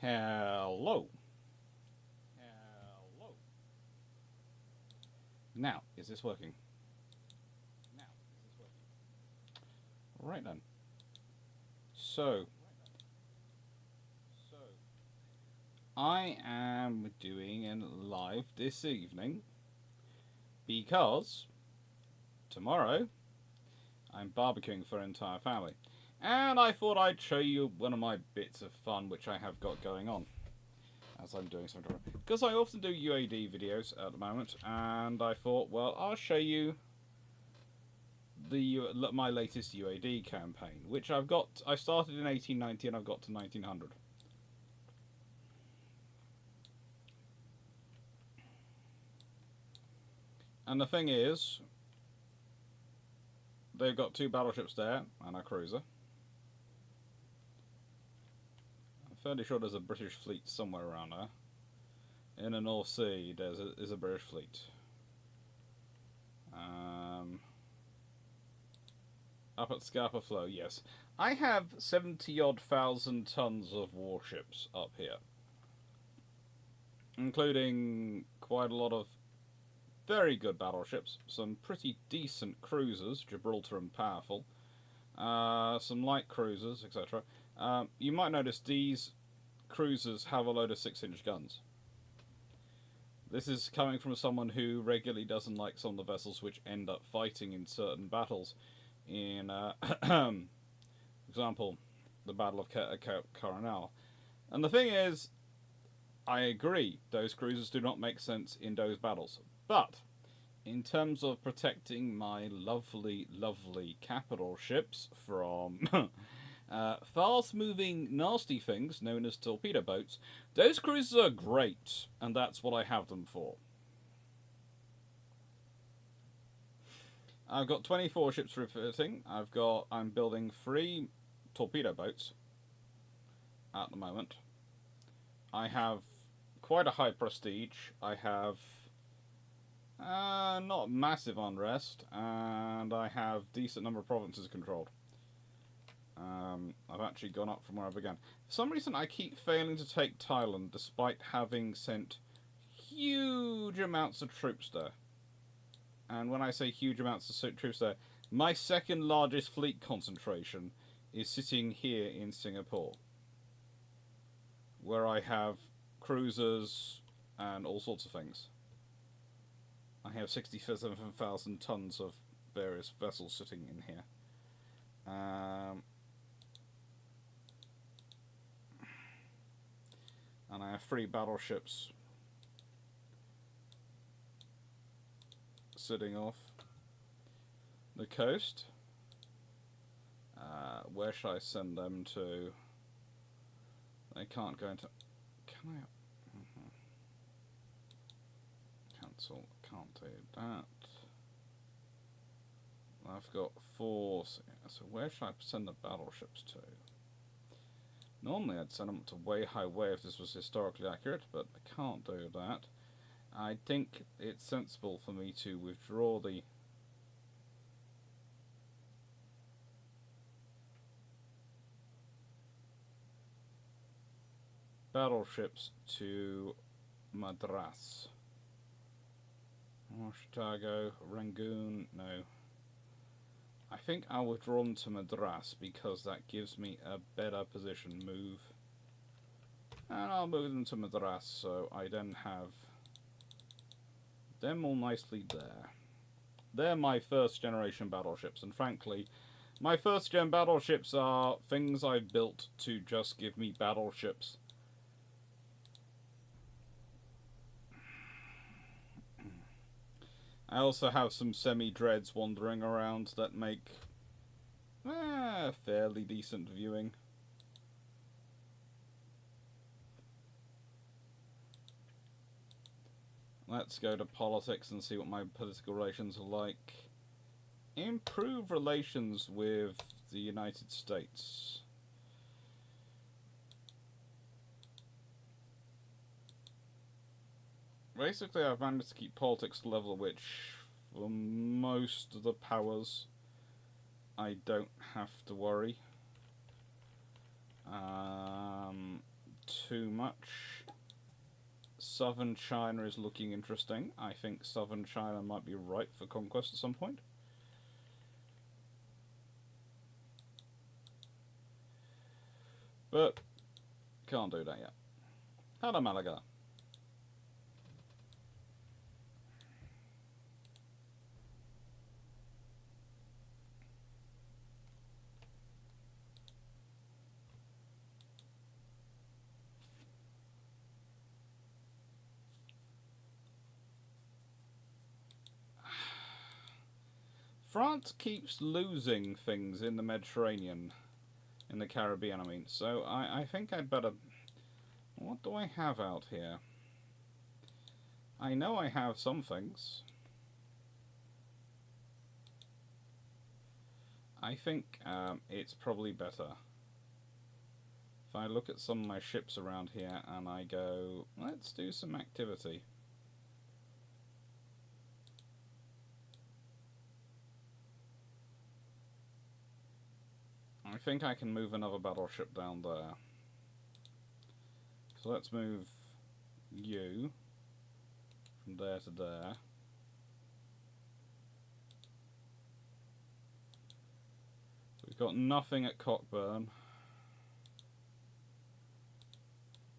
Hello. Hello. Now, is this working? Right then. So, I am doing a live this evening because tomorrow I'm barbecuing for an entire family. And I thought I'd show you one of my bits of fun which I have got going on as I'm doing something. Because I often do UAD videos at the moment, and I thought, well, I'll show you my latest UAD campaign, which I started in 1890 and I've got to 1900. And the thing is, they've got 2 battleships there and a cruiser. I'm fairly sure there's a British fleet somewhere around there. In the North Sea, there's a British fleet. Up at Scapa Flow, yes. I have 70-odd thousand tons of warships up here, including quite a lot of very good battleships, some pretty decent cruisers, Gibraltar and powerful, some light cruisers, etc. You might notice these cruisers have a load of 6-inch guns. This is coming from someone who regularly doesn't like some of the vessels which end up fighting in certain battles. In, for example, the Battle of Coronel. And the thing is, I agree, those cruisers do not make sense in those battles. But, in terms of protecting my lovely, lovely capital ships from fast-moving nasty things known as torpedo boats, those cruisers are great, and that's what I have them for. I've got 24 ships refitting. I'm building 3 torpedo boats at the moment. I have quite a high prestige. I have not massive unrest, and I have decent number of provinces controlled. I've actually gone up from where I began. For some reason, I keep failing to take Thailand, despite having sent huge amounts of troops there. And when I say huge amounts of troops there, my second largest fleet concentration is sitting here in Singapore, where I have cruisers and all sorts of things. I have 67,000 tons of various vessels sitting in here. And I have 3 battleships sitting off the coast. Where should I send them to? They can't go into... Can I... Cancel. Can't do that. I've got 4... So where should I send the battleships to? Normally I'd send them to Way High Way if this was historically accurate, but I can't do that. I think it's sensible for me to withdraw the battleships to Madras. Chicago, Rangoon, no. I think I'll withdraw them to Madras because that gives me a better position move. And I'll move them to Madras so I then have them all nicely there. They're my first generation battleships, and frankly, my first gen battleships are things I've built to just give me battleships. I also have some semi-dreads wandering around that make fairly decent viewing. Let's go to politics and see what my political relations are like. Improve relations with the United States. Basically, I've managed to keep politics to the level at which, for most of the powers, I don't have to worry too much. Southern China is looking interesting. I think Southern China might be ripe for conquest at some point. But can't do that yet. Hello, Malaga. France keeps losing things in the Mediterranean, in the Caribbean, I mean. So I think I'd better... What do I have out here? I know I have some things. I think it's probably better if I look at some of my ships around here and I go, let's do some activity. I think I can move another battleship down there. So let's move you from there to there. We've got nothing at Cockburn.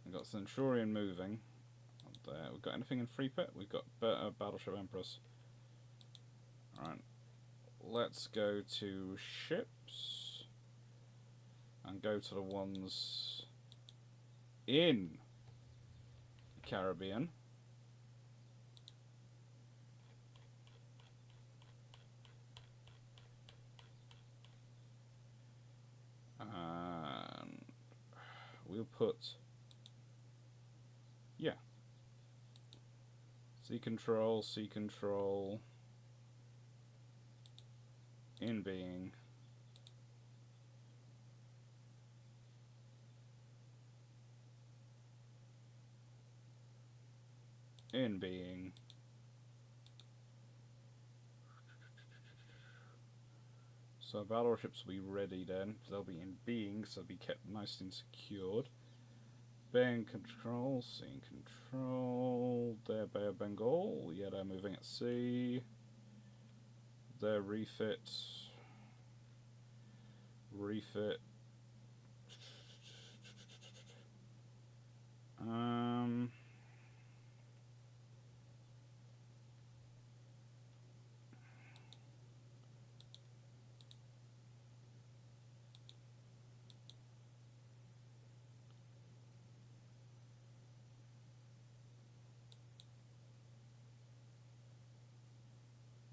We've got Centurion moving up there. We've got anything in Freepit? We've got Battleship Empress. Alright. Let's go to ships and go to the ones in the Caribbean. And we'll put, yeah, sea control, in being. In being. So battleships will be ready then, because they'll be in being, so they'll be kept nice and secured. Bay in control, sea in control, they're Bay of Bengal, yeah, they're moving at sea. They're refit.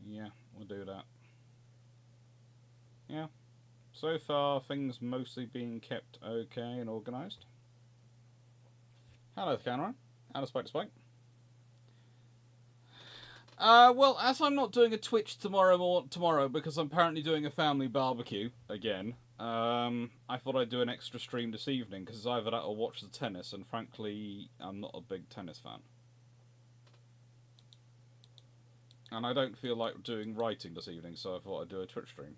Yeah, we'll do that. Yeah. So far, things mostly being kept okay and organised. Hello, Cameron. Hello, Spike to Spike. Well, as I'm not doing a Twitch tomorrow because I'm apparently doing a family barbecue again, I thought I'd do an extra stream this evening because it's either that or watch the tennis, and frankly, I'm not a big tennis fan. And I don't feel like doing writing this evening, so I thought I'd do a Twitch stream.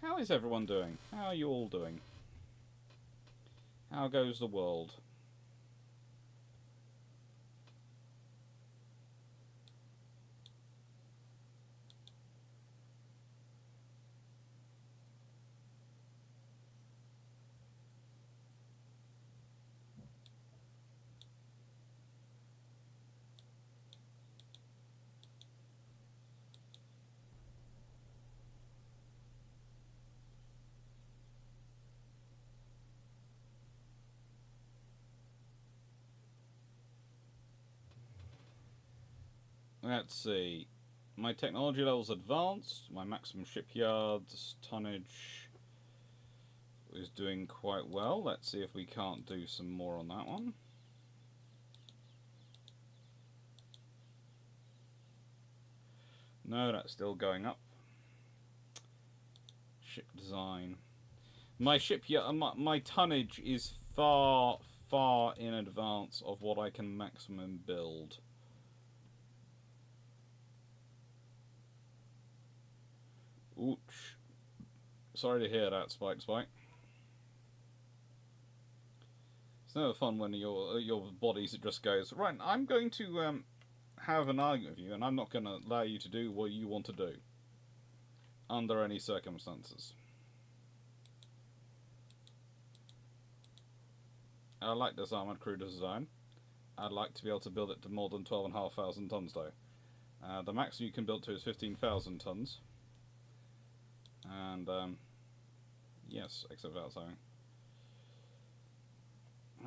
How is everyone doing? How are you all doing? How goes the world? Let's see. My technology level's advanced. My maximum shipyards tonnage is doing quite well. Let's see if we can't do some more on that one. No, that's still going up. Ship design. My shipyard, my tonnage is far in advance of what I can maximum build. Sorry to hear that, Spike. It's never fun when your body just goes, right, I'm going to have an argument with you, and I'm not going to allow you to do what you want to do under any circumstances. I like this armoured cruiser design. I'd like to be able to build it to more than 12,500 tons, though. The max you can build to is 15,000 tons. And, yes, except for that, sorry.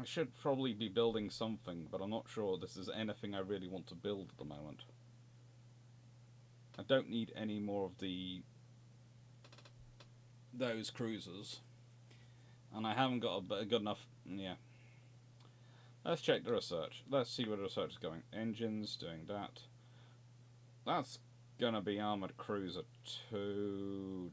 I should probably be building something, but I'm not sure this is anything I really want to build at the moment. I don't need any more of those cruisers. And I haven't got a good enough... yeah. Let's check the research. Let's see where the research is going. Engines, doing that. That's gonna be armoured cruiser 2.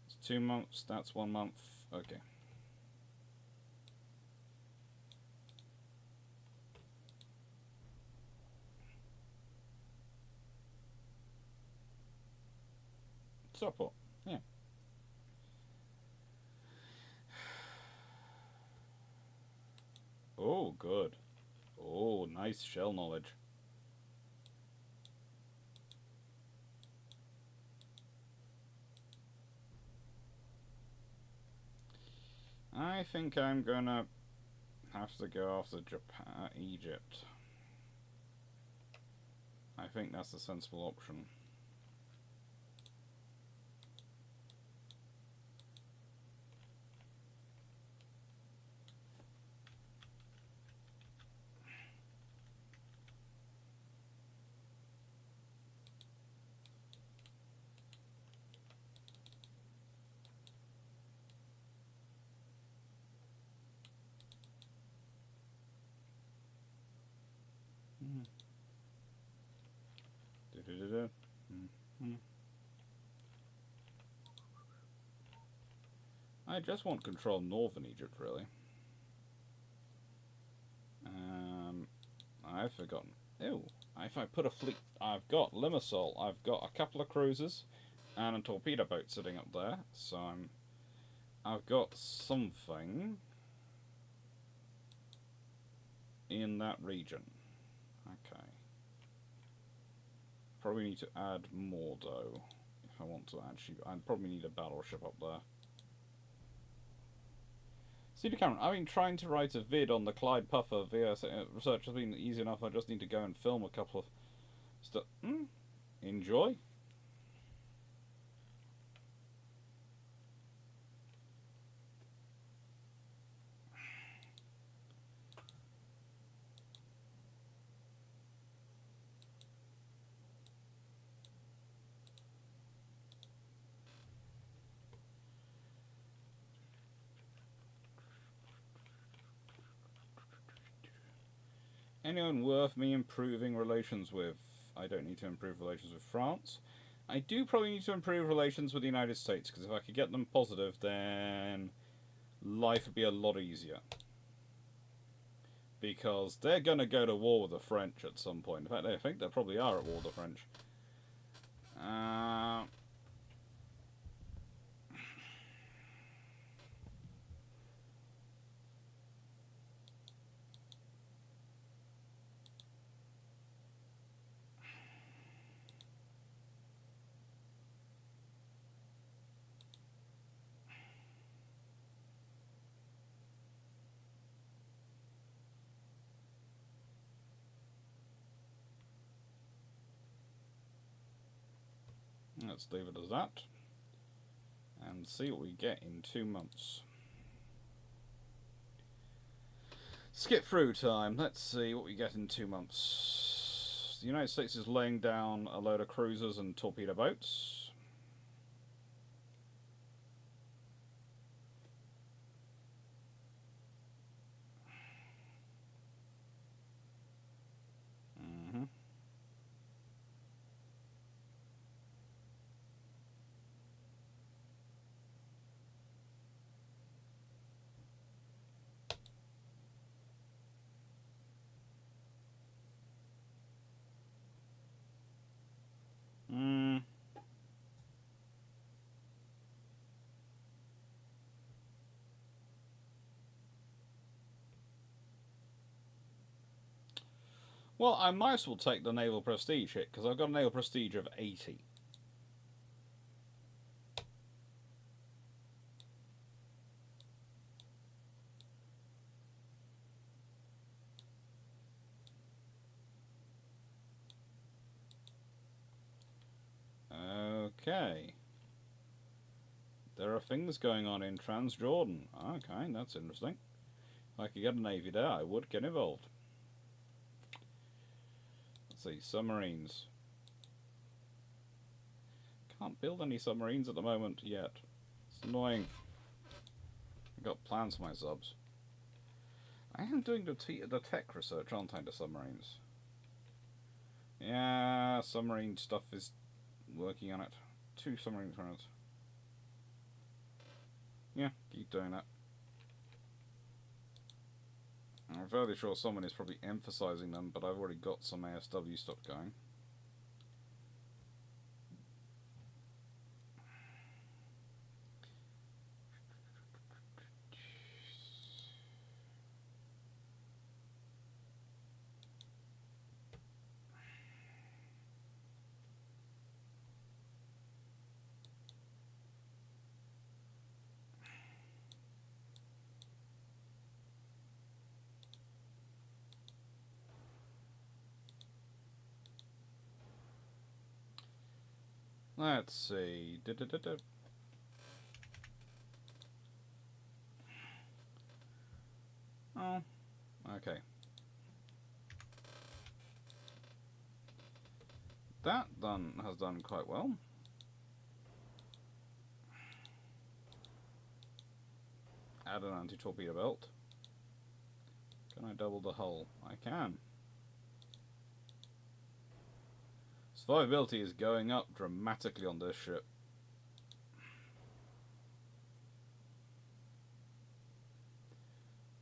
It's 2 months, that's 1 month. Okay. Support, yeah. Oh, good. Oh, nice shell knowledge. I think I'm gonna have to go after Japan, Egypt. I think that's a sensible option. I just want control of northern Egypt, really. I've forgotten. Ew. If I put a fleet... I've got Limassol. I've got a couple of cruisers and a torpedo boat sitting up there. So I've got something in that region. Okay. Probably need to add more, though. If I want to actually... I'd probably need a battleship up there. CD Cameron, I've been trying to write a vid on the Clyde Puffer via research has been easy enough. I just need to go and film a couple of stuff. Enjoy. Anyone worth me improving relations with? I don't need to improve relations with France. I do probably need to improve relations with the United States, because if I could get them positive, then life would be a lot easier. Because they're going to go to war with the French at some point. In fact, I think they probably are at war with the French. Let's leave it as that. And see what we get in 2 months. Skip through time. Let's see what we get in 2 months. The United States is laying down a load of cruisers and torpedo boats. Well, I might as well take the naval prestige hit, because I've got a naval prestige of 80. Okay. There are things going on in Transjordan. Okay, that's interesting. If I could get a navy there, I would get involved. Let's see, submarines. Can't build any submarines at the moment yet. It's annoying. I've got plans for my subs. I am doing the tech research, aren't I, to submarines? Yeah, submarine stuff is working on it. 2 submarine runners. Yeah, keep doing that. I'm fairly sure someone is probably emphasizing them, but I've already got some ASW stuff going. Let's see. Oh, okay. That has done quite well. Add an anti-torpedo belt. Can I double the hull? I can. Survivability is going up dramatically on this ship.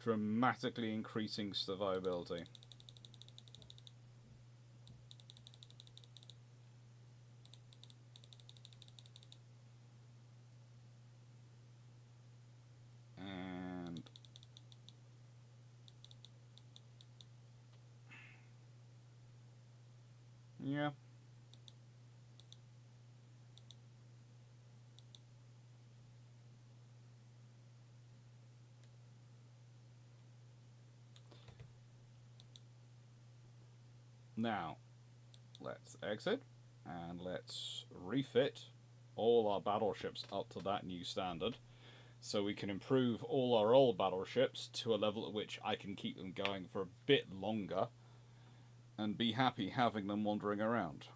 Dramatically increasing survivability. And yeah. Now, let's exit and let's refit all our battleships up to that new standard, so we can improve all our old battleships to a level at which I can keep them going for a bit longer and be happy having them wandering around.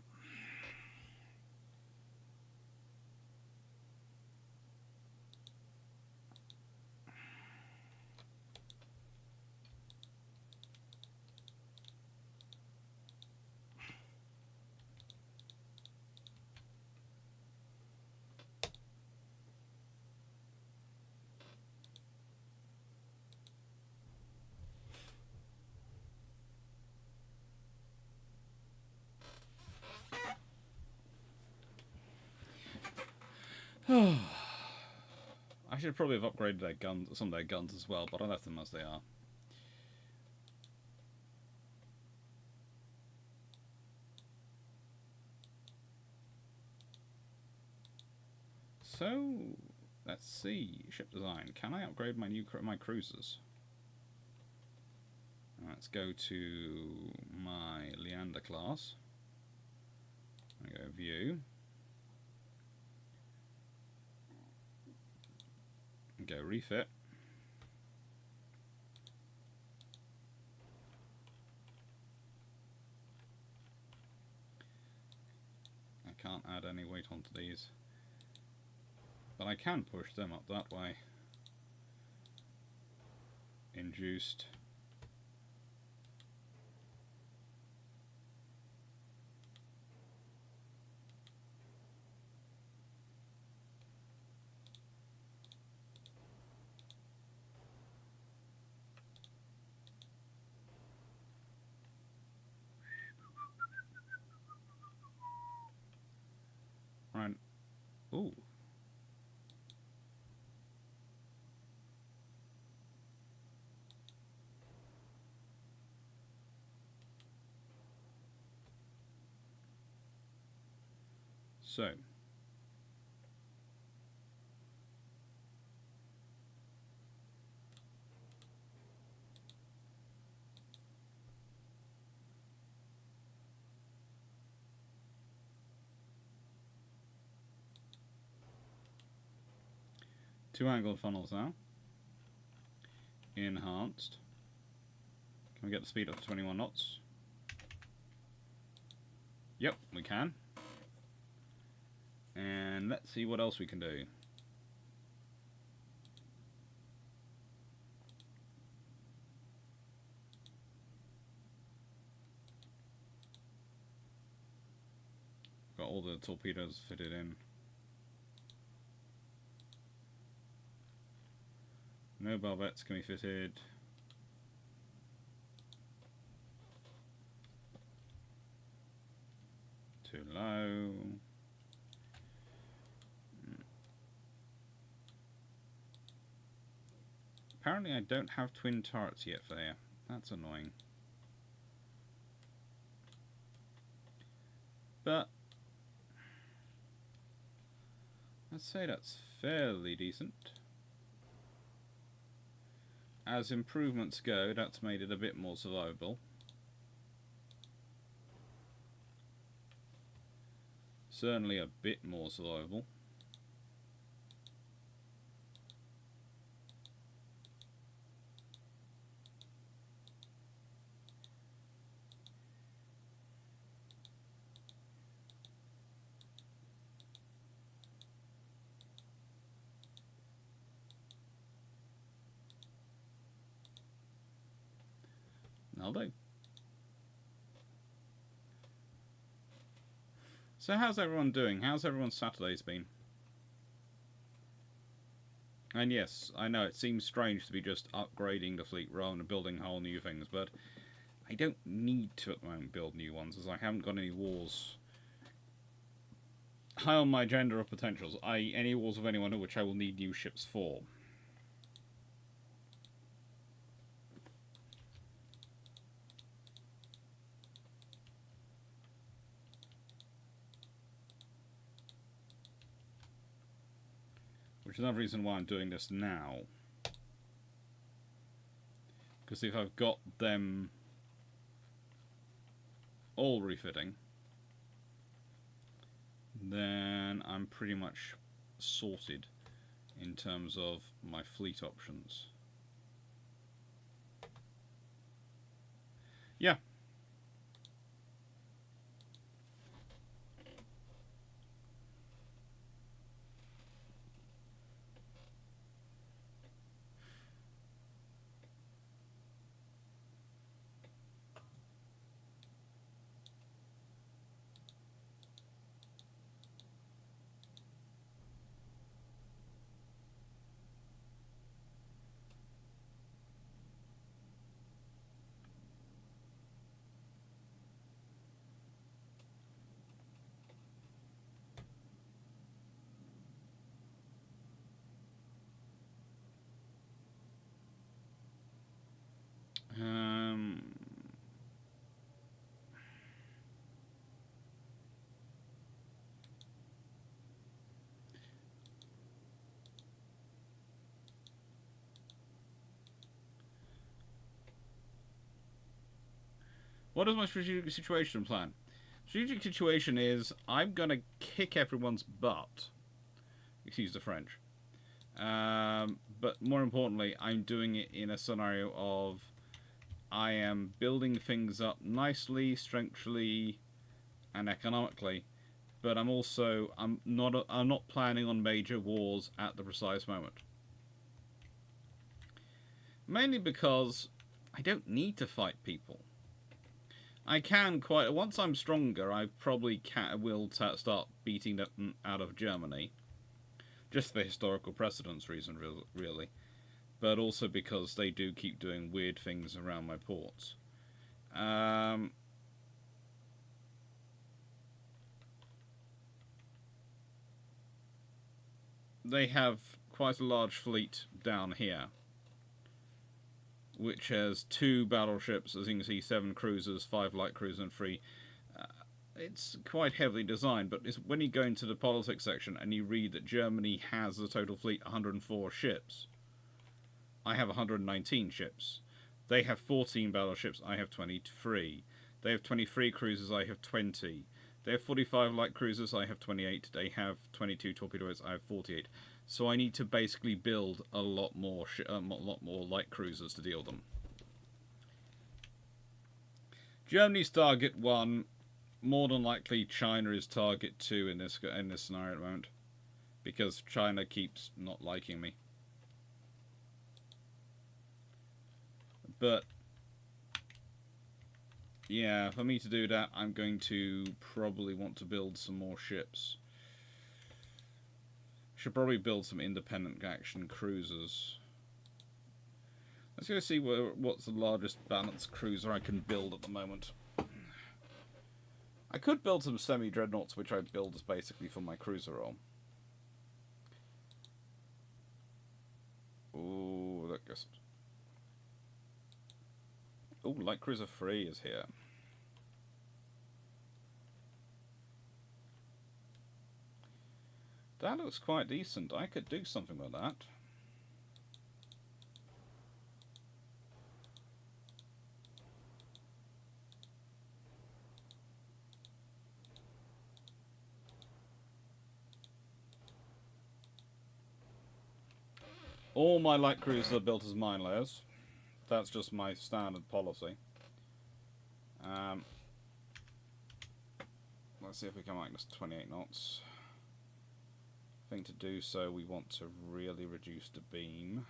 I should probably have upgraded their guns, some of their guns as well, but I left them as they are. So, let's see. Ship design. Can I upgrade my cruisers? Let's go to my Leander class. I go view. Go refit. I can't add any weight onto these, but I can push them up that way. Induced. Right. Ooh. So, two angled funnels now. Enhanced. Can we get the speed up to 21 knots? Yep, we can. And let's see what else we can do. Got all the torpedoes fitted in. No barbettes can be fitted. Too low. Apparently I don't have twin turrets yet for there. That's annoying. But I'd say that's fairly decent. As improvements go, that's made it a bit more survivable. Certainly a bit more survivable. I'll do. So how's everyone doing? How's everyone's Saturdays been? And yes, I know it seems strange to be just upgrading the fleet rather than building whole new things, but I don't need to at the moment build new ones, as I haven't got any wars high on my agenda of potentials, i.e. any wars of anyone which I will need new ships for. Which is another reason why I'm doing this now. Because if I've got them all refitting, then I'm pretty much sorted in terms of my fleet options. Yeah. What is my strategic situation plan? Strategic situation is I'm going to kick everyone's butt. Excuse the French. But more importantly, I'm doing it in a scenario of I am building things up nicely, strengthfully, and economically. But I'm not planning on major wars at the precise moment. Mainly because I don't need to fight people. I can once I'm stronger, I probably will start beating them out of Germany. Just for historical precedence reason, really. But also because they do keep doing weird things around my ports. They have quite a large fleet down here, which has 2 battleships, as you can see, 7 cruisers, 5 light cruisers, and 3 it's quite heavily designed, but it's when you go into the politics section and you read that Germany has a total fleet 104 ships. I have 119 ships. They have 14 battleships, I have 23. They have 23 cruisers, I have 20. They have 45 light cruisers, I have 28. They have 22 torpedoes, I have 48. So I need to basically build a lot more light cruisers to deal with them. Germany's target 1. More than likely, China is target 2 in this scenario at the moment, because China keeps not liking me. But yeah, for me to do that, I'm going to probably want to build some more ships. Should probably build some independent action cruisers. Let's go see what's the largest balanced cruiser I can build at the moment. I could build some semi-dreadnoughts, which I build as basically for my cruiser role. Ooh, look just. Ooh, light cruiser 3 is here. That looks quite decent. I could do something with that. All my light cruisers are built as mine layers. That's just my standard policy. Let's see if we can make this 28 knots. I think to do so we want to really reduce the beam.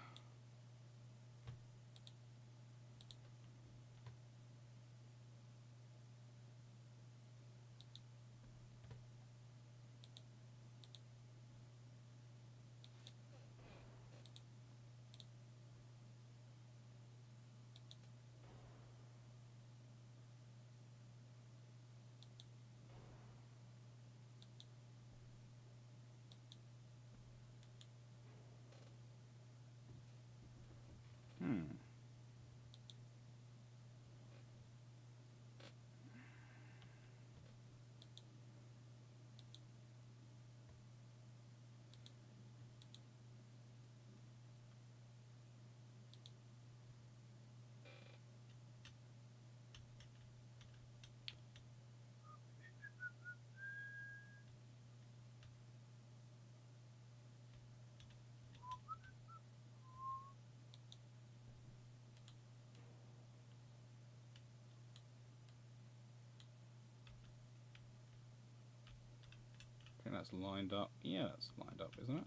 I think that's lined up. Yeah, that's lined up, isn't it?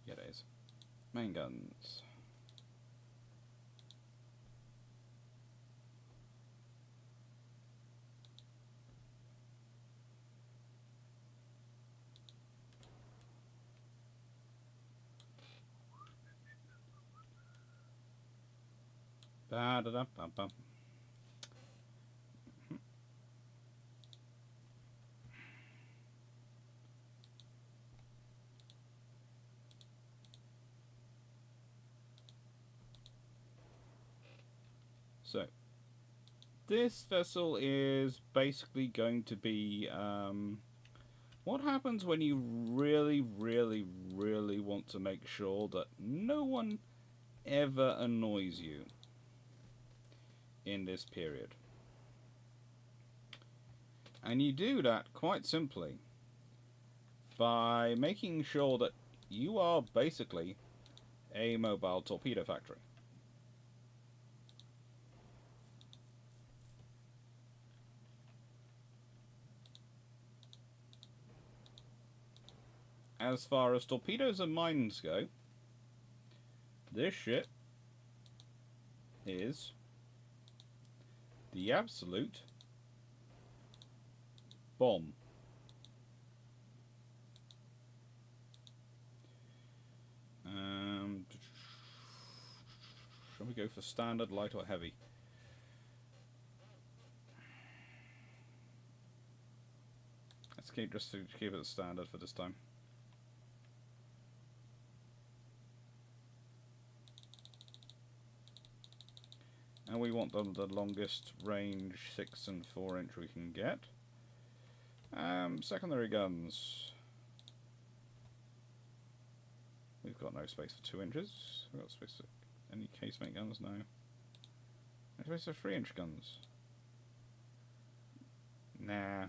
Yeah, it is. Main guns. Ba-da-da-bum-bum. So, this vessel is basically going to be what happens when you really, really, really want to make sure that no one ever annoys you in this period. And you do that quite simply by making sure that you are basically a mobile torpedo factory. As far as torpedoes and mines go, this ship is the absolute bomb. Shall we go for standard, light, or heavy? Let's keep it standard for this time. And we want the longest range 6 and 4 inch we can get. Secondary guns. We've got no space for 2 inches. We've got space for any casemate guns? No. No space for 3 inch guns. Nah.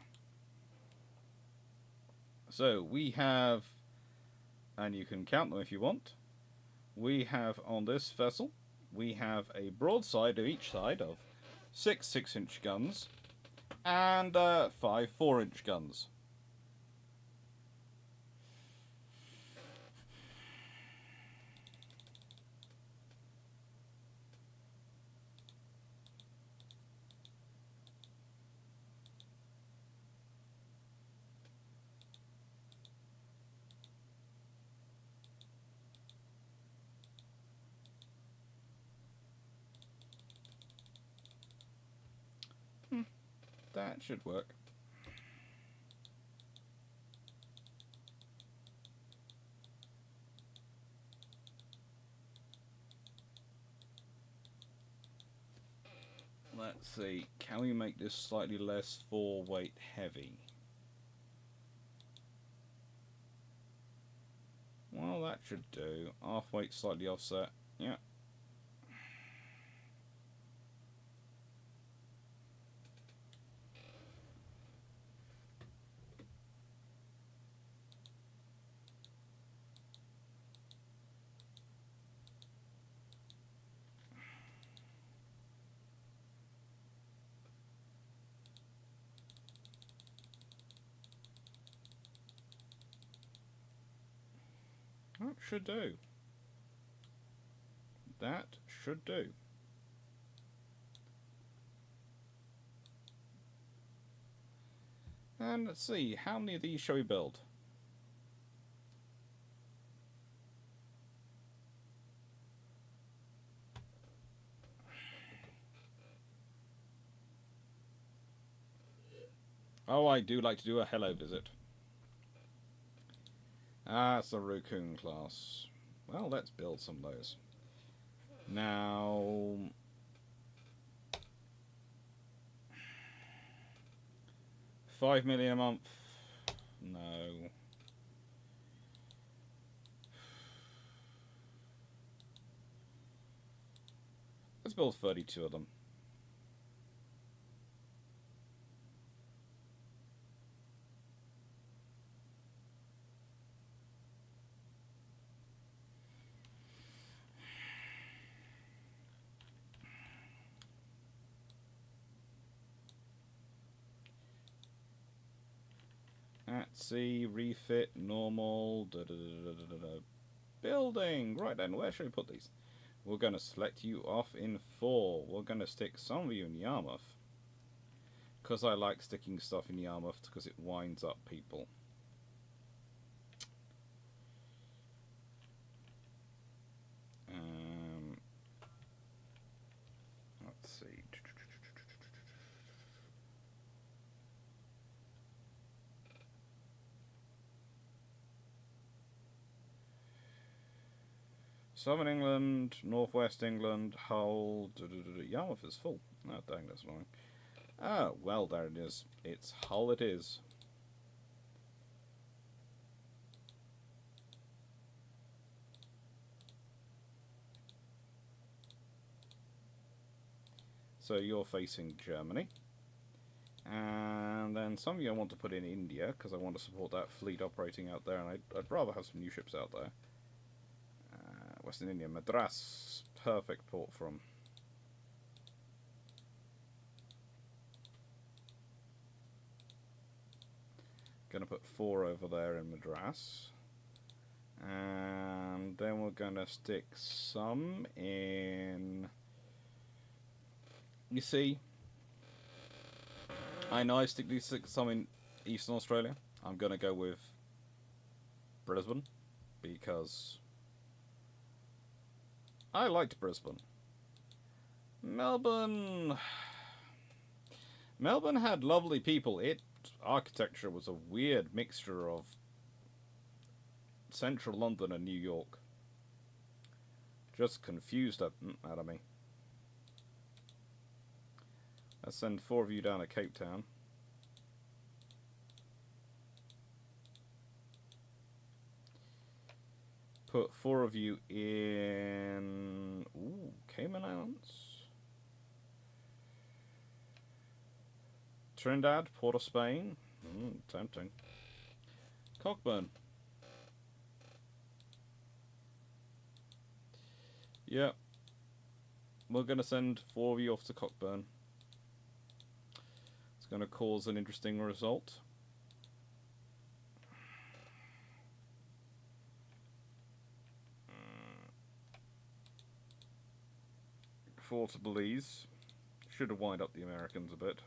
So we have, and you can count them if you want, we have on this vessel, we have a broadside of each side of 6 6-inch guns and 5 4-inch guns. That should work. Let's see, can we make this slightly less 4-weight heavy? Well, that should do. Half weight slightly offset. Yeah. That should do. That should do. And let's see, how many of these shall we build? Oh, I do like to do a hello visit. Ah, it's the Raccoon class. Well, let's build some of those. Now, $5 million a month. No. Let's build 32 of them. At sea, refit, normal, building. Right then, where should we put these? We're going to select you off in 4. We're going to stick some of you in Yarmouth. Because I like sticking stuff in Yarmouth because it winds up people. Let's see. Southern England, Northwest England, Hull, Yarmouth is full. Oh, dang, that's annoying. Oh, well, there it is. It's Hull it is. So you're facing Germany. And then some of you I want to put in India, because I want to support that fleet operating out there, and I'd rather have some new ships out there. Western India, Madras, perfect port from. Gonna put 4 over there in Madras. And then we're gonna stick some in. You see, I know I stick these some in Eastern Australia. I'm gonna go with Brisbane because I liked Brisbane. Melbourne had lovely people. Its architecture was a weird mixture of central London and New York. Just confused out of me. Let's send 4 of you down to Cape Town. Put 4 of you in... Ooh, Cayman Islands. Trinidad, Port of Spain. Tempting. Cockburn. Yeah. We're going to send 4 of you off to Cockburn. It's going to cause an interesting result. Four to Belize. Should have wind up the Americans a bit.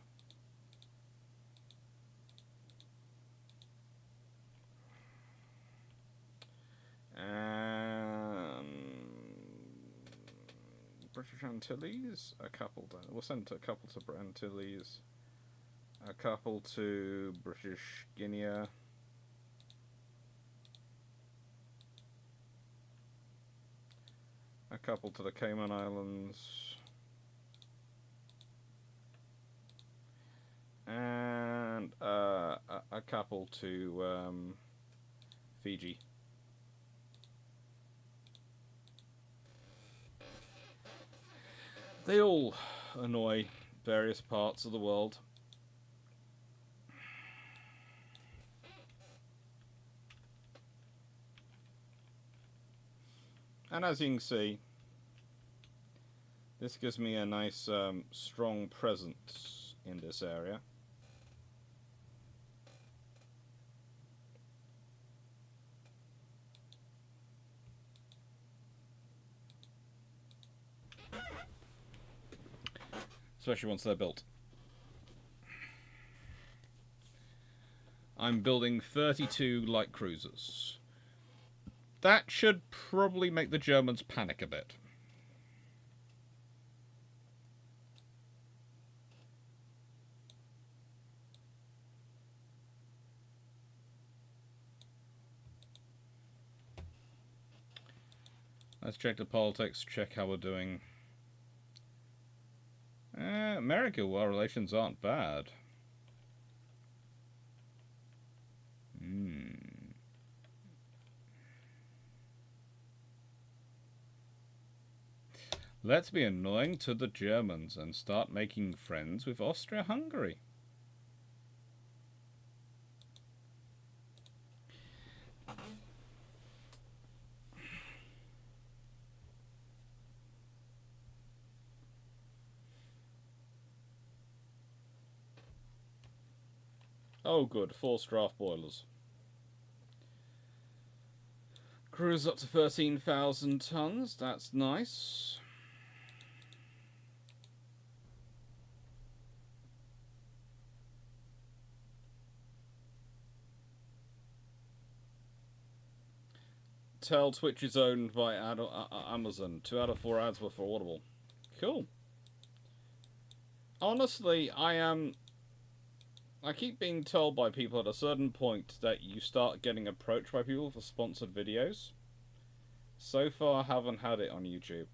And British Antilles, a couple down. We'll send a couple to Antilles, a couple to British Guinea, a couple to the Cayman Islands, and a couple to Fiji. They all annoy various parts of the world. And as you can see, this gives me a nice strong presence in this area. Especially once they're built. I'm building 32 light cruisers. That should probably make the Germans panic a bit. Let's check the politics, check how we're doing. America, well, relations aren't bad. Let's be annoying to the Germans and start making friends with Austria-Hungary. Oh good, 4 draft boilers. Cruise up to 13,000 tons, that's nice. Tell Twitch is owned by Amazon. 2 out of 4 ads were for Audible. Cool. Honestly, I keep being told by people at a certain point that you start getting approached by people for sponsored videos. So far, I haven't had it on YouTube.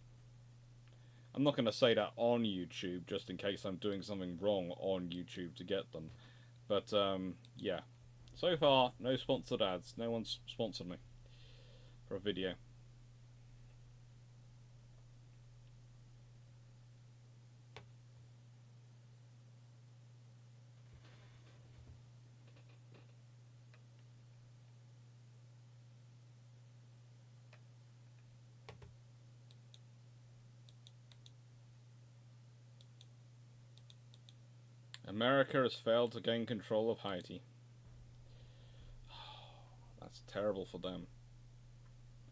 I'm not going to say that on YouTube, just in case I'm doing something wrong on YouTube to get them. But, yeah. So far, no sponsored ads. No one's sponsored me for a video. America has failed to gain control of Haiti. That's terrible for them.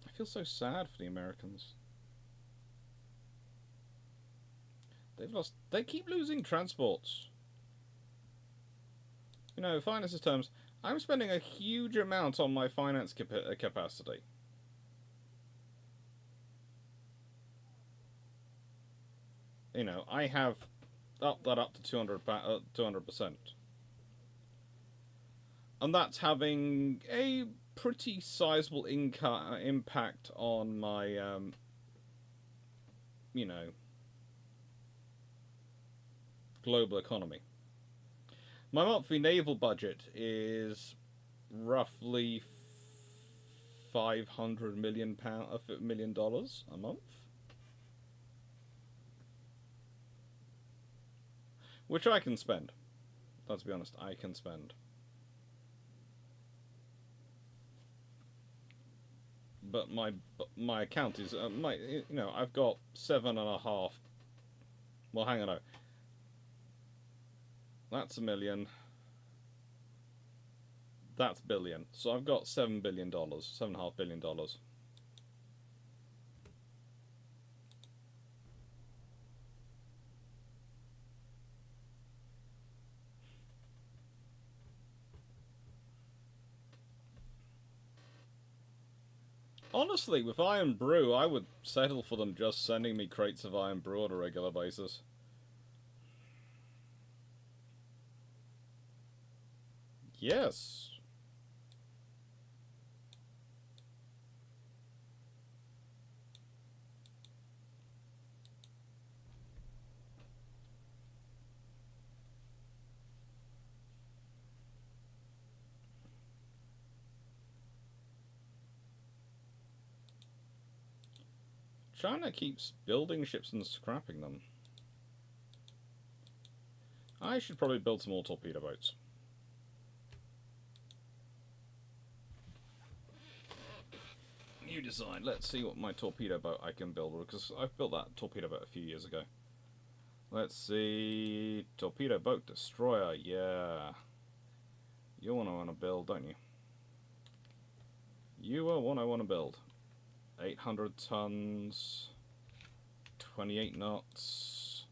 I feel so sad for the Americans. They keep losing transports. You know, finances terms, I'm spending a huge amount on my finance capacity. You know, I have upped that up to 200%. And that's having a pretty sizable impact on my, you know, global economy. My monthly naval budget is roughly $500 million a month, which I can spend. Let's be honest, I can spend. But my account is I've got 7.5. Well, hang on, no. That's a million. That's billion. So I've got $7 billion, $7.5 billion. Honestly, with Iron Brew, I would settle for them just sending me crates of Iron Brew on a regular basis. Yes. China keeps building ships and scrapping them. I should probably build some more torpedo boats. New design. Let's see what my torpedo boat I can build, because I've built that torpedo boat a few years ago. Let's see. Torpedo boat destroyer. Yeah. You're one I want to build, don't you? You are one I want to build. 800 tons. 28 knots.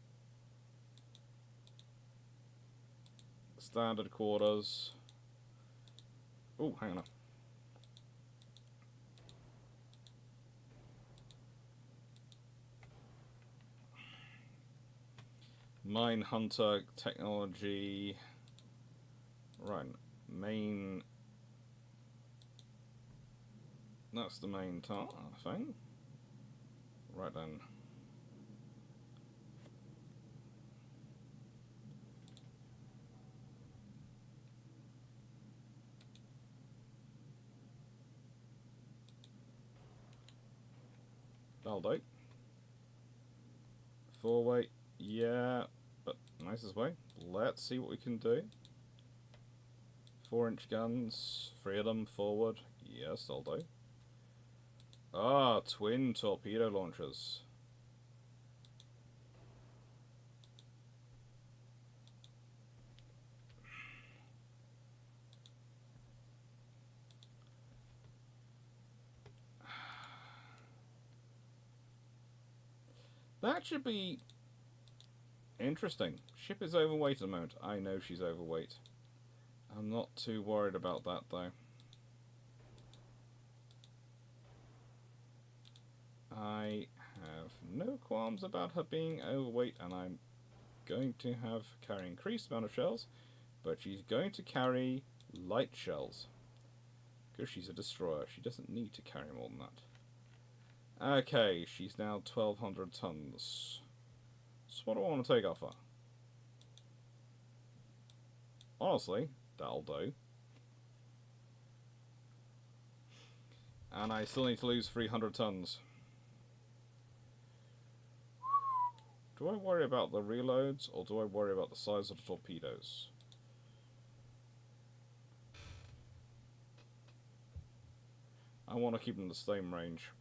Standard quarters. Oh, hang on. Mine hunter technology. Right, main. That's the main thing. Right then. That'll do. 4-weight, yeah, but nicest way. Let's see what we can do. 4-inch guns, 3 of them forward. Yes, that'll do. Ah, twin torpedo launchers. That should be interesting. Ship is overweight at the moment. I know she's overweight. I'm not too worried about that though. I have no qualms about her being overweight, and I'm going to have carry increased amount of shells, but she's going to carry light shells because she's a destroyer. She doesn't need to carry more than that. Okay, she's now 1,200 tons. So what do I want to take off her? Honestly, that'll do. And I still need to lose 300 tons. Do I worry about the reloads, or do I worry about the size of the torpedoes? I want to keep them the same range.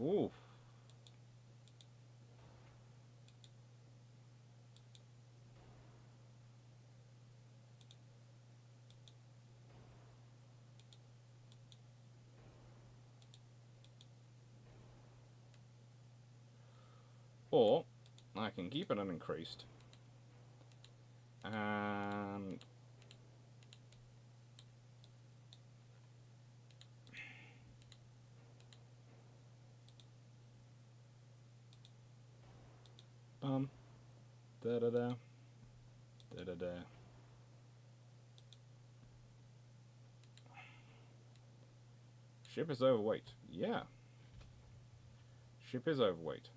Ooh. Or I can keep it unincreased and da da da. Da da da. Ship is overweight. Yeah. Ship is overweight.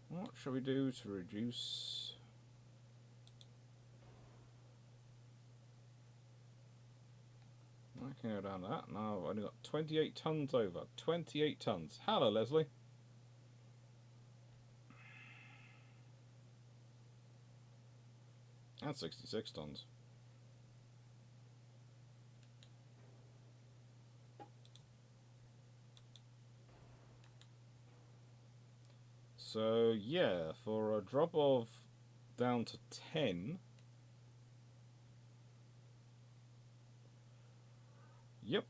What shall we do to reduce... I can go down that. No, I've only got 28 tons over. 28 tons. Hello, Leslie. That's 66 tons. So, yeah, for a drop of down to 10... Yep.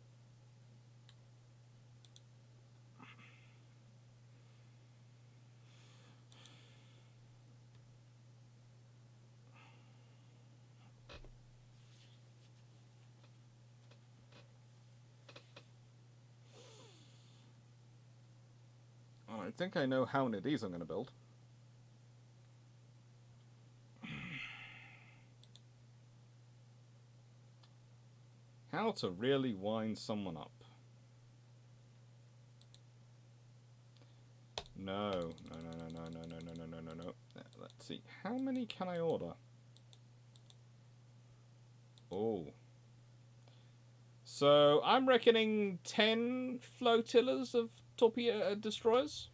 I think I know how many of these I'm going to build. How to really wind someone up. No, no, no, no, no, no, no, no, no, no, no. Let's see. How many can I order? Oh. So, I'm reckoning 10 flotillas of torpedo destroyers.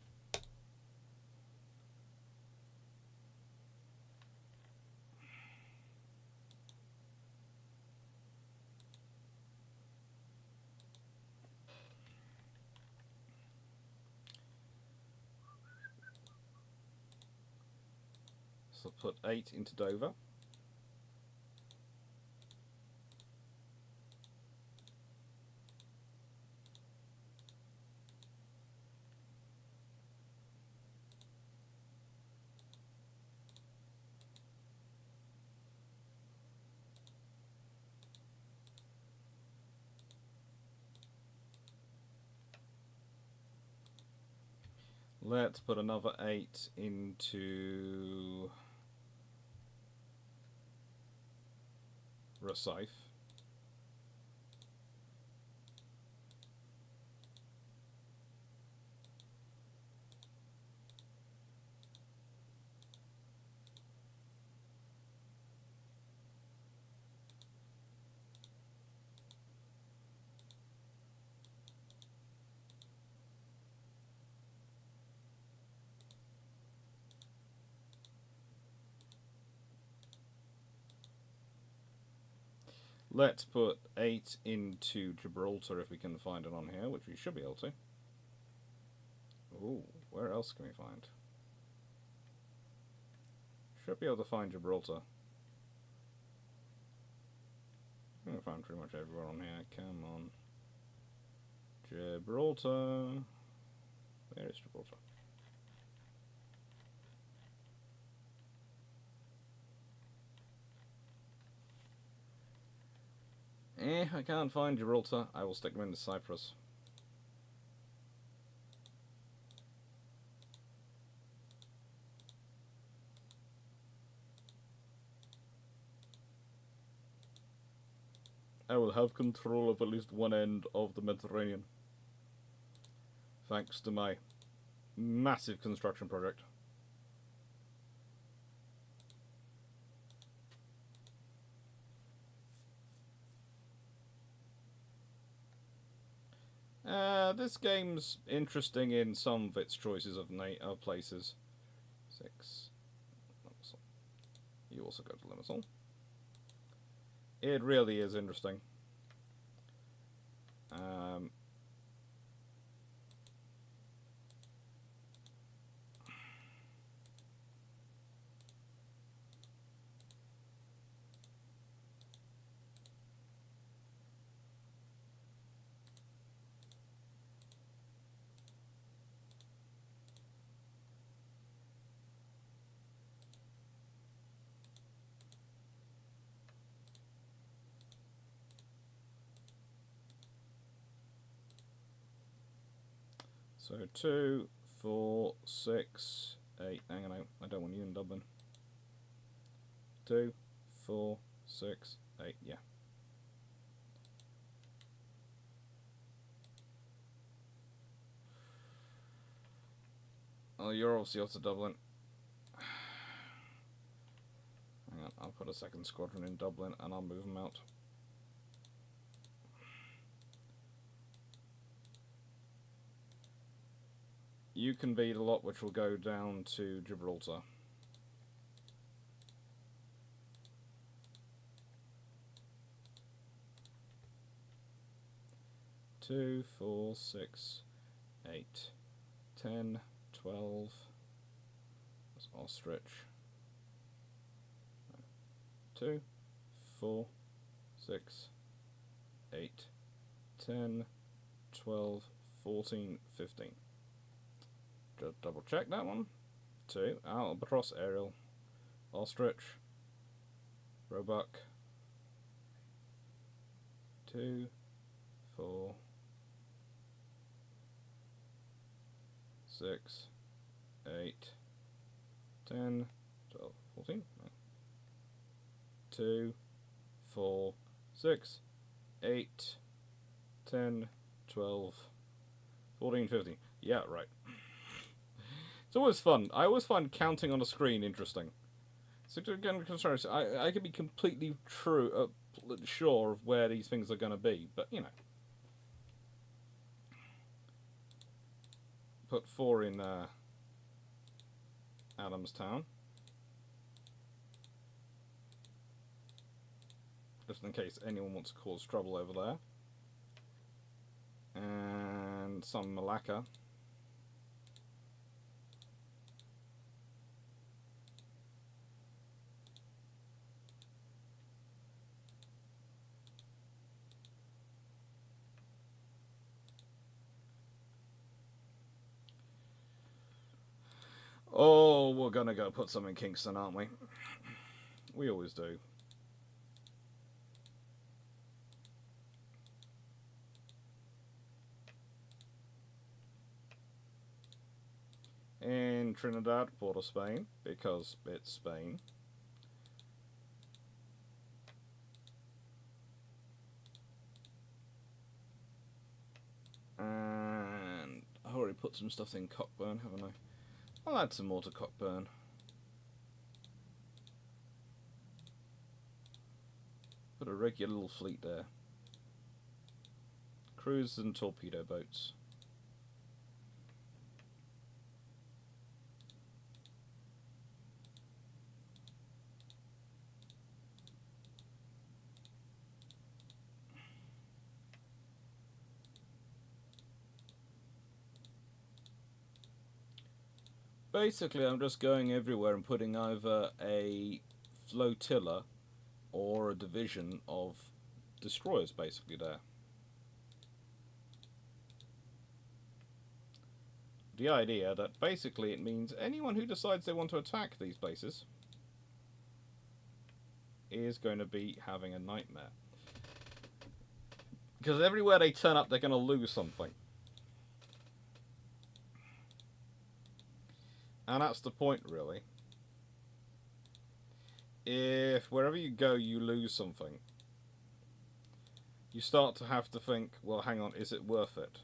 So put 8 into Dover. Let's put another 8 into Rosyth. Let's put 8 into Gibraltar if we can find it on here, which we should be able to. Ooh, where else can we find? Should be able to find Gibraltar. I'm going to find pretty much everywhere on here. Come on. Gibraltar. Where is Gibraltar? I can't find Gibraltar. I will stick them into Cyprus. I will have control of at least one end of the Mediterranean. Thanks to my massive construction project. This game's interesting in some of its choices of places. 6. Limassol. You also go to Limassol. It really is interesting. So 2, 4, 6, 8. Hang on, I don't want you in Dublin. 2, 4, 6, 8. Yeah. Oh, you're obviously off to Dublin. Hang on, I'll put a second squadron in Dublin and I'll move them out. You can be the lot which will go down to Gibraltar. Two, 4, 6, 8, 10, 12. That's ostrich. 2, 4, 6, 8, 10, 12, 14, 15. Just double check that one. 2, albatross, aerial, ostrich, roebuck. 2, 4, 6, 8, 10, 12, 14. 2, 4, 6, 8, 10, 12, 14, 15. Yeah, right. It's always fun. I always find counting on a screen interesting. So again, I can be completely sure of where these things are going to be, but you know. Put 4 in Adamstown, just in case anyone wants to cause trouble over there. And some Malacca. Oh, we're gonna go put some in Kingston, aren't we? We always do. In Trinidad, Port of Spain, because it's Spain. And I've already put some stuff in Cockburn, haven't I? I'll add some more to Cockburn. Put a regular little fleet there. Cruisers and torpedo boats. Basically, I'm just going everywhere and putting either a flotilla or a division of destroyers basically there. The idea that basically it means anyone who decides they want to attack these bases is going to be having a nightmare. Because everywhere they turn up, they're going to lose something. And that's the point, really. If wherever you go, you lose something, you start to have to think, well, hang on, is it worth it?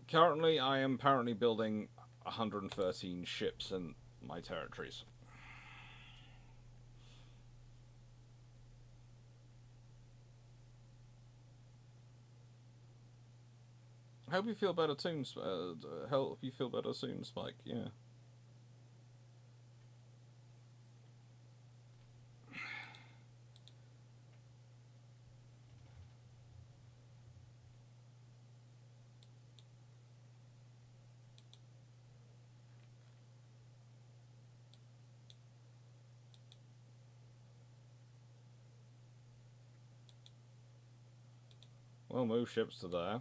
Currently, I am apparently building 113 ships in my territories. I hope you feel better soon. Help you feel better soon, Spike. Yeah. Well, move ships to there.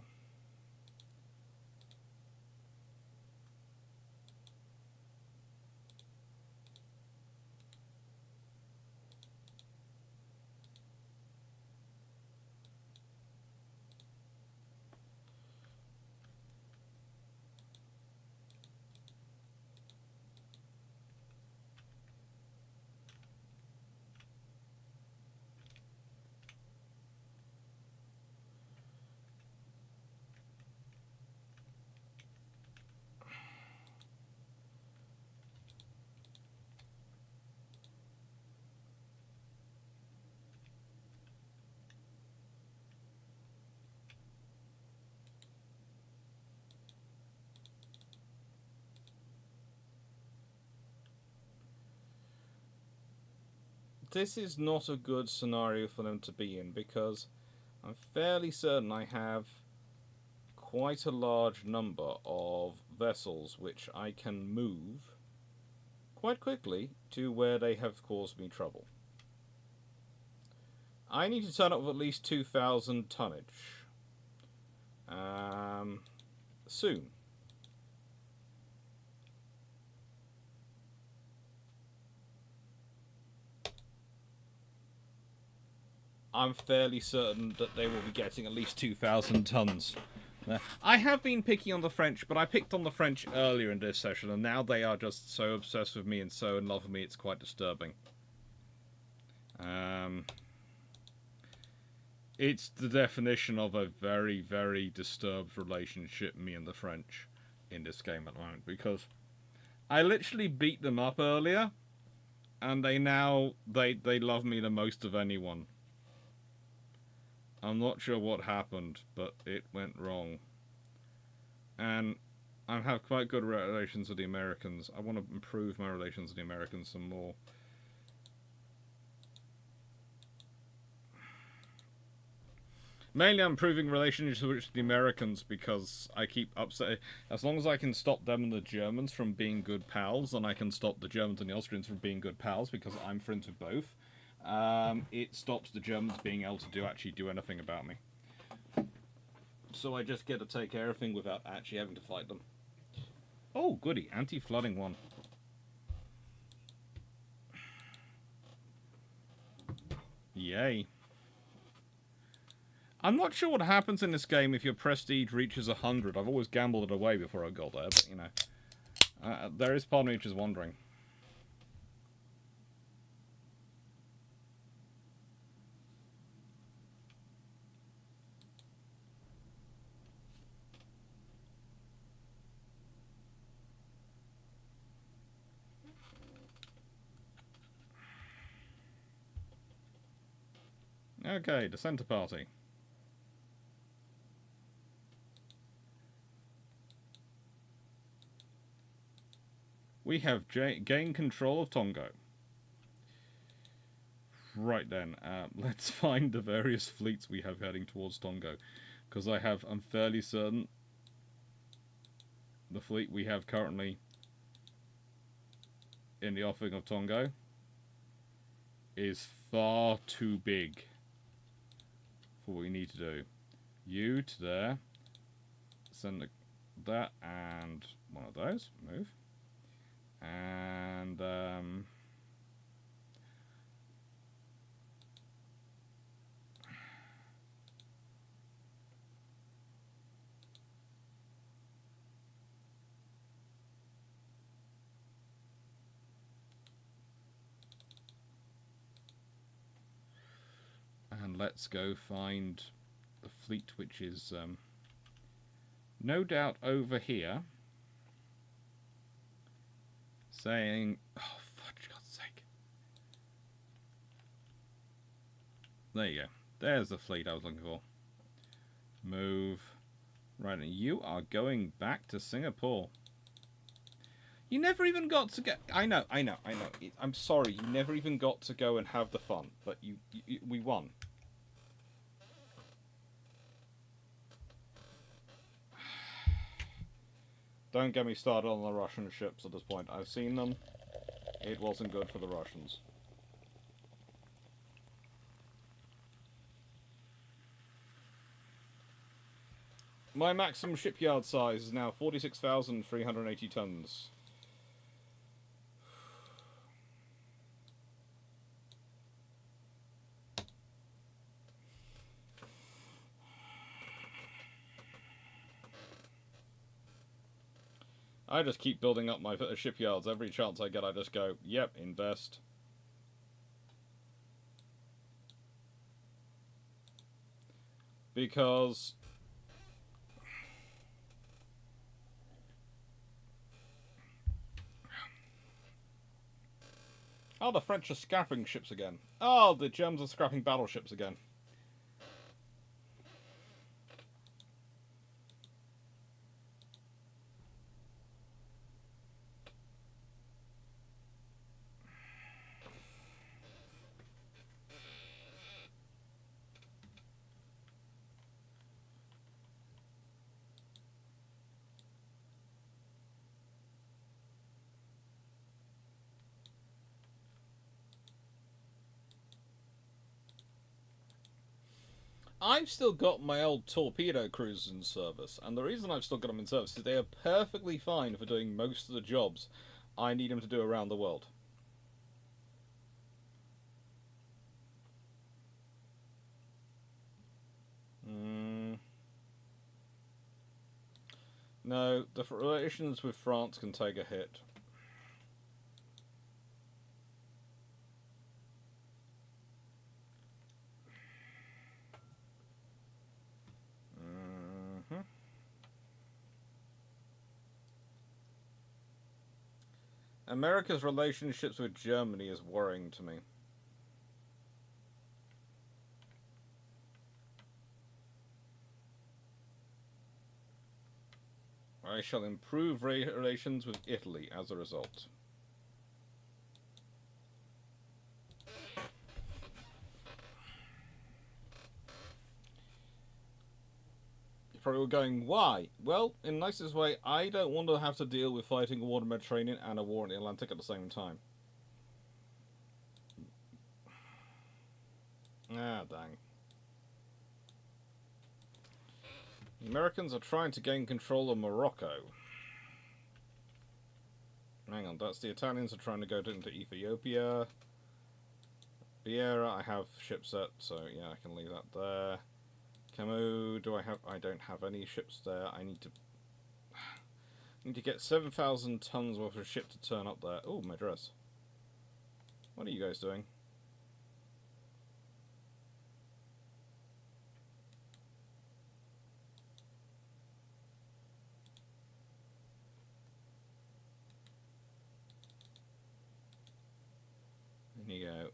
this is not a good scenario for them to be in, because I'm fairly certain I have quite a large number of vessels which I can move quite quickly to where they have caused me trouble. I need to turn up with at least 2,000 tonnage. Soon. I'm fairly certain that they will be getting at least 2,000 tons. I have been picking on the French, but I picked on the French earlier in this session, and now they are just so obsessed with me and so in love with me, it's quite disturbing. It's the definition of a very, very disturbed relationship, me and the French, in this game at the moment, because I literally beat them up earlier, and they love me the most of anyone. I'm not sure what happened, but it went wrong. And I have quite good relations with the Americans. I want to improve my relations with the Americans some more. Mainly I'm improving relationships with the Americans because I keep upsetting. As long as I can stop them and the Germans from being good pals, and I can stop the Germans and the Austrians from being good pals because I'm friends with both, it stops the Germans being able to actually do anything about me. So I just get to take care of things without actually having to fight them. Oh, goody. Anti-flooding one. Yay. I'm not sure what happens in this game if your prestige reaches 100. I've always gambled it away before I got there, but, you know. There is part of me which is wondering. Okay, the centre party. We have gained control of Tongo. Right then, let's find the various fleets we have heading towards Tongo. Because I'm fairly certain the fleet we have currently in the offing of Tongo is far too big for what we need to do. You to there. Send that and one of those. Move. And let's go find the fleet which is no doubt over here. Saying, oh, for God's sake. There you go. There's the fleet I was looking for. Move. Right, and you are going back to Singapore. You never even got to get... I know. I'm sorry, you never even got to go and have the fun. But we won. Don't get me started on the Russian ships at this point. I've seen them. It wasn't good for the Russians. My maximum shipyard size is now 46,380 tons. I just keep building up my shipyards. Every chance I get, I just go, yep, invest. Because... oh, the French are scrapping ships again. Oh, the Germans are scrapping battleships again. I've still got my old torpedo cruisers in service, and the reason I've still got them in service is they are perfectly fine for doing most of the jobs I need them to do around the world. No, the relations with France can take a hit. America's relationships with Germany is worrying to me. I shall improve relations with Italy as a result. You're probably going, why? Well, in the nicest way, I don't want to have to deal with fighting a war in the Mediterranean and a war in the Atlantic at the same time. Ah, dang. The Americans are trying to gain control of Morocco. Hang on, that's the Italians are trying to go into Ethiopia. Beira, I have ship set, so yeah, I can leave that there. Camus, I don't have any ships there. I need to get 7,000 tons worth of ship to turn up there. Oh, my dress. What are you guys doing? There you go.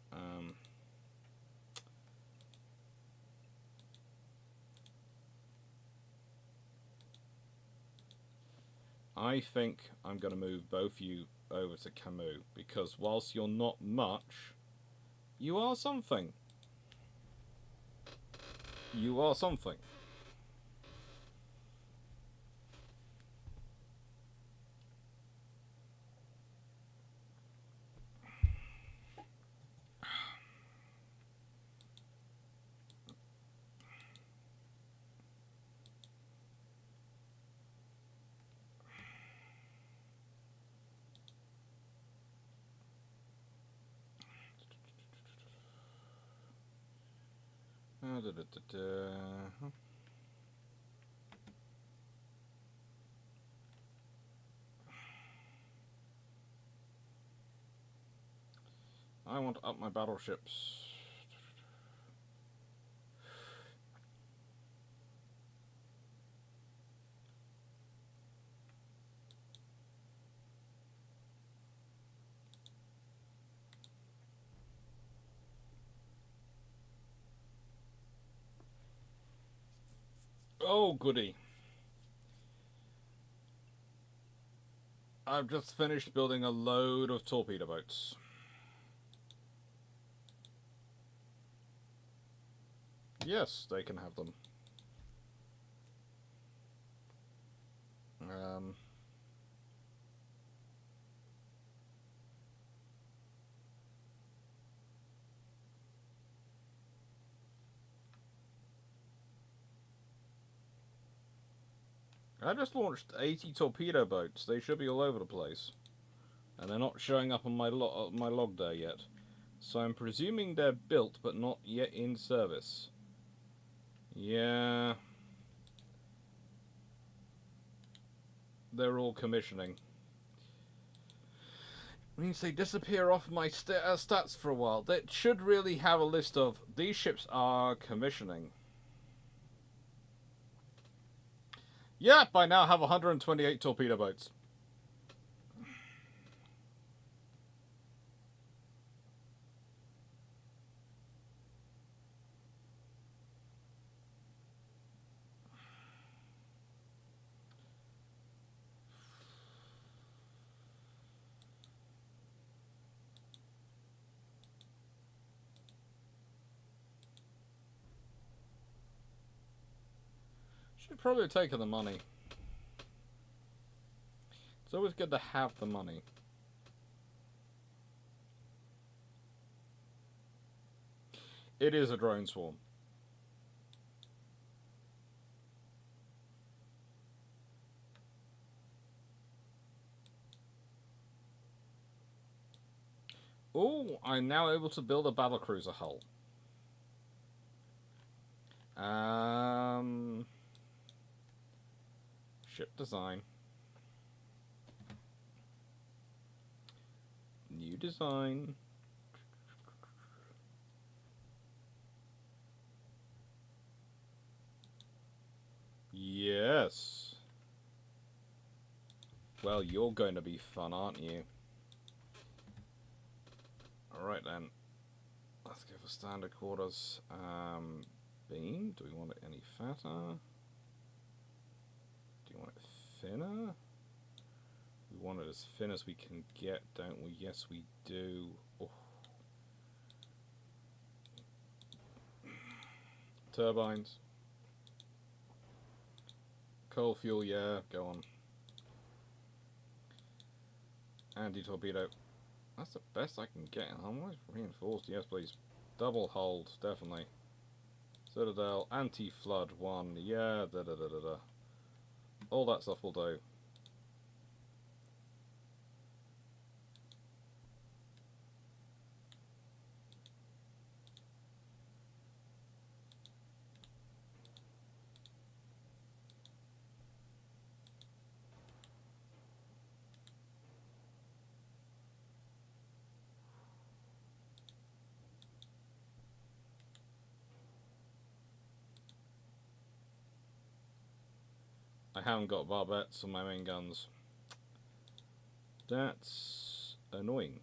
I think I'm going to move both you over to Camus, because whilst you're not much, you are something. You are something. I want to up my battleships. Oh, goody. I've just finished building a load of torpedo boats. Yes, they can have them. I just launched 80 torpedo boats. They should be all over the place. And they're not showing up on my log there yet. So I'm presuming they're built, but not yet in service. Yeah. They're all commissioning. Means they disappear off my stats for a while. That should really have a list of these ships are commissioning. Yep, I now have 128 torpedo boats. Should probably have taken the money. It's always good to have the money. It is a drone swarm. Oh, I'm now able to build a battlecruiser hull. Ship design. New design. Yes. Well, you're going to be fun, aren't you? Alright then. Let's go for standard quarters. Beam. Do we want it any fatter? Do you want it thinner? We want it as thin as we can get, don't we? Yes, we do. Oh. Turbines. Coal fuel, yeah, go on. Anti-torpedo. That's the best I can get. Otherwise reinforced, yes please. Double hold, definitely. Citadel, anti-flood one, yeah, da-da-da-da-da. All that stuff will do. I haven't got barbettes on my main guns. That's annoying.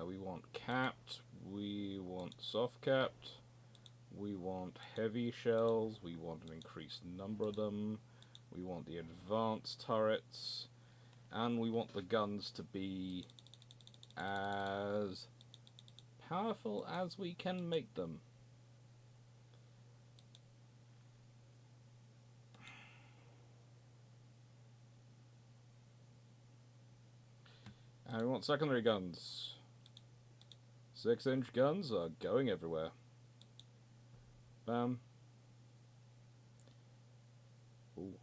We want capped, we want soft capped, we want heavy shells, we want an increased number of them, we want the advanced turrets, and we want the guns to be as powerful as we can make them. And we want secondary guns. 6-inch guns are going everywhere. Bam. Ooh.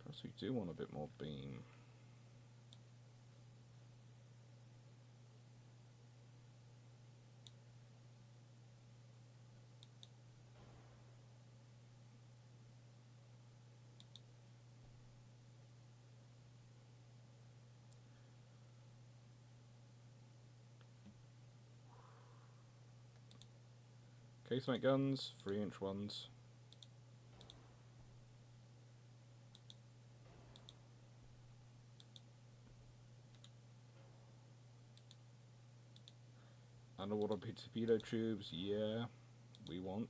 Perhaps we do want a bit more beam. Casemate guns, 3-inch ones. Underwater torpedo tubes, yeah, we want.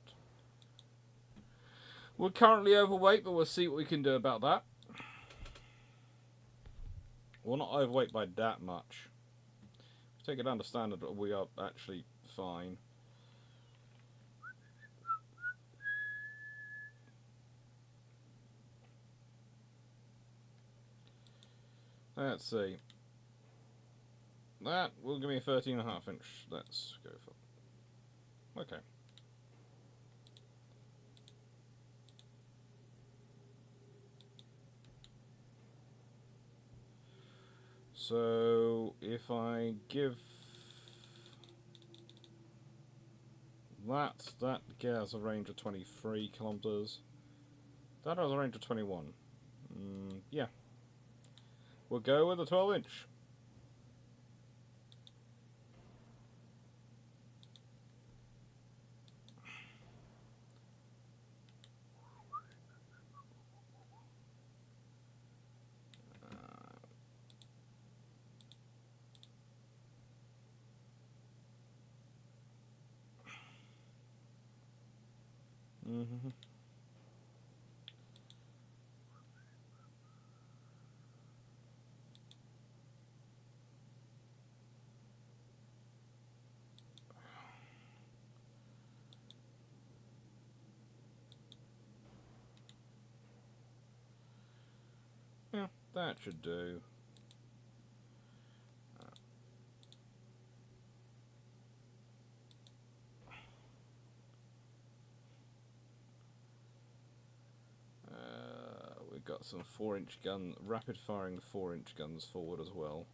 We're currently overweight, but we'll see what we can do about that. We're not overweight by that much. Take it down to standard, but we are actually fine. Let's see. That will give me a 13.5 inch. Let's go for. Okay. So if I give that has a range of 23 kilometers. That has a range of 21. Yeah. We'll go with a 12-inch. Mm-hmm. Yeah, that should do. We've got some 4-inch gun, rapid-firing 4-inch guns forward as well.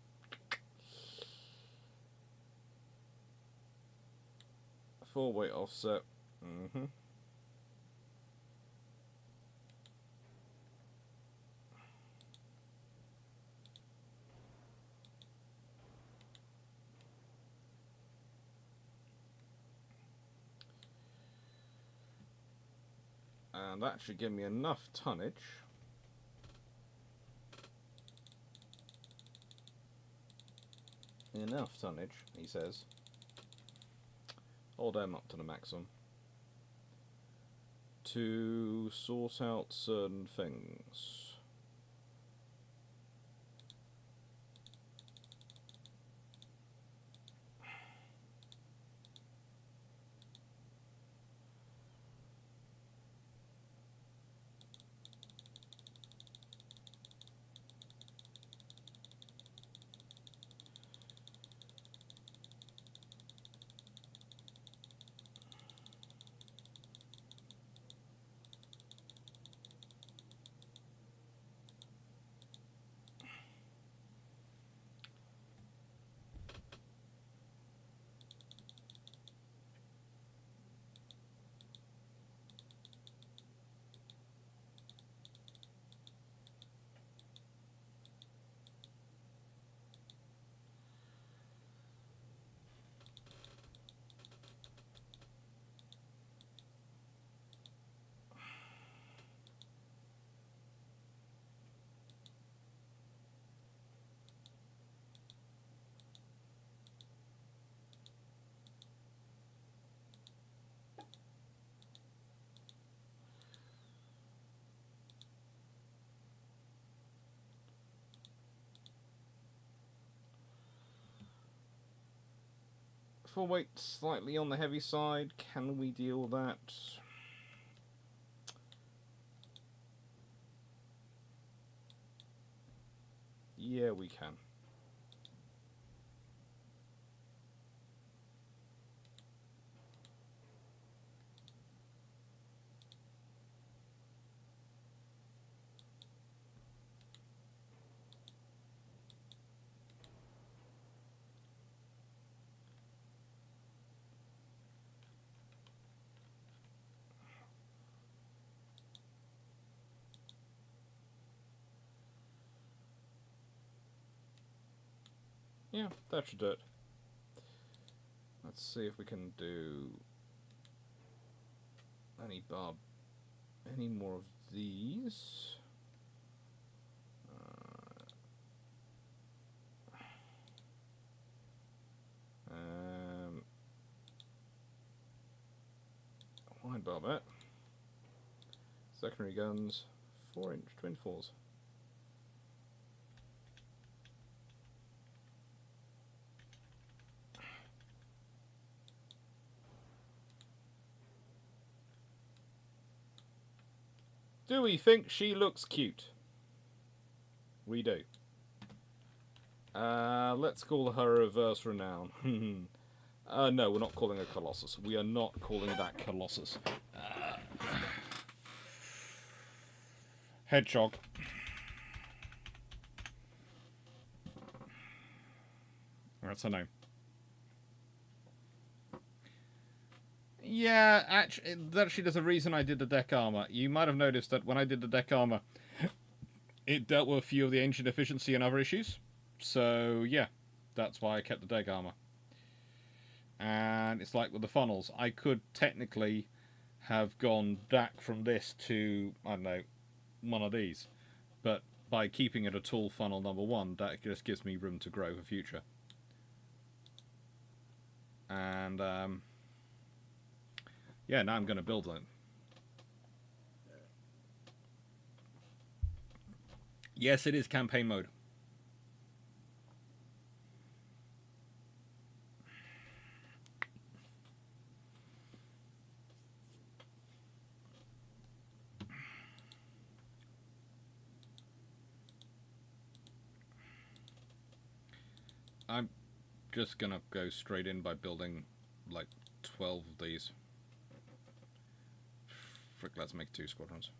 Four-weight offset. Mm-hmm. And that should give me enough tonnage. Enough tonnage, he says. Hold them up to the maximum. To sort out certain things. Full weight slightly on the heavy side. Can we deal with that? Yeah, we can. Yeah, that should do it. Let's see if we can do any more of these. Wide barbette. Secondary guns, 4-inch 24s. Do we think she looks cute? We do. Let's call her Reverse Renown. No, we're not calling her Colossus. We are not calling that Colossus. Hedgehog. That's her name. Yeah, actually, there's a reason I did the deck armor. You might have noticed that when I did the deck armor, it dealt with a few of the ancient efficiency and other issues. So, yeah, that's why I kept the deck armor. And it's like with the funnels. I could technically have gone back from this to, I don't know, one of these. But by keeping it a tall funnel number 1, that just gives me room to grow for future. And, yeah, now I'm going to build on it. Yes, it is campaign mode. I'm just gonna go straight in by building like 12 of these. Frick, let's make 2 squadrons.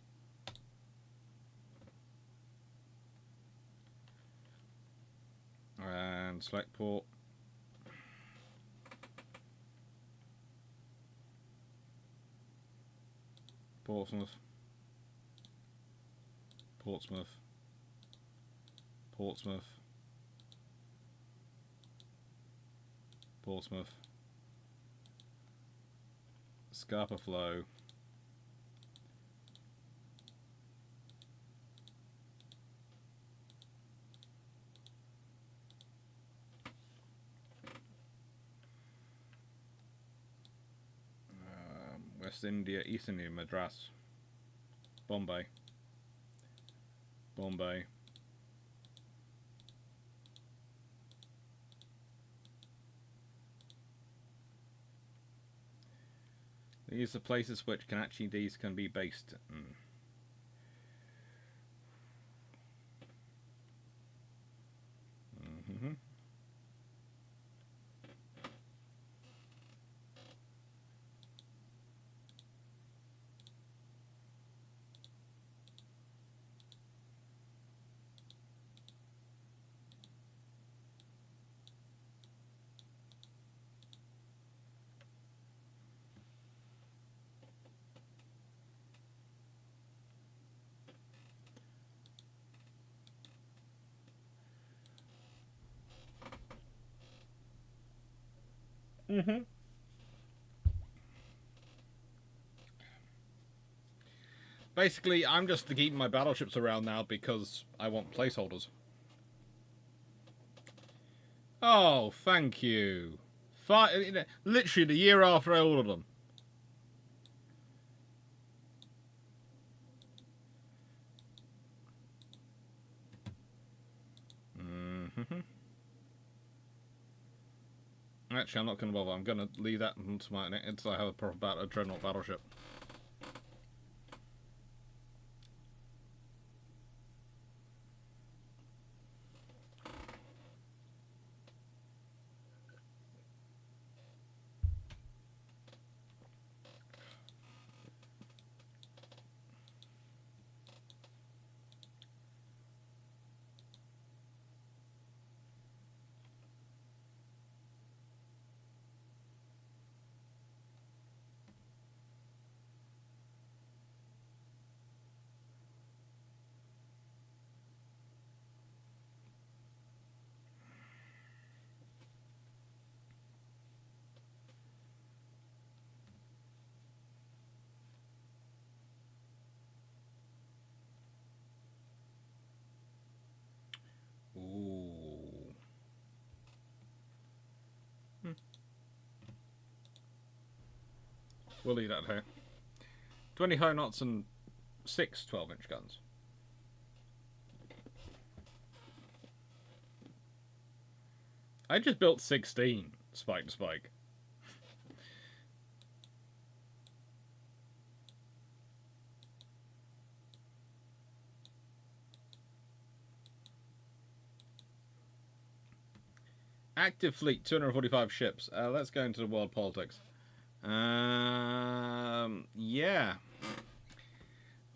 And select port. Portsmouth. Portsmouth. Portsmouth. Portsmouth. Scarpa Flow. West India, East India, Madras. Bombay. Bombay. These are places which can actually, these can be based. Basically, I'm just keeping my battleships around now because I want placeholders. Oh, thank you. Literally the year after I ordered them. Actually, I'm not going to bother. I'm going to leave that until I have a proper Dreadnought battleship. Ooh. We'll leave that here. 20 high knots and 6 12-inch guns. I just built 16 spike to spike. Active fleet, 245 ships. Let's go into the world politics. Yeah.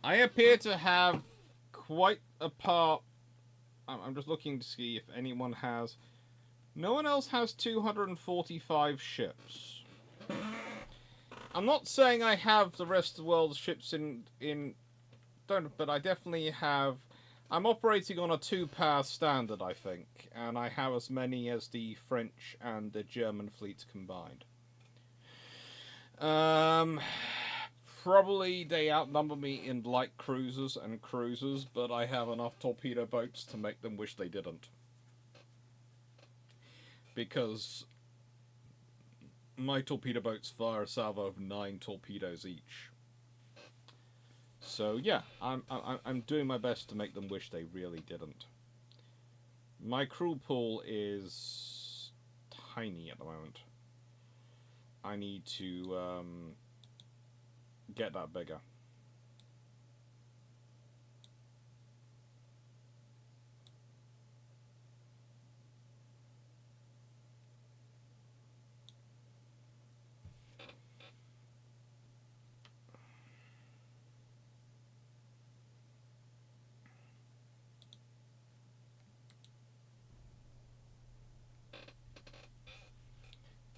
I appear to have quite a part. I'm just looking to see if anyone has. No one else has 245 ships. I'm not saying I have the rest of the world's ships but I definitely have. I'm operating on a 2-power standard, I think, and I have as many as the French and the German fleets combined. Probably they outnumber me in light cruisers and cruisers, but I have enough torpedo boats to make them wish they didn't. Because my torpedo boats fire a salvo of 9 torpedoes each. So yeah, I'm doing my best to make them wish they really didn't. My crew pool is tiny at the moment. I need to get that bigger.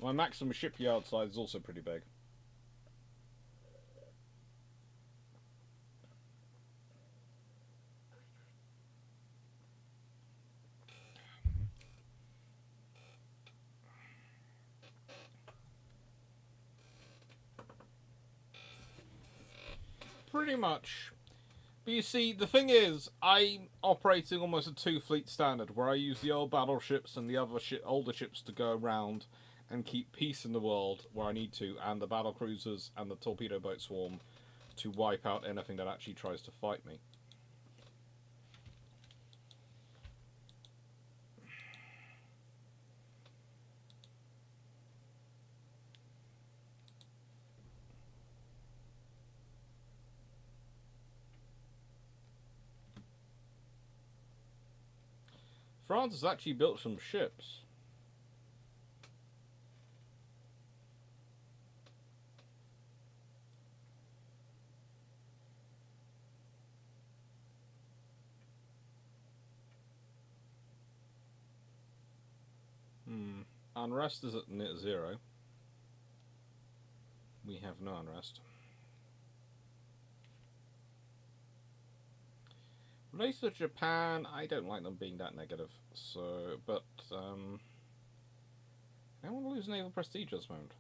My maximum shipyard size is also pretty big. Pretty much. But you see, the thing is, I'm operating almost a two-fleet standard, where I use the old battleships and the other older ships to go around and keep peace in the world where I need to, and the battle cruisers and the torpedo boat swarm to wipe out anything that actually tries to fight me. France has actually built some ships. Unrest is at net zero. We have no unrest. Related to Japan, I don't like them being that negative. So, but I don't want to lose naval prestige at this moment.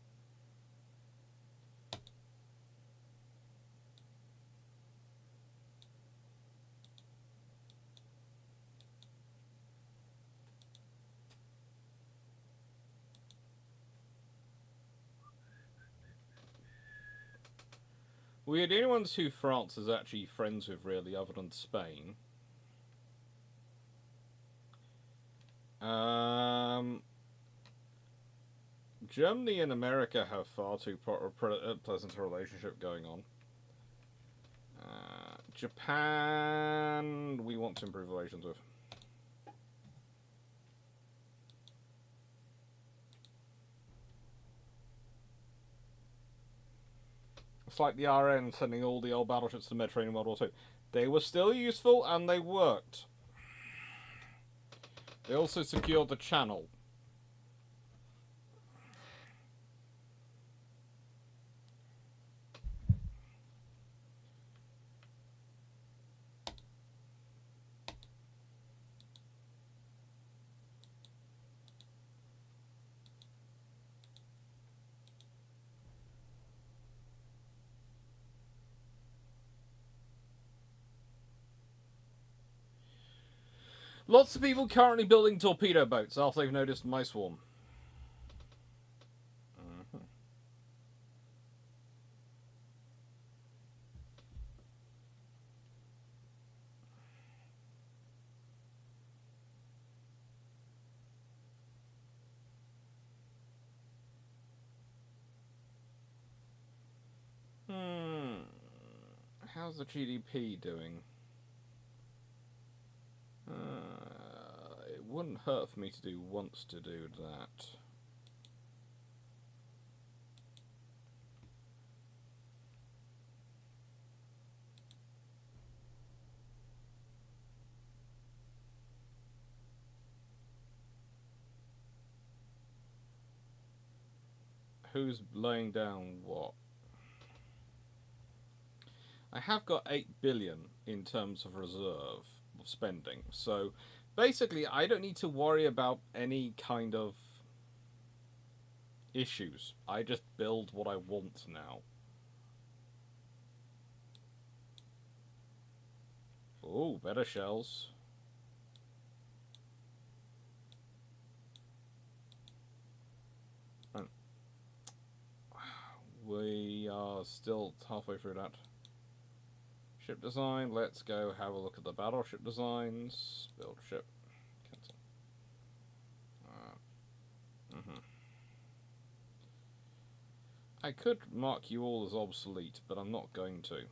We are the only ones who France is actually friends with, really, other than Spain. Germany and America have far too pleasant a relationship going on. Japan, we want to improve relations with. It's like the RN sending all the old battleships to the Mediterranean World War II. They were still useful and they worked. They also secured the channel. Lots of people currently building torpedo boats after they've noticed my swarm. How's the GDP doing? It wouldn't hurt for me to do once to do that. Who's laying down what? I have got 8 billion in terms of reserve of spending, so basically I don't need to worry about any kind of issues. I just build what I want now. Oh, better shells. We are still halfway through that. Ship design, let's go have a look at the battleship designs. Build ship. Cancel. I could mark you all as obsolete, but I'm not going to.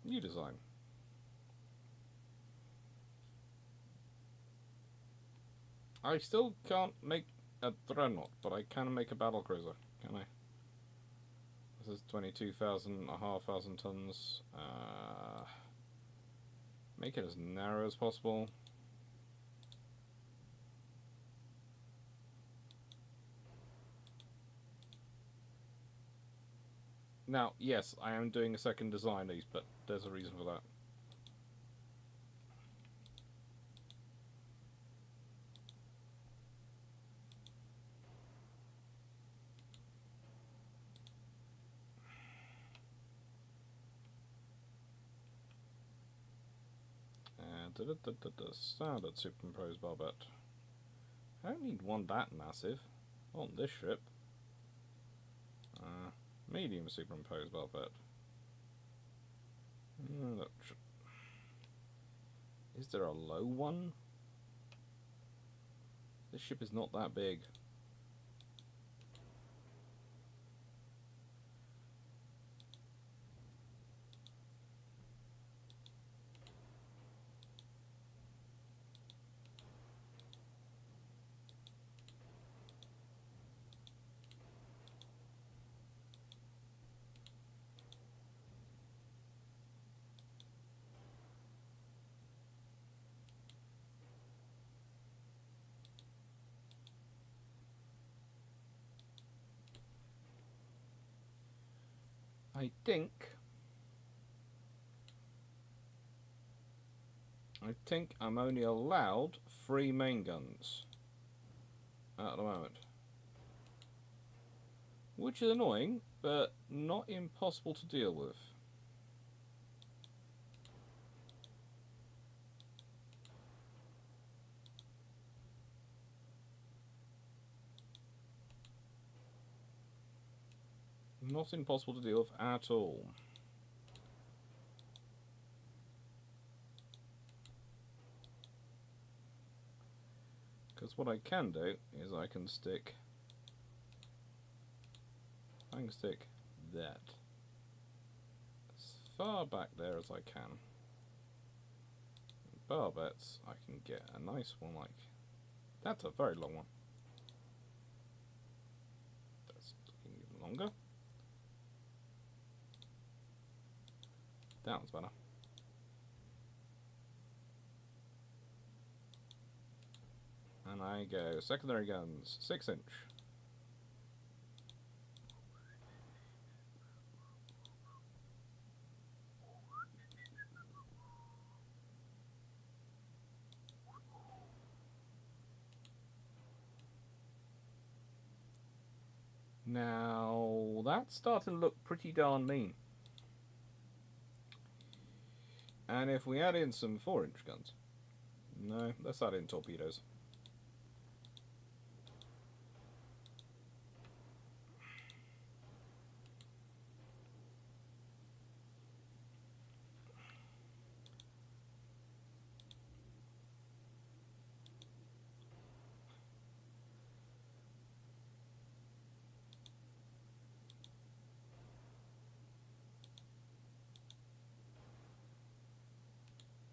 New design. I still can't make a Dreadnought, but I can make a battlecruiser, can I? This is 22,500 tons. Make it as narrow as possible. Now, yes, I am doing a second design of these, but there's a reason for that. Standard superimposed barbette. I don't need one that massive on this ship. Medium superimposed barbette. Is there a low one? This ship is not that big. I think I'm only allowed 3 main guns at the moment. Which is annoying, but not impossible to deal with. Not impossible to deal with at all. Because what I can do is I can stick that as far back there as I can. Barbettes, I can get a nice one like that's a very long one. That's even longer. That one's better. And I go secondary guns, 6-inch. Now, that's starting to look pretty darn mean. And if we add in some 4-inch guns... No, let's add in torpedoes.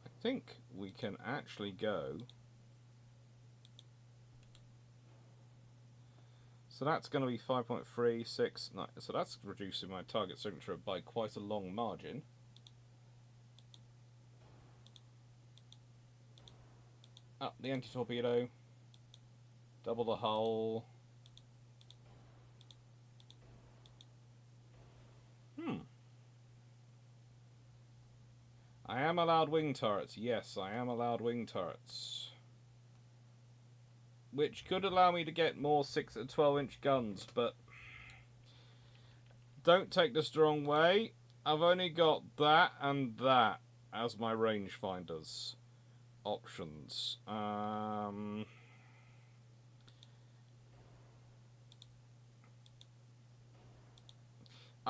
I think we can actually go... So that's going to be 5.36. So that's reducing my target signature by quite a long margin. Up the anti-torpedo. Double the hull. I am allowed wing turrets. Yes, I am allowed wing turrets. Which could allow me to get more 6 and 12-inch guns, but don't take this the wrong way. I've only got that and that as my rangefinders options.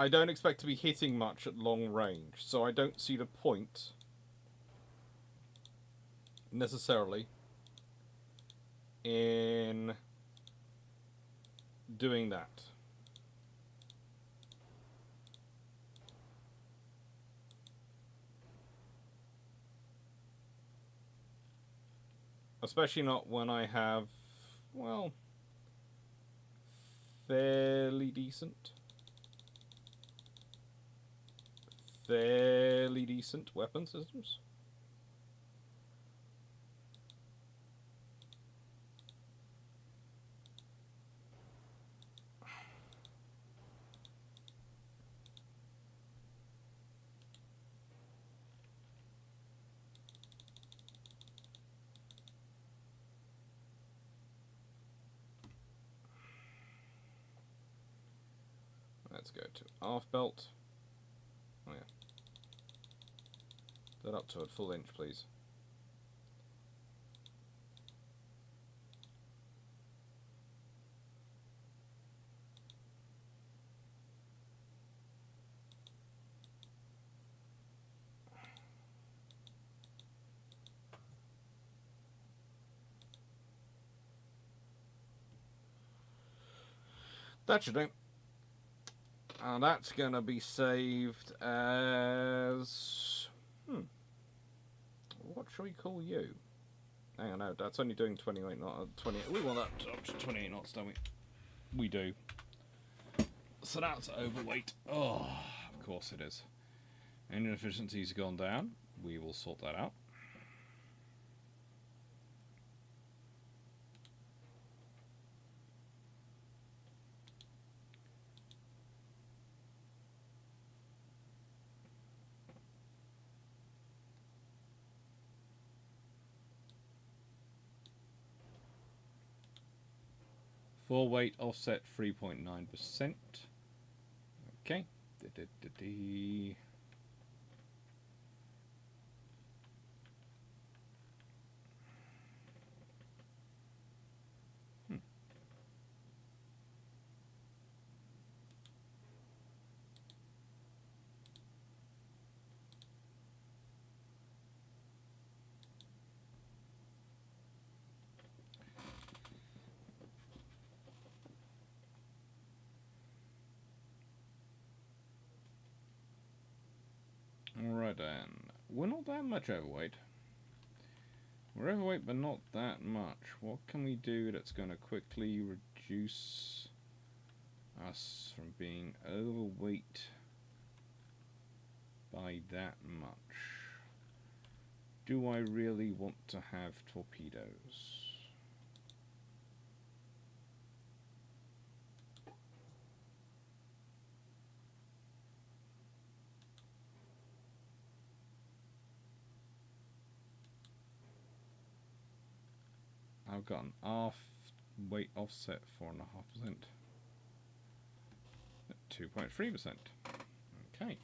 I don't expect to be hitting much at long range, so I don't see the point necessarily in doing that. Especially not when I have, well, fairly decent weapon systems. Let's go to half belt. Oh yeah. That up to a full inch, please. That should do. And that's going to be saved as... What shall we call you? Hang on, no, that's only doing 28 knots. 20. We want that up to 28 knots, don't we? We do. So that's overweight. Oh, of course it is. Engine efficiency's gone down. We will sort that out. Full weight offset 3.9%. Okay. Alright then, we're not that much overweight. We're overweight but not that much. What can we do that's going to quickly reduce us from being overweight by that much? Do I really want to have torpedoes? I've got an aft weight offset 4.5%. 2.3%. Okay.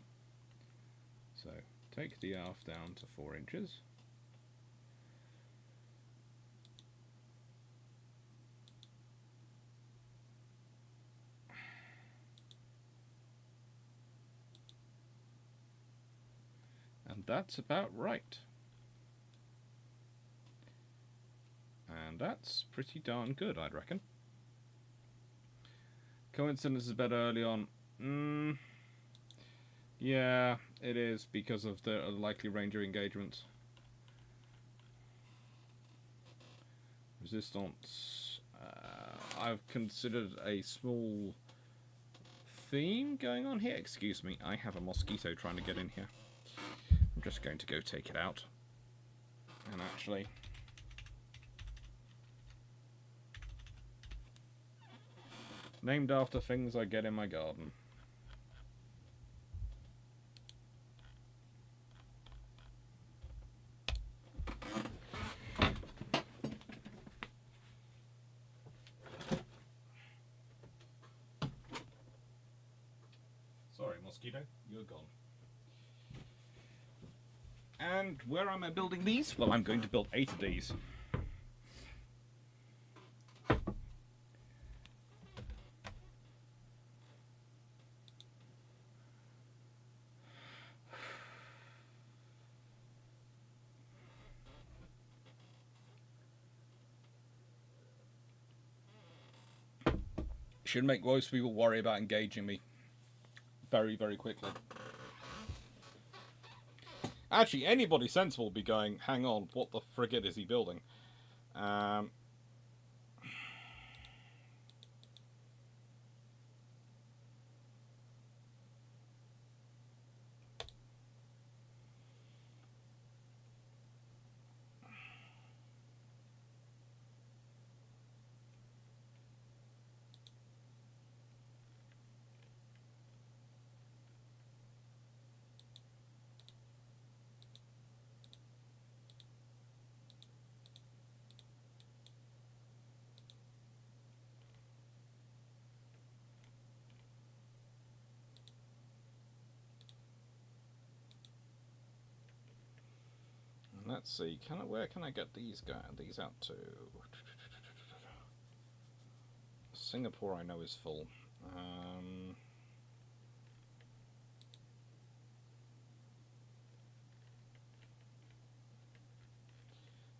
So take the aft down to 4 inches. And that's about right. And that's pretty darn good, I'd reckon. Coincidence is better early on. Yeah, it is because of the likely range of engagements. Resistance. I've considered a small theme going on here. Excuse me, I have a mosquito trying to get in here. I'm just going to go take it out. And actually... named after things I get in my garden. Sorry, mosquito, you're gone. And where am I building these? Well, I'm going to build 8 of these. Should make most people worry about engaging me very, very quickly. Actually, anybody sensible will be going, hang on, what the frigate is he building? Let's see, where can I get these out to? Singapore I know is full.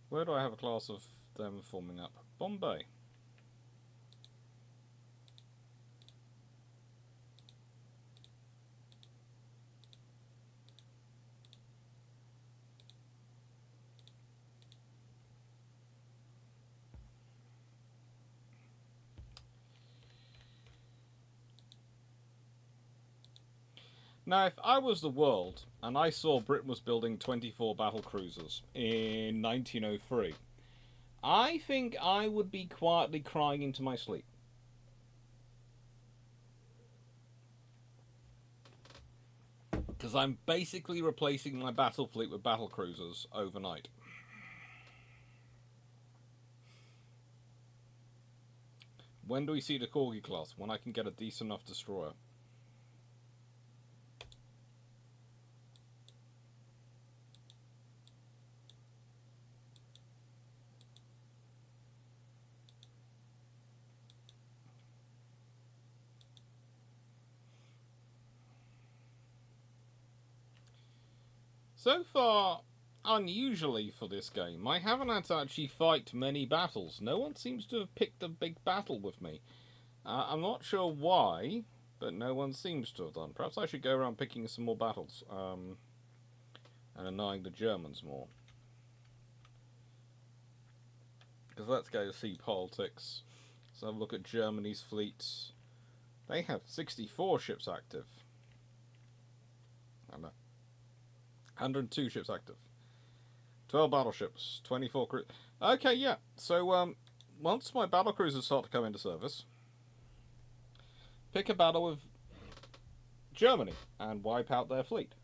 Where do I have a class of them forming up? Bombay. Now, if I was the world and I saw Britain was building 24 battle cruisers in 1903, I think I would be quietly crying into my sleep. Because I'm basically replacing my battle fleet with battle cruisers overnight. When do we see the Corgi class? When I can get a decent enough destroyer. So far, unusually for this game, I haven't had to actually fight many battles. No one seems to have picked a big battle with me. I'm not sure why, but no one seems to have done. Perhaps I should go around picking some more battles and annoying the Germans more. Because let's go see politics. Let's have a look at Germany's fleets. They have 64 ships active. I know. 102 ships active. 12 battleships. 24 cruisers. Okay, yeah. So, once my battle cruisers start to come into service, pick a battle with Germany and wipe out their fleet.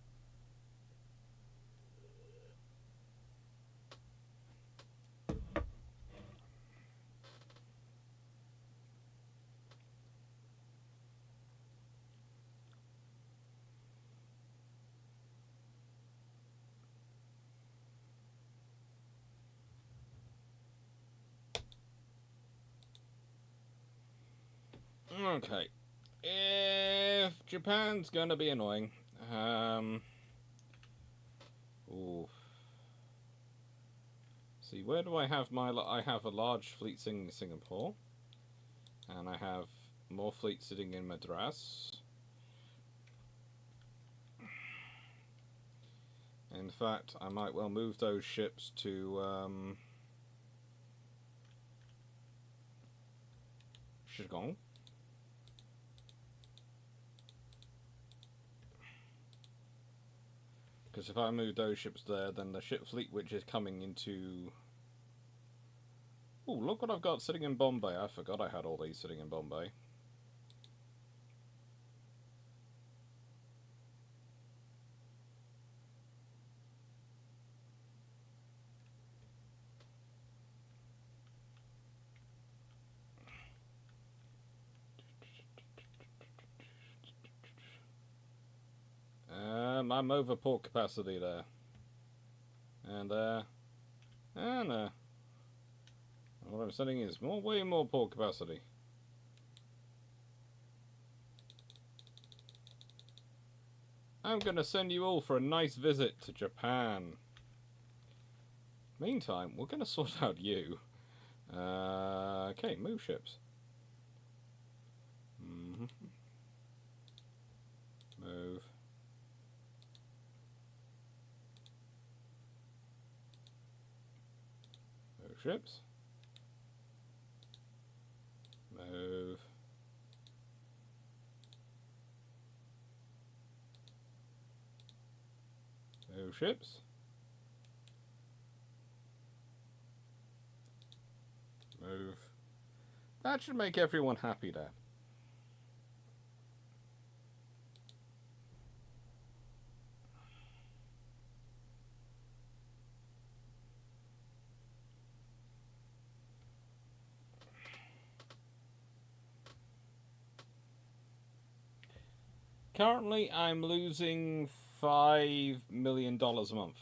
Okay. If Japan's gonna be annoying, ooh. See, where do I have my? I have a large fleet sitting in Singapore, and I have more fleet sitting in Madras. In fact, I might well move those ships to Shigong. Because if I move those ships there, then the ship fleet which is coming into... Oh, look what I've got sitting in Bombay. I forgot I had all these sitting in Bombay. I'm over port capacity there. And what I'm setting is way more port capacity. I'm gonna send you all for a nice visit to Japan. Meantime, we're gonna sort out you. Okay, move ships. Mm-hmm. Move. Move ships. Move. Move ships. Move. That should make everyone happy there. Currently, I'm losing $5 million a month.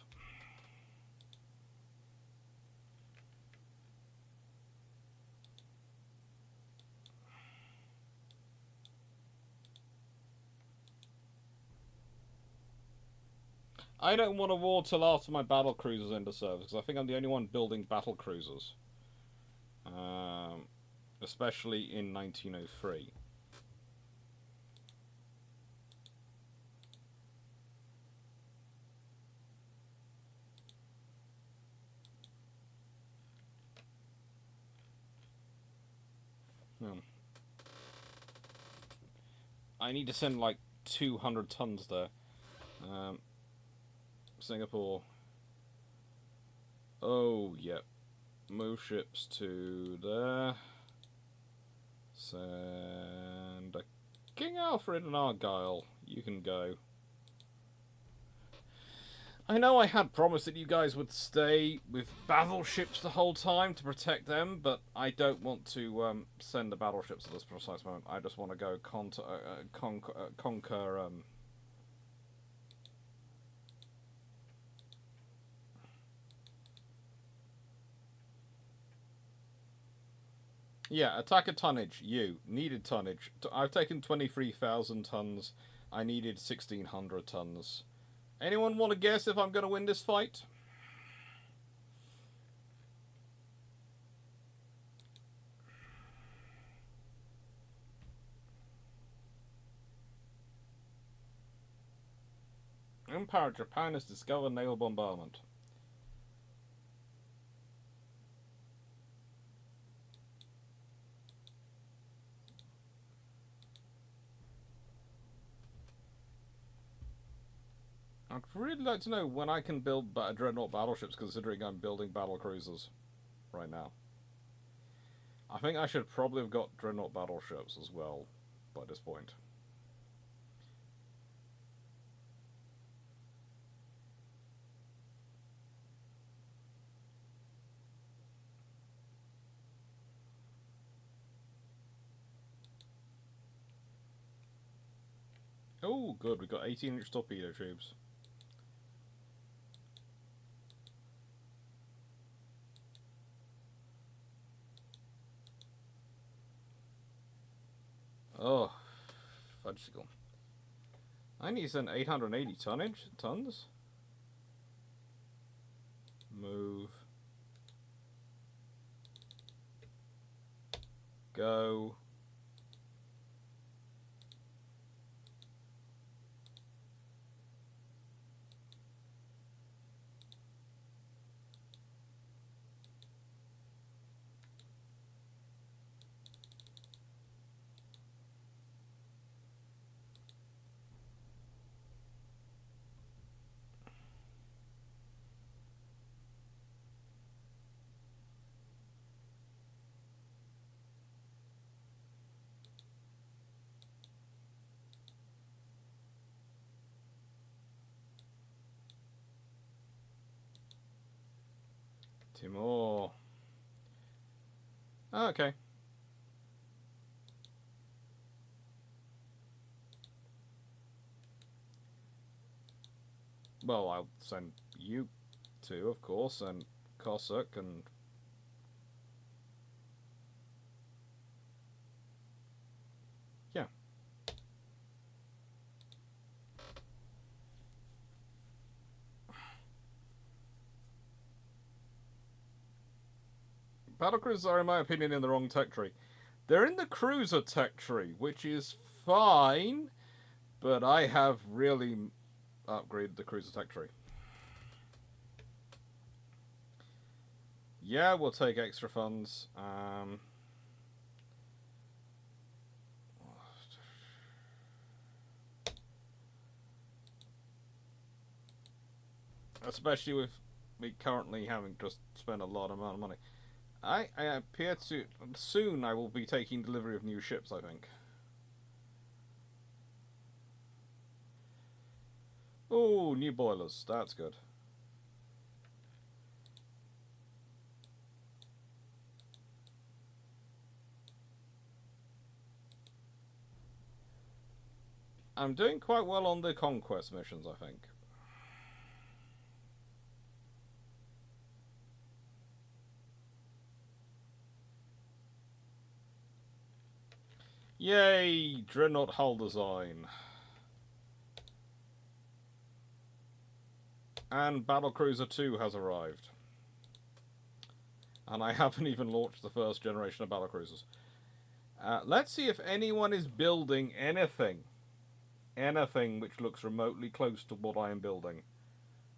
I don't want a war till after my battle cruisers enter service, because I think I'm the only one building battle cruisers. Especially in 1903. I need to send like 200 tons there. Singapore. Oh, yep. Move ships to there. Send a King Alfred and Argyle. You can go. I know I had promised that you guys would stay with battleships the whole time to protect them, but I don't want to send the battleships at this precise moment. I just want to go conquer. Yeah, attacker tonnage. You needed tonnage. I've taken 23,000 tons. I needed 1,600 tons. Anyone want to guess if I'm going to win this fight? Empire of Japan has discovered naval bombardment. I'd really like to know when I can build Dreadnought battleships, considering I'm building battle cruisers right now. I think I should probably have got Dreadnought battleships as well by this point. Oh, good. We've got 18-inch torpedo tubes. Oh, fudgesicle. I need to send 880 tons. Move. Go. Timor. Oh, okay. Well, I'll send you two, of course, and Cossack and... yeah. Battlecruisers are, in my opinion, in the wrong tech tree. They're in the cruiser tech tree, which is fine, but I have really upgraded the cruiser tech tree. Yeah, we'll take extra funds. Especially with me currently having just spent a lot amount of money. I appear to... Soon I will be taking delivery of new ships, I think. Oh, new boilers. That's good. I'm doing quite well on the conquest missions, I think. Yay! Dreadnought hull design. And Battlecruiser 2 has arrived. And I haven't even launched the first generation of battlecruisers. Let's see if anyone is building anything. Anything which looks remotely close to what I am building.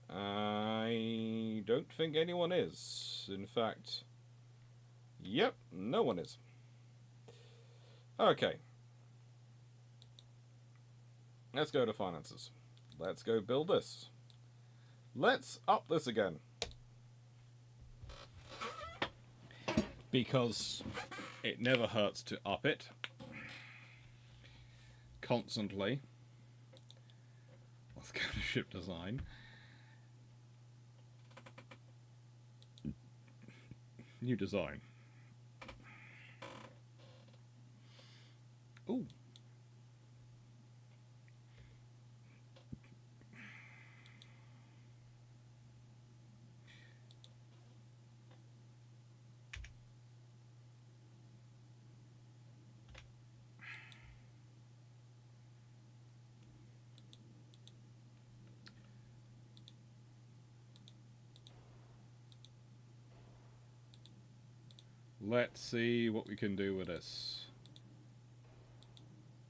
I don't think anyone is. In fact, yep, no one is. Okay. Let's go to finances. Let's go build this. Let's up this again. Because it never hurts to up it. Constantly. Let's go to ship design. New design. Ooh. Let's see what we can do with this.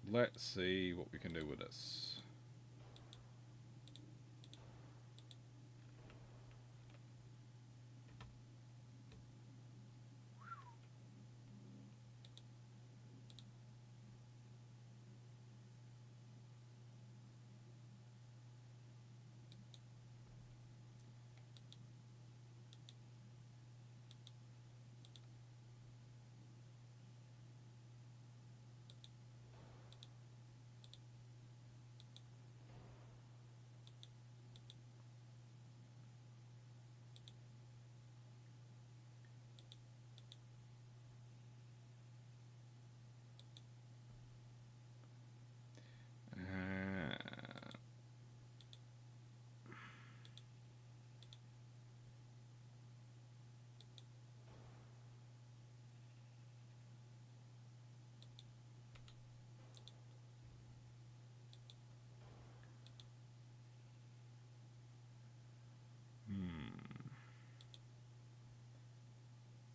Let's see what we can do with this.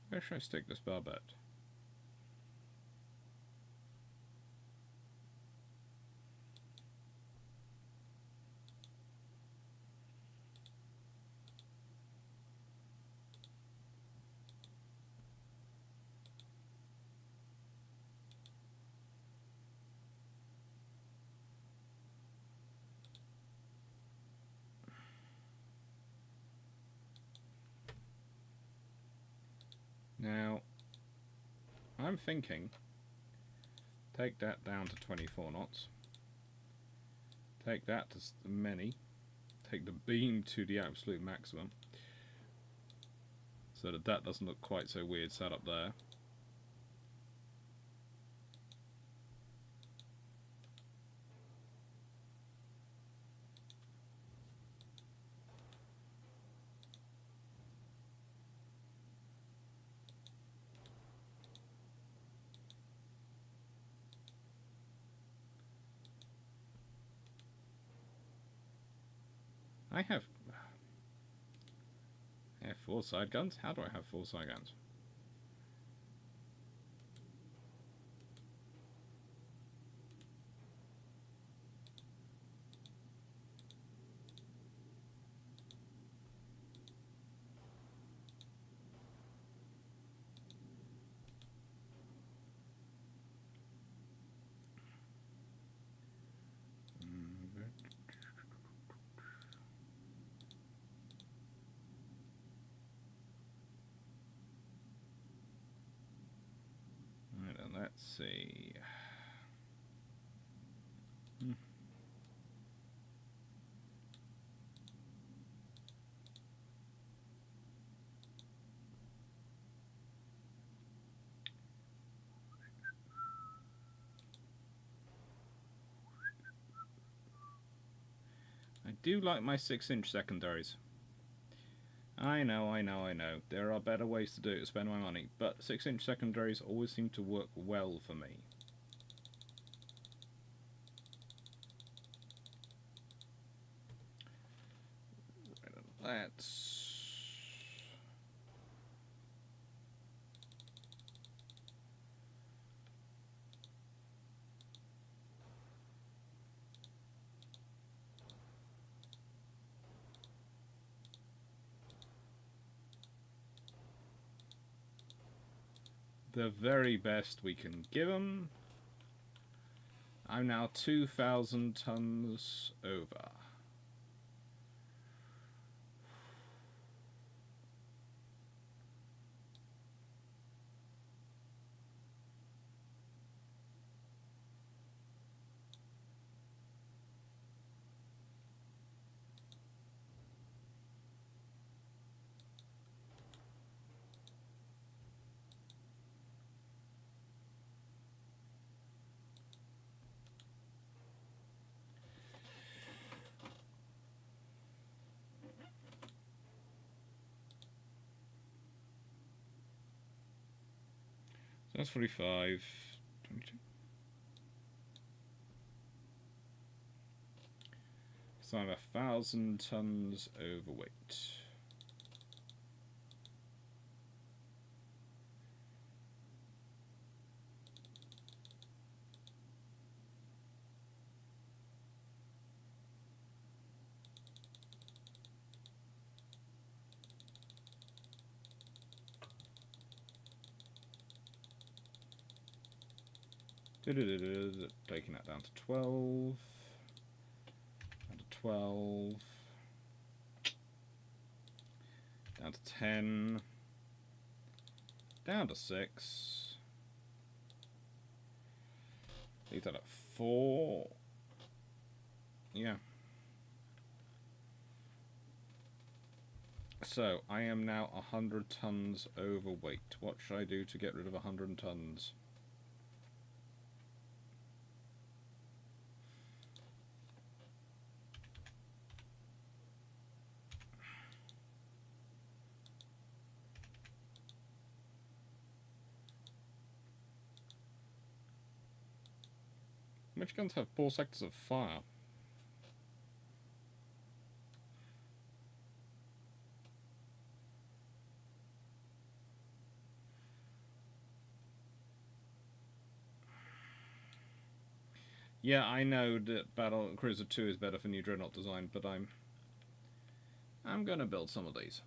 Where should I stick this barbette? Now, I'm thinking, take that down to 24 knots, take that to many, take the beam to the absolute maximum, so that that doesn't look quite so weird sat up there. I have 4 side guns? How do I have 4 side guns? Let's see. I do like my 6-inch secondaries. I know. There are better ways to do it to spend my money, but 6-inch secondaries always seem to work well for me. Let's... the very best we can give them. I'm now 2,000 tons over. So that's 45, 22. So I'm 1,000 tons overweight. Taking that down to 12. Down to 12. Down to 10. Down to 6. Leave that at 4. Yeah. So, I am now 100 tons overweight. What should I do to get rid of 100 tons? Which guns have poor sectors of fire? Yeah, I know that Battle Cruiser 2 is better for new Dreadnought design, but I'm gonna build some of these.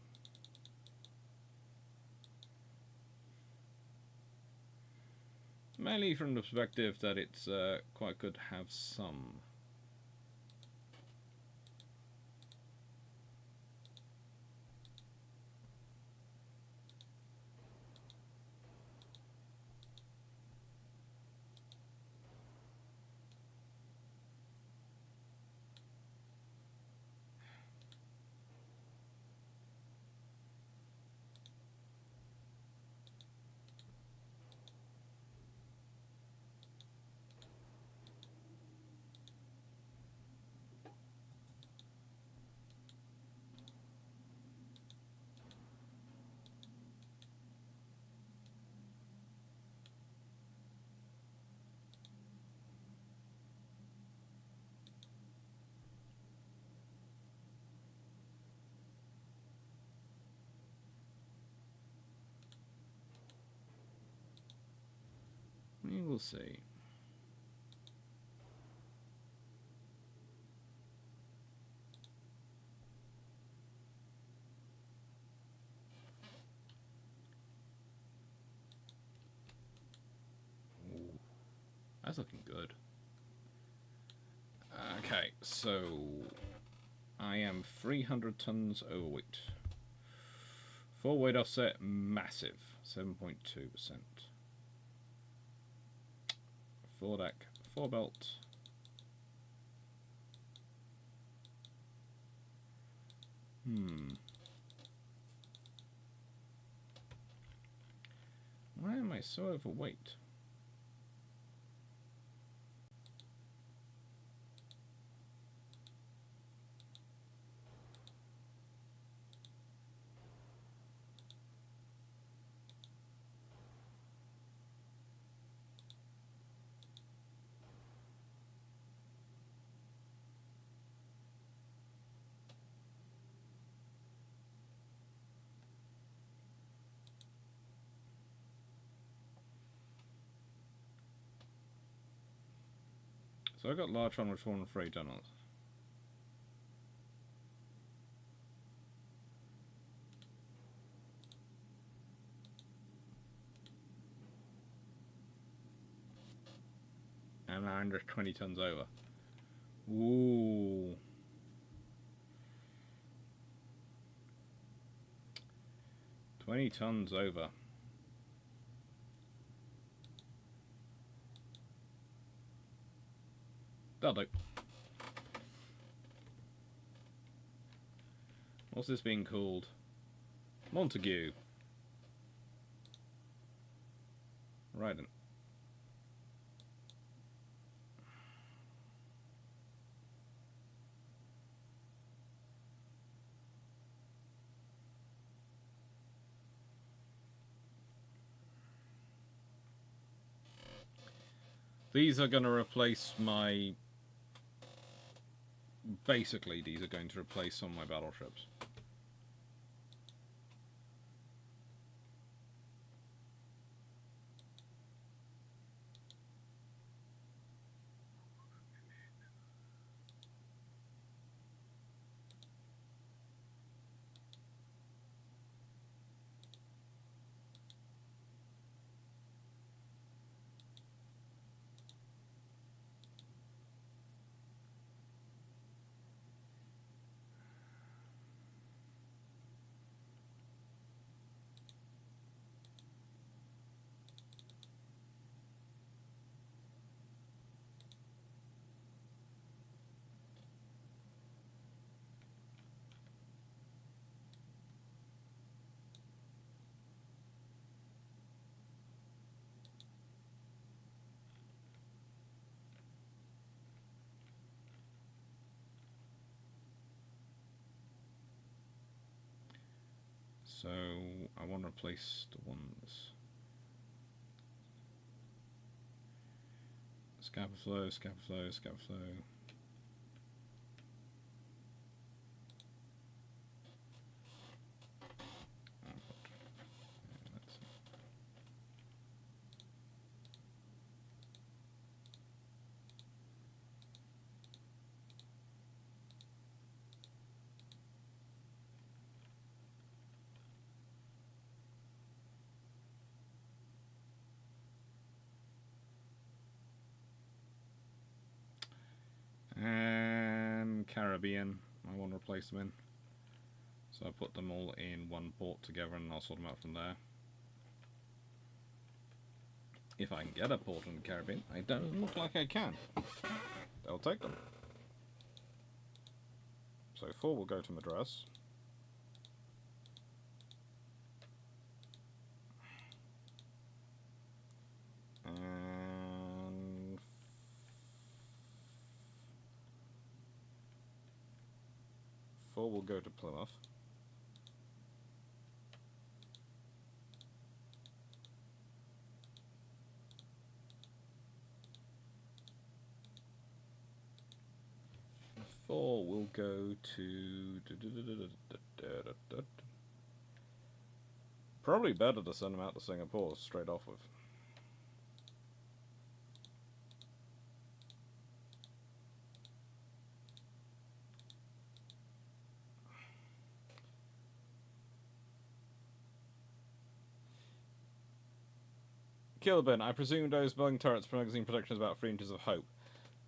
Mainly from the perspective that it's quite good to have some. We will see. Ooh, that's looking good. Okay, so I am 300 tons overweight. Full weight offset, massive, 7.2%. Foredeck, forebelt. Why am I so overweight? So I got large one with 403 Dreadnoughts. And I'm just 20 tons over. Ooh. $20 tons over. That'll do. What's this being called? Montague. Right then. These are going to replace my... Basically, these are going to replace some of my battleships. So I want to replace the ones. Scabber flow, scabber flow, scabber flow. And Caribbean, I want to replace them in. So I put them all in one port together and I'll sort them out from there. If I can get a port in the Caribbean, it doesn't look like I can. They'll take them. So 4 will go to Madras. And 4 will go to Plymouth. And 4 will go to... Probably better to send them out to Singapore straight off with. Kilburn, I presume those Boeing turrets magazine protection is about 3 inches of hope.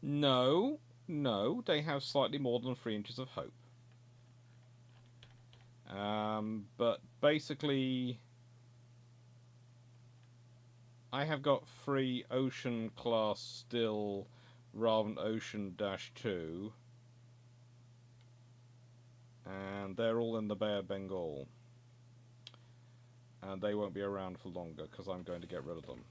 No, no, they have slightly more than 3 inches of hope. But basically, I have got 3 Ocean class still rather than Ocean-2. And they're all in the Bay of Bengal. And they won't be around for longer because I'm going to get rid of them.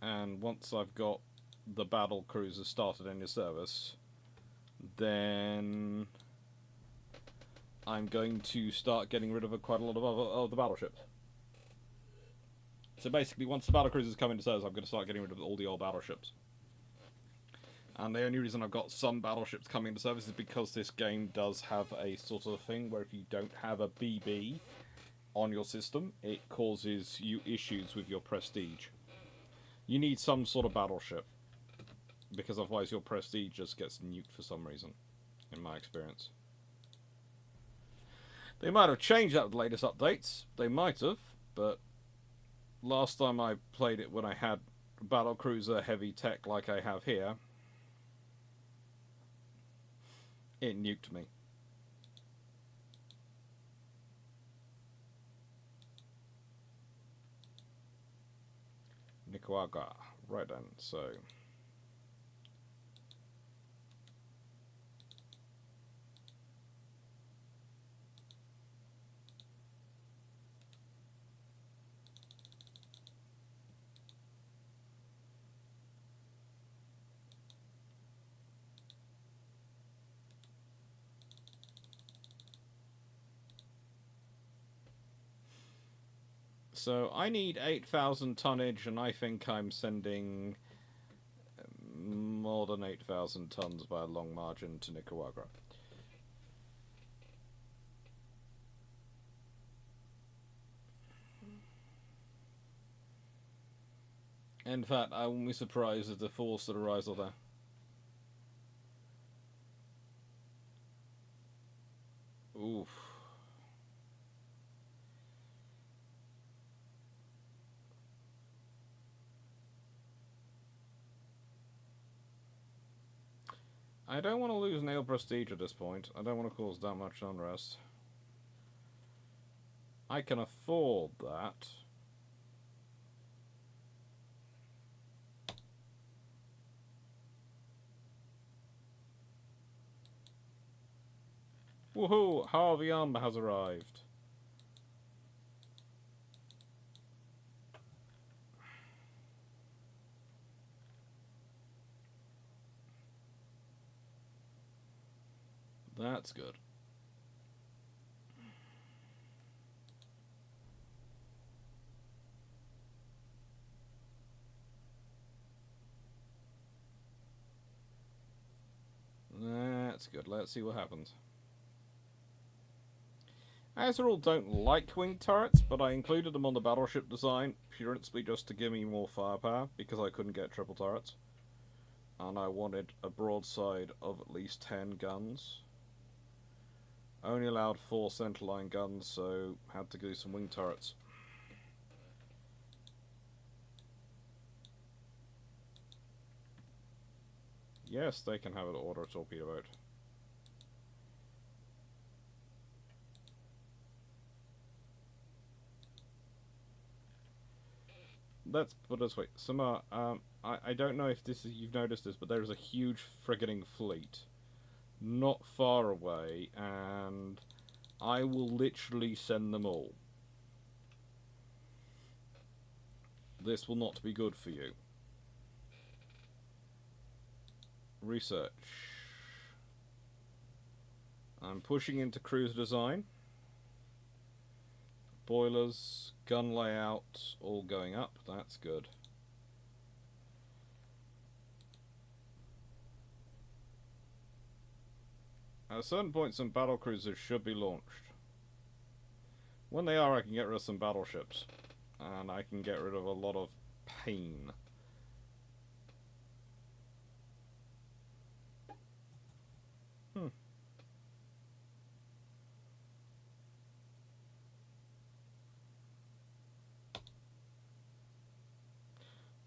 And once I've got the battle cruisers started in your service, then I'm going to start getting rid of quite a lot of the battleships. So basically, once the battle cruisers come into service, I'm going to start getting rid of all the old battleships. And the only reason I've got some battleships coming into service is because this game does have a sort of thing where if you don't have a BB on your system, it causes you issues with your prestige. You need some sort of battleship, because otherwise your prestige just gets nuked for some reason, in my experience. They might have changed that with the latest updates. They might have, but last time I played it when I had battlecruiser heavy tech like I have here, it nuked me. Nicaragua. Right then, so... So I need 8,000 tonnage, and I think I'm sending more than 8,000 tons by a long margin to Nicaragua. In fact, I wouldn't be surprised if the force that arrives on there. Oof. I don't want to lose nail prestige at this point. I don't want to cause that much unrest. I can afford that. Woohoo! Harvey Armor has arrived. That's good. That's good. Let's see what happens. Azrael don't like wing turrets, but I included them on the battleship design, principally just to give me more firepower, because I couldn't get triple turrets. And I wanted a broadside of at least 10 guns. Only allowed 4 centerline guns, so had to do some wing turrets. Yes, they can have an auto torpedo boat. Let's put it this way, Samar, I don't know if you've noticed this, but there is a huge frigating fleet not far away, and I will literally send them all. This will not be good for you. Research. I'm pushing into cruiser design. Boilers, gun layout, all going up. That's good. At a certain point, some battle cruisers should be launched. When they are, I can get rid of some battleships. And I can get rid of a lot of pain.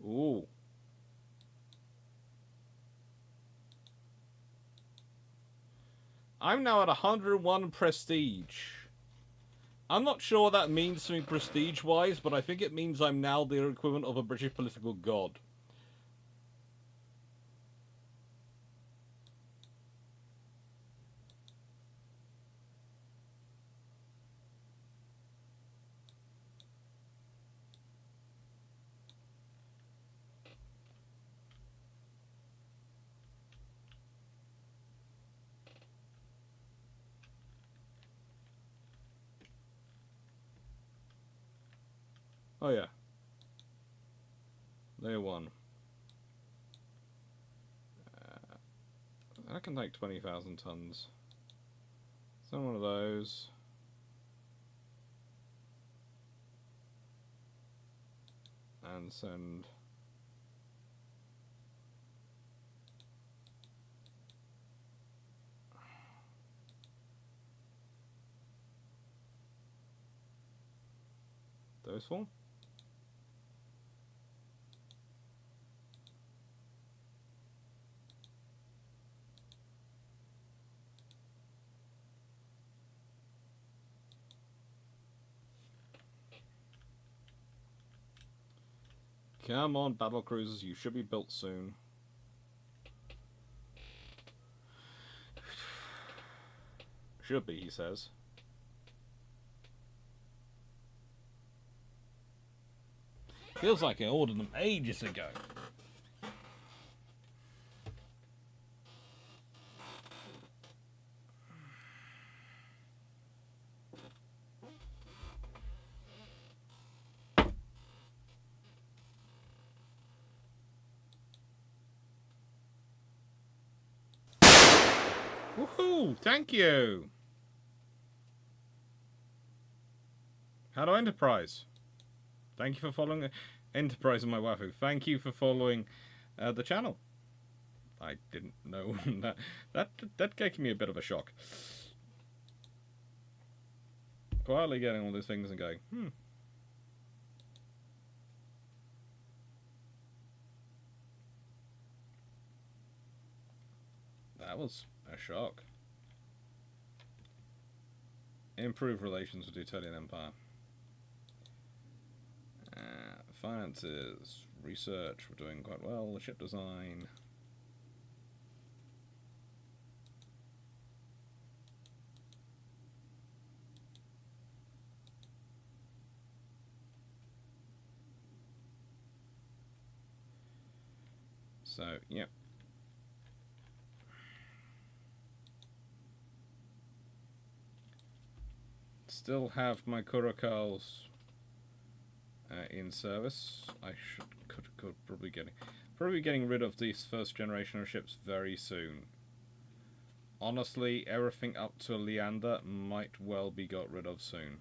Ooh. I'm now at 101 prestige. I'm not sure what that means to me prestige-wise, but I think it means I'm now the equivalent of a British political god. Oh yeah. Layer 1. That can take 20,000 tons. Send one of those. And send... those four. Come on, battle cruisers, you should be built soon. Should be, he says. Feels like I ordered them ages ago. Woohoo! Thank you! How do Enterprise? Thank you for following Enterprise on my waifu. Thank you for following the channel. I didn't know that gave me a bit of a shock. Quietly getting all these things and going, That was a shock. Improve relations with the Italian Empire. Finances, research, we're doing quite well. The ship design. So, yep. Still have my Curacals in service. I could probably getting rid of these first generation of ships very soon. Honestly, everything up to Leander might well be got rid of soon.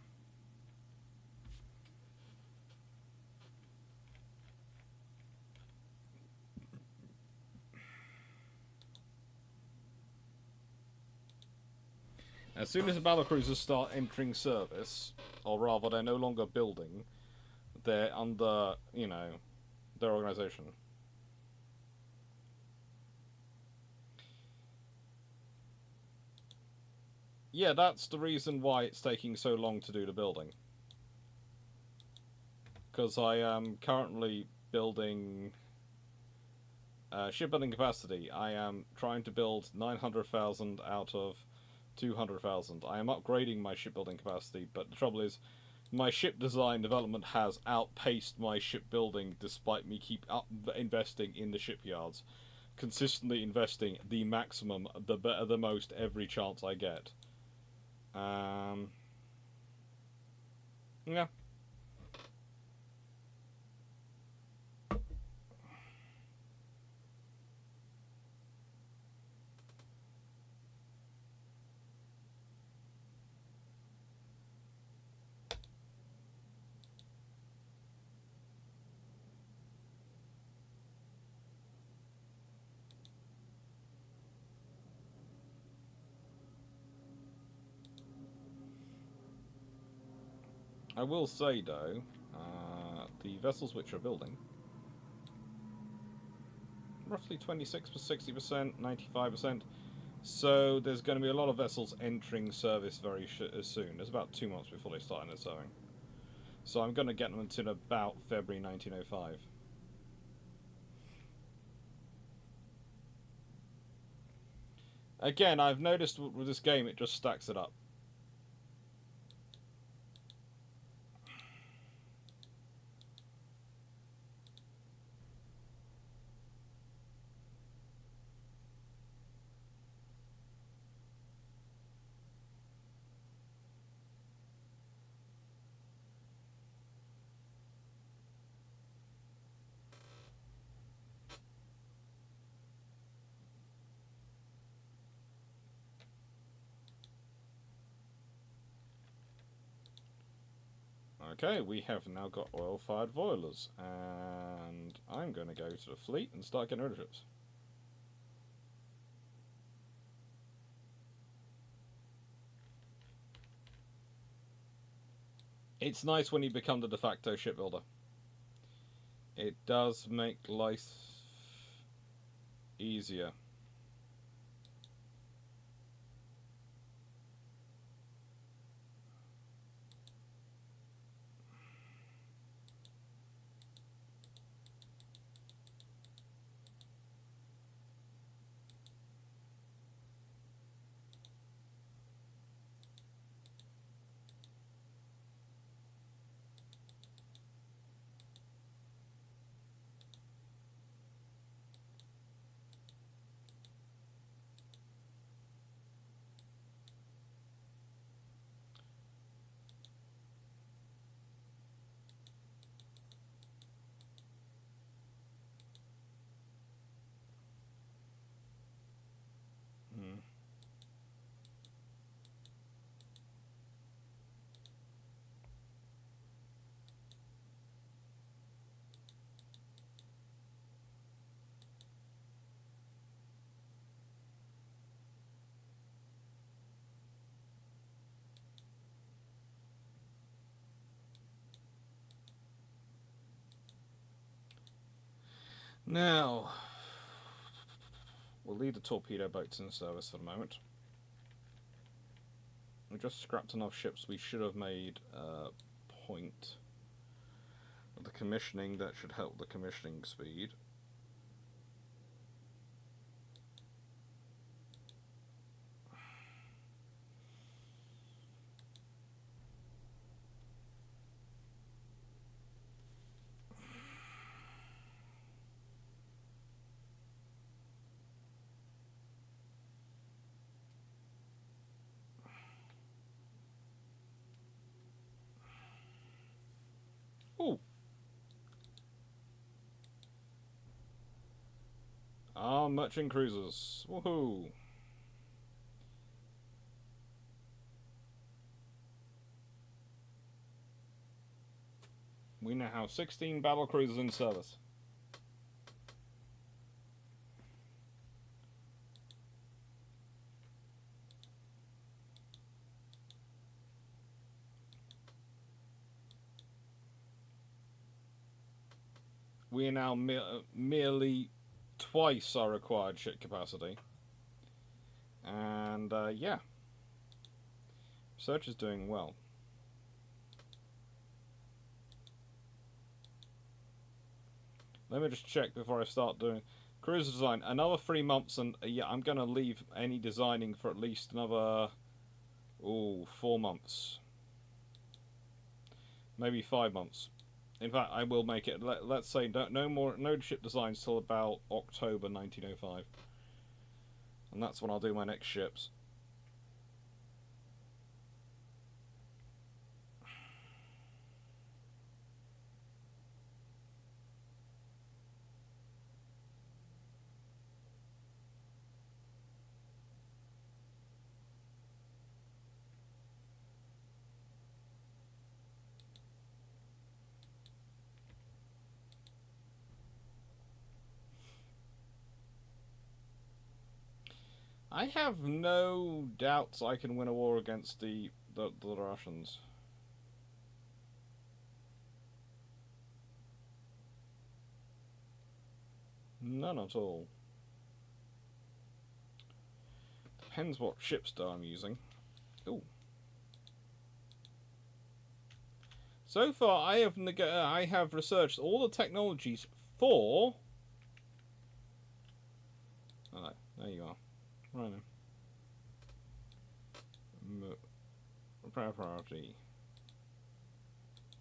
As soon as the battlecruisers start entering service, or rather they're no longer building, they're under, you know, their organization. Yeah, that's the reason why it's taking so long to do the building. Because I am currently building shipbuilding capacity. I am trying to build 900,000 out of 200,000. I am upgrading my shipbuilding capacity, but the trouble is, my ship design development has outpaced my shipbuilding despite me keep investing in the shipyards. Consistently investing the maximum, the better, the most, every chance I get. Yeah. I will say, though, the vessels which are building, roughly 26 to 60%, 95%, So there's going to be a lot of vessels entering service very soon. There's about 2 months before they start in their sewing. So I'm going to get them until about February 1905. Again, I've noticed with this game it just stacks it up. Okay, we have now got oil-fired boilers, and I'm going to go to the fleet and start getting rid of ships. It's nice when you become the de facto shipbuilder. It does make life easier. Hmm. Now, we'll leave the torpedo boats in service for the moment. We just scrapped enough ships we should have made a point of the commissioning that should help the commissioning speed. Ooh! Our merchant cruisers. Woohoo! We now have 16 battle cruisers in service. We are now merely twice our required ship capacity. And yeah, research is doing well. Let me just check before I start doing cruiser design. Another 3 months, and yeah, I'm going to leave any designing for at least another 4 months, maybe 5 months. In fact, I will make it. Let's say no ship designs till about October 1905, and that's when I'll do my next ships. I have no doubts I can win a war against the Russians. None at all. Depends what shipster I'm using. Ooh. So far, I have researched all the technologies for. Oh, there you are. Right then. Priority.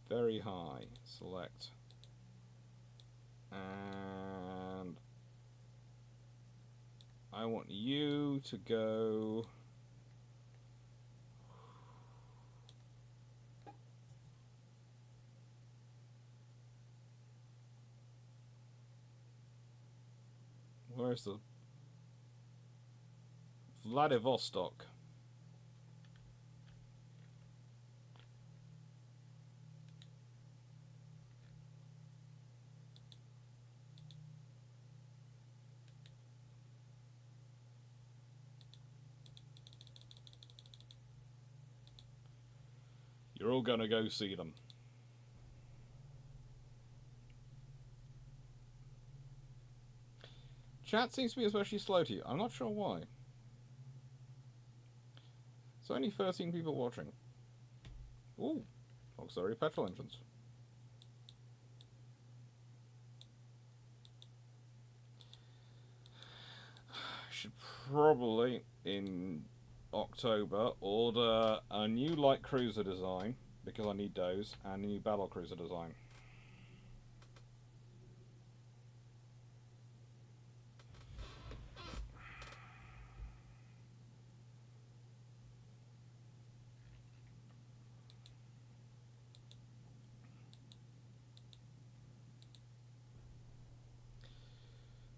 Very high. Select. And I want you to go. Where's the Vladivostok? You're all gonna go see them. Chat seems to be especially slow to you. I'm not sure why. It's only 13 people watching. Ooh, auxiliary petrol engines. Should probably, in October, order a new light cruiser design, because I need those, and a new battle cruiser design.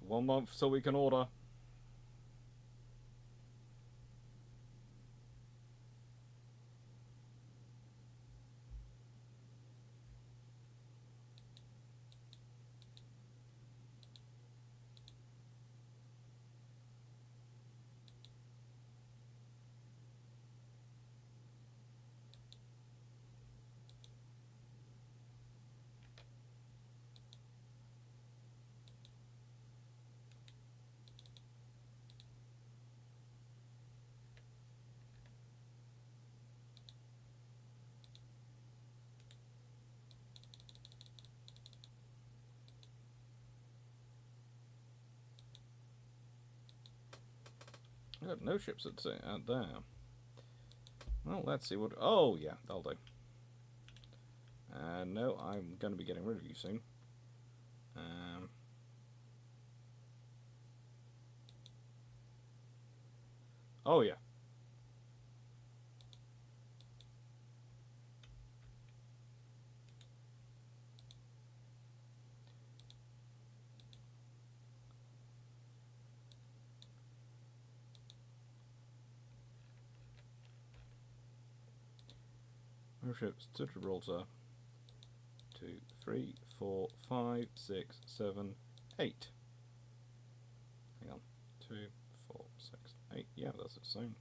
One month so we can order. I got no ships out there. Well, let's see what. Oh, yeah, that'll do. No, I'm going to be getting rid of you soon. Oh, yeah. More ships to Gibraltar. 2, 3, 4, 5, 6, 7, 8. Hang on. 2, 4, 6, 8. Yeah, that's the same.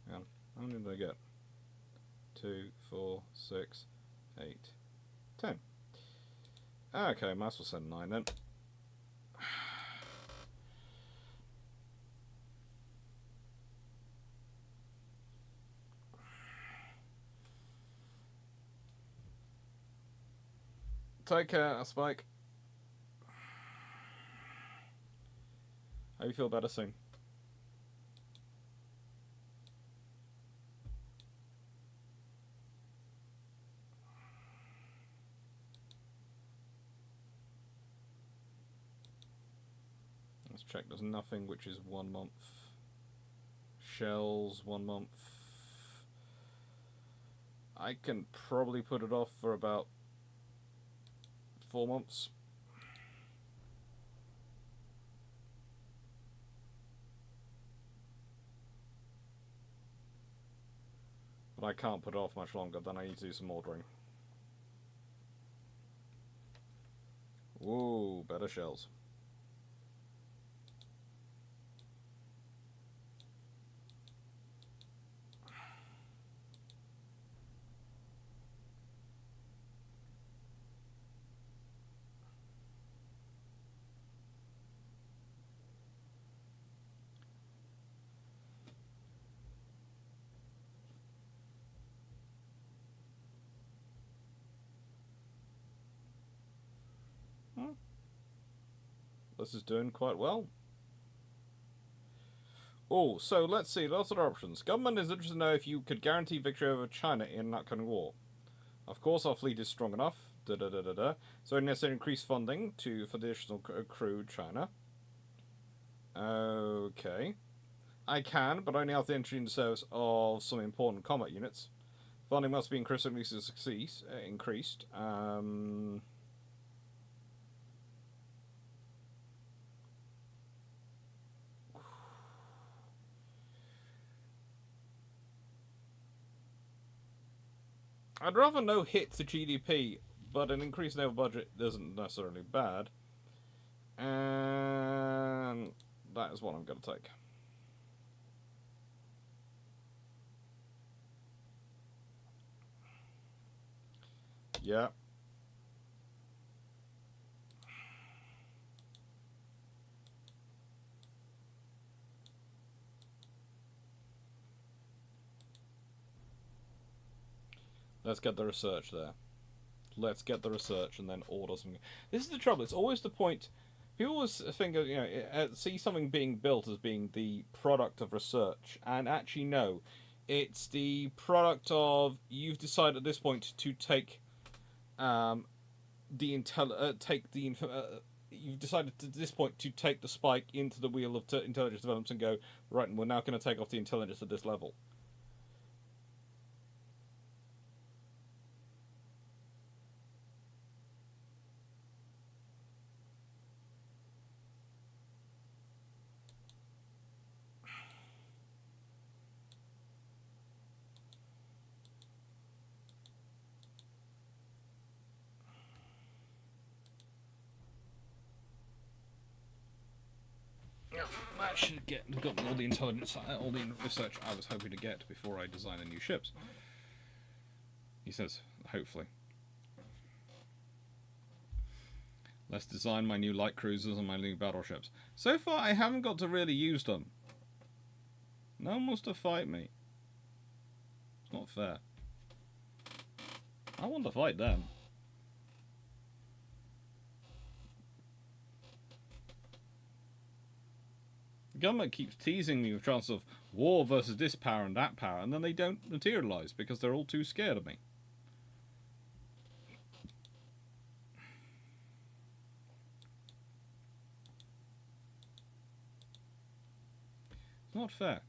Hang on. How many did I get? 2, 4, 6, 8, 10. Okay, might as well send 9 then. Take care, Spike. Hope you feel better soon. Let's check there's nothing which is 1 month. Shells, 1 month. I can probably put it off for about 4 months. But I can't put it off much longer, then I need to do some ordering. Ooh, better shells. This is doing quite well. Oh, so let's see. Lots of options. Government is interested to know if you could guarantee victory over China in an upcoming war. Of course, our fleet is strong enough. Da da da da da. So necessary increased funding for the additional crew China. Okay. I can, but only after entry into service of some important combat units. Funding must be increasingly increased. I'd rather no hit to GDP, but an increased naval budget isn't necessarily bad. And that is what I'm going to take. Yeah. Let's get the research there. Let's get the research and then order something. This is the trouble. It's always the point. People always think of, see something being built as being the product of research, and actually no, it's the product of you've decided at this point to take you've decided at this point to take the spike into the wheel of intelligence development and go right. And we're now going to take off the intelligence at this level. That should get got all the intelligence, all the research I was hoping to get before I design the new ships. He says, hopefully. Let's design my new light cruisers and my new battleships. So far, I haven't got to really use them. No one wants to fight me. It's not fair. I want to fight them. The government keeps teasing me with chances of war versus this power and that power, and then they don't materialise because they're all too scared of me. It's not fair.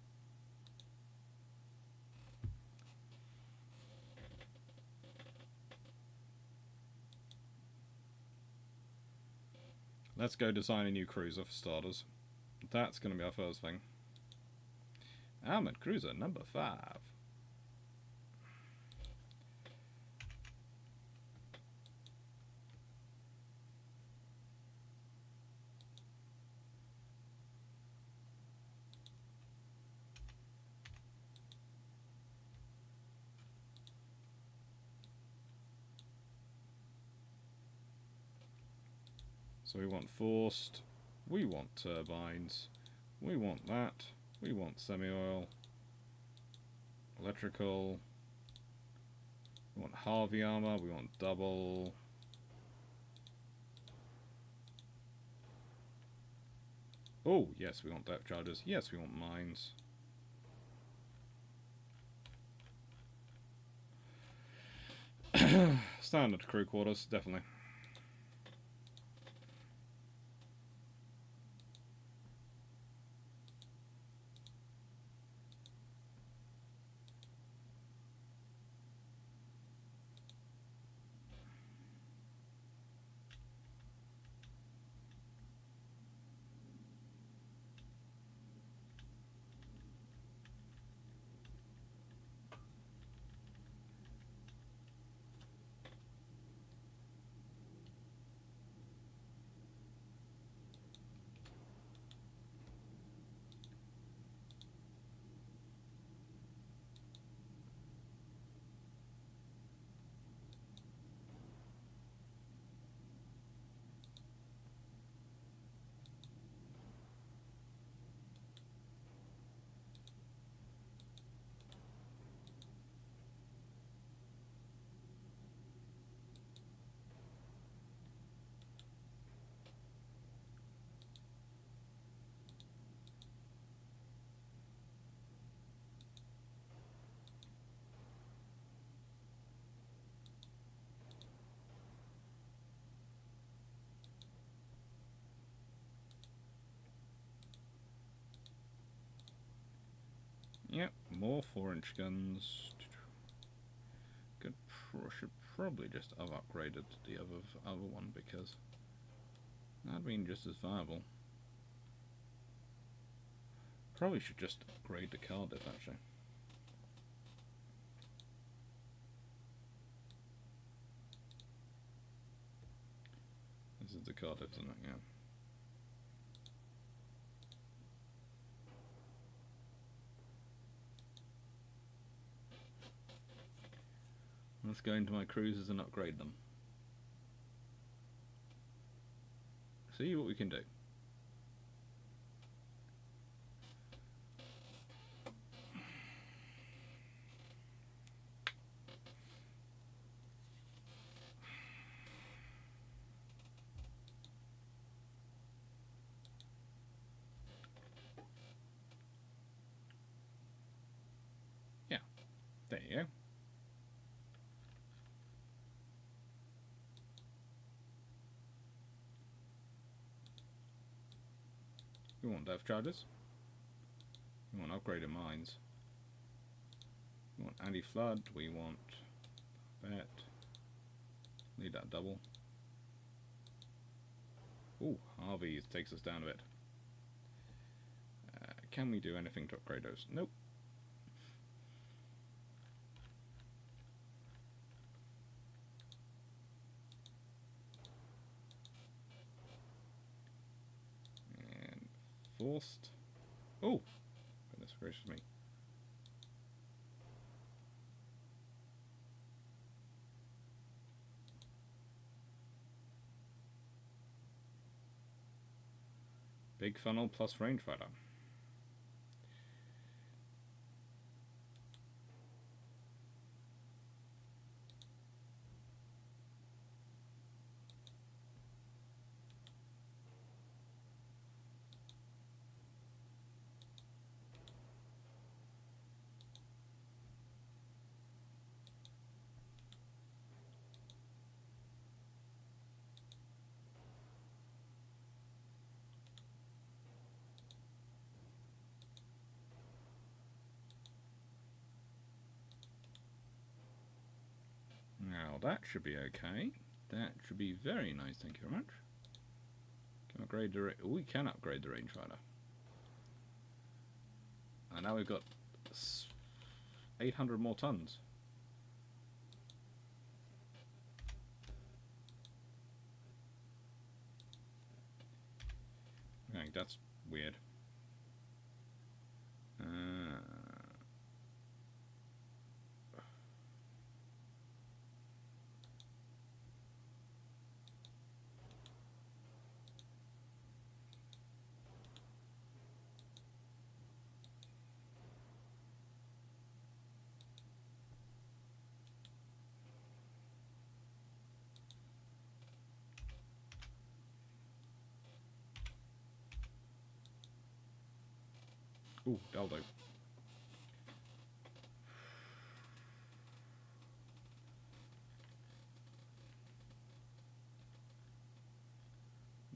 Let's go design a new cruiser for starters. That's going to be our first thing. Armoured cruiser number 5. So we want forced, we want turbines, we want that, we want semi-oil, electrical, we want Harvey armor, we want double. Oh, yes, we want depth charges, yes, we want mines. Standard crew quarters, definitely. Yep, more 4-inch guns. Should probably just have upgraded the other one because that'd been just as viable. Probably should just upgrade the Cardiff actually. This is the Cardiff, isn't it? Yeah. Let's go into my cruisers and upgrade them. See what we can do. Yeah, there you go. We want depth charges. We want upgraded mines. We want anti-flood. We want that. Need that double. Ooh, Harvey takes us down a bit. Can we do anything to upgrade those? Nope. And forced. Oh, goodness gracious me. Big funnel plus rangefighter. Now that should be okay. That should be very nice, thank you very much. Can upgrade the we can upgrade the rangefighter. And now we've got 800 more tons. I think that's weird. Ooh, Daldo.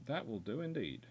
That will do indeed.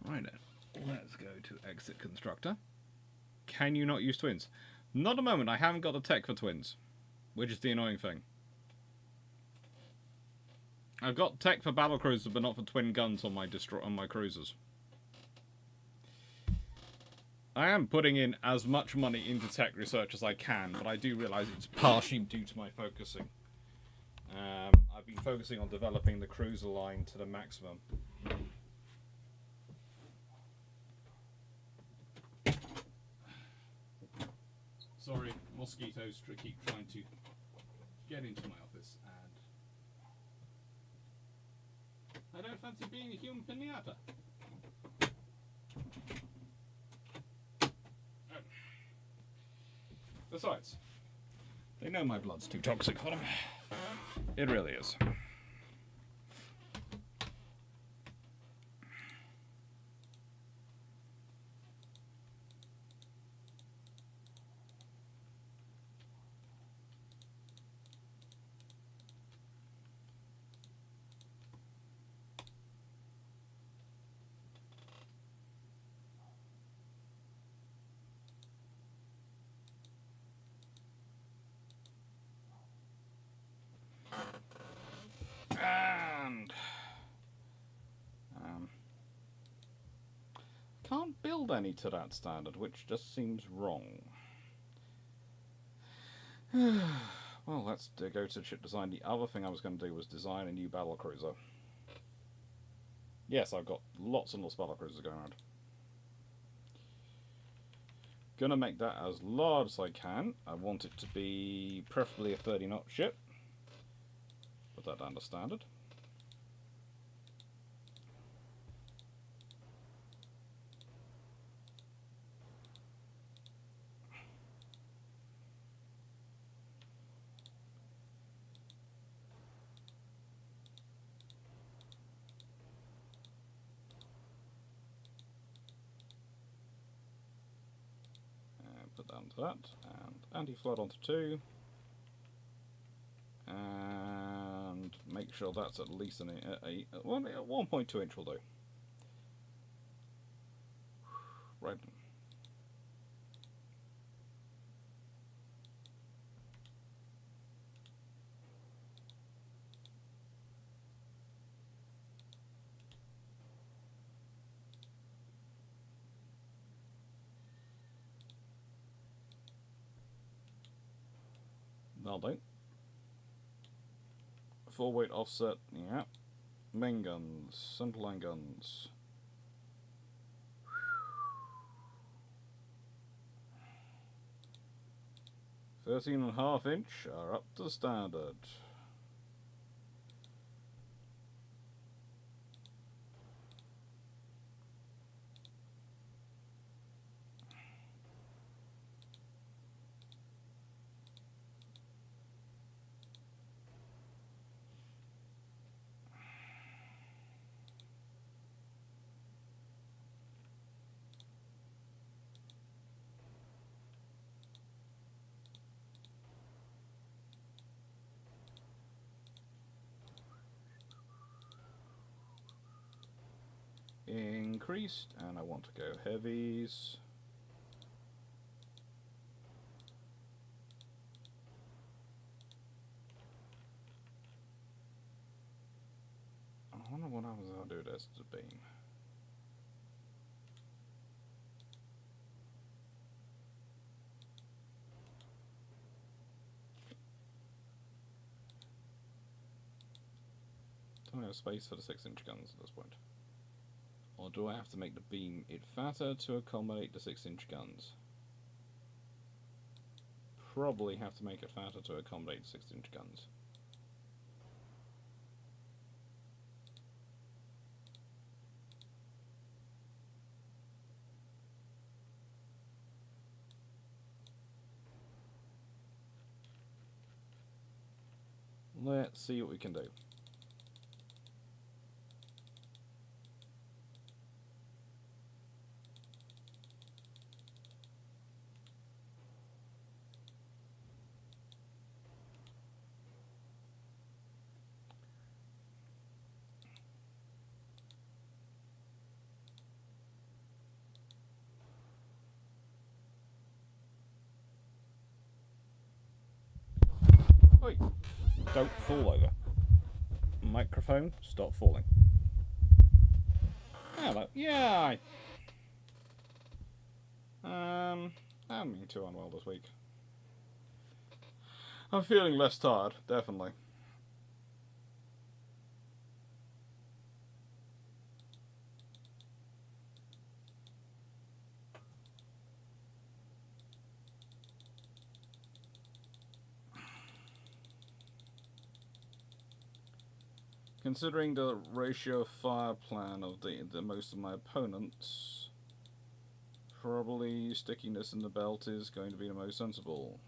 Right then, let's go to exit constructor. Can you not use twins? Not at the moment, I haven't got the tech for twins, which is the annoying thing. I've got tech for battle cruisers, but not for twin guns on my cruisers. I am putting in as much money into tech research as I can, but I do realise it's partially due to my focusing. I've been focusing on developing the cruiser line to the maximum. Sorry, mosquitoes keep trying to get into my office, and fancy being a human pinata. Besides, they know my blood's too toxic for them. It really is. And can't build any to that standard, which just seems wrong. Well, let's go to ship design. The other thing I was going to do was design a new battle cruiser. Yes, I've got lots and lots of battle cruisers going around. Gonna make that as large as I can. I want it to be preferably a 30-knot ship. Put that down to standard. Put that onto that, and anti-flood onto 2, and make sure that's at least 1.2 inch will do. Right. That'll do. Full weight offset, yeah. Main guns, centerline guns. "13.5" are up to standard. Increased, and I want to go heavies. I wonder what happens if I do this to beam. Don't have space for the 6-inch guns at this point. Or do I have to make the beam it fatter to accommodate the 6-inch guns? Probably have to make it fatter to accommodate 6-inch guns. Let's see what we can do. Oi, don't fall over. Microphone, stop falling. Hello. Yeah, I haven't been too unwell this week. I'm feeling less tired, definitely. considering the ratio of fire plan of the most of my opponents, probably sticking this in the belt is going to be the most sensible.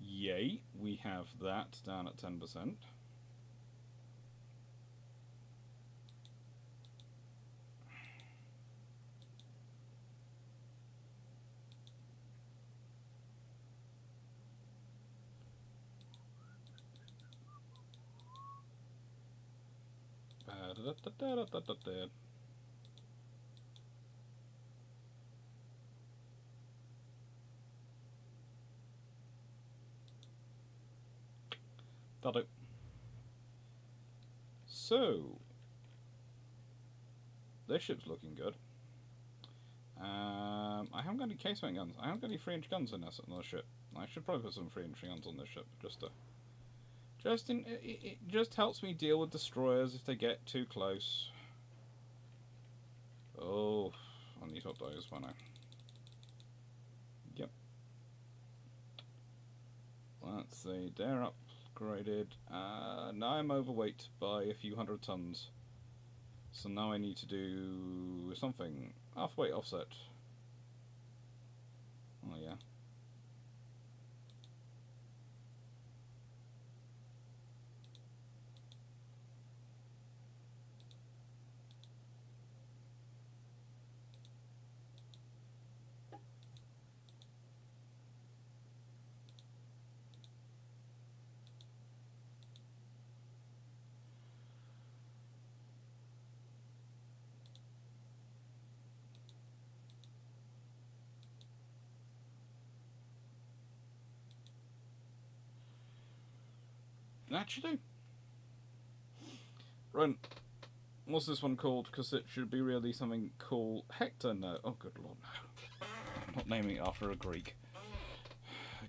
Yay, we have that down at 10%. That'll do. So, this ship's looking good. I haven't got any casement guns. I haven't got any 3-inch guns in this ship. I should probably put some 3-inch guns on this ship, it just helps me deal with destroyers if they get too close. Oh, I need to up those by now. Yep. Let's see, they're upgraded. Now I'm overweight by a few hundred tons. So now I need to do something. Halfway offset. Oh yeah. Actually, right. What's this one called? Because it should be really something cool. Hector, no. Oh, good lord, no. I'm not naming it after a Greek.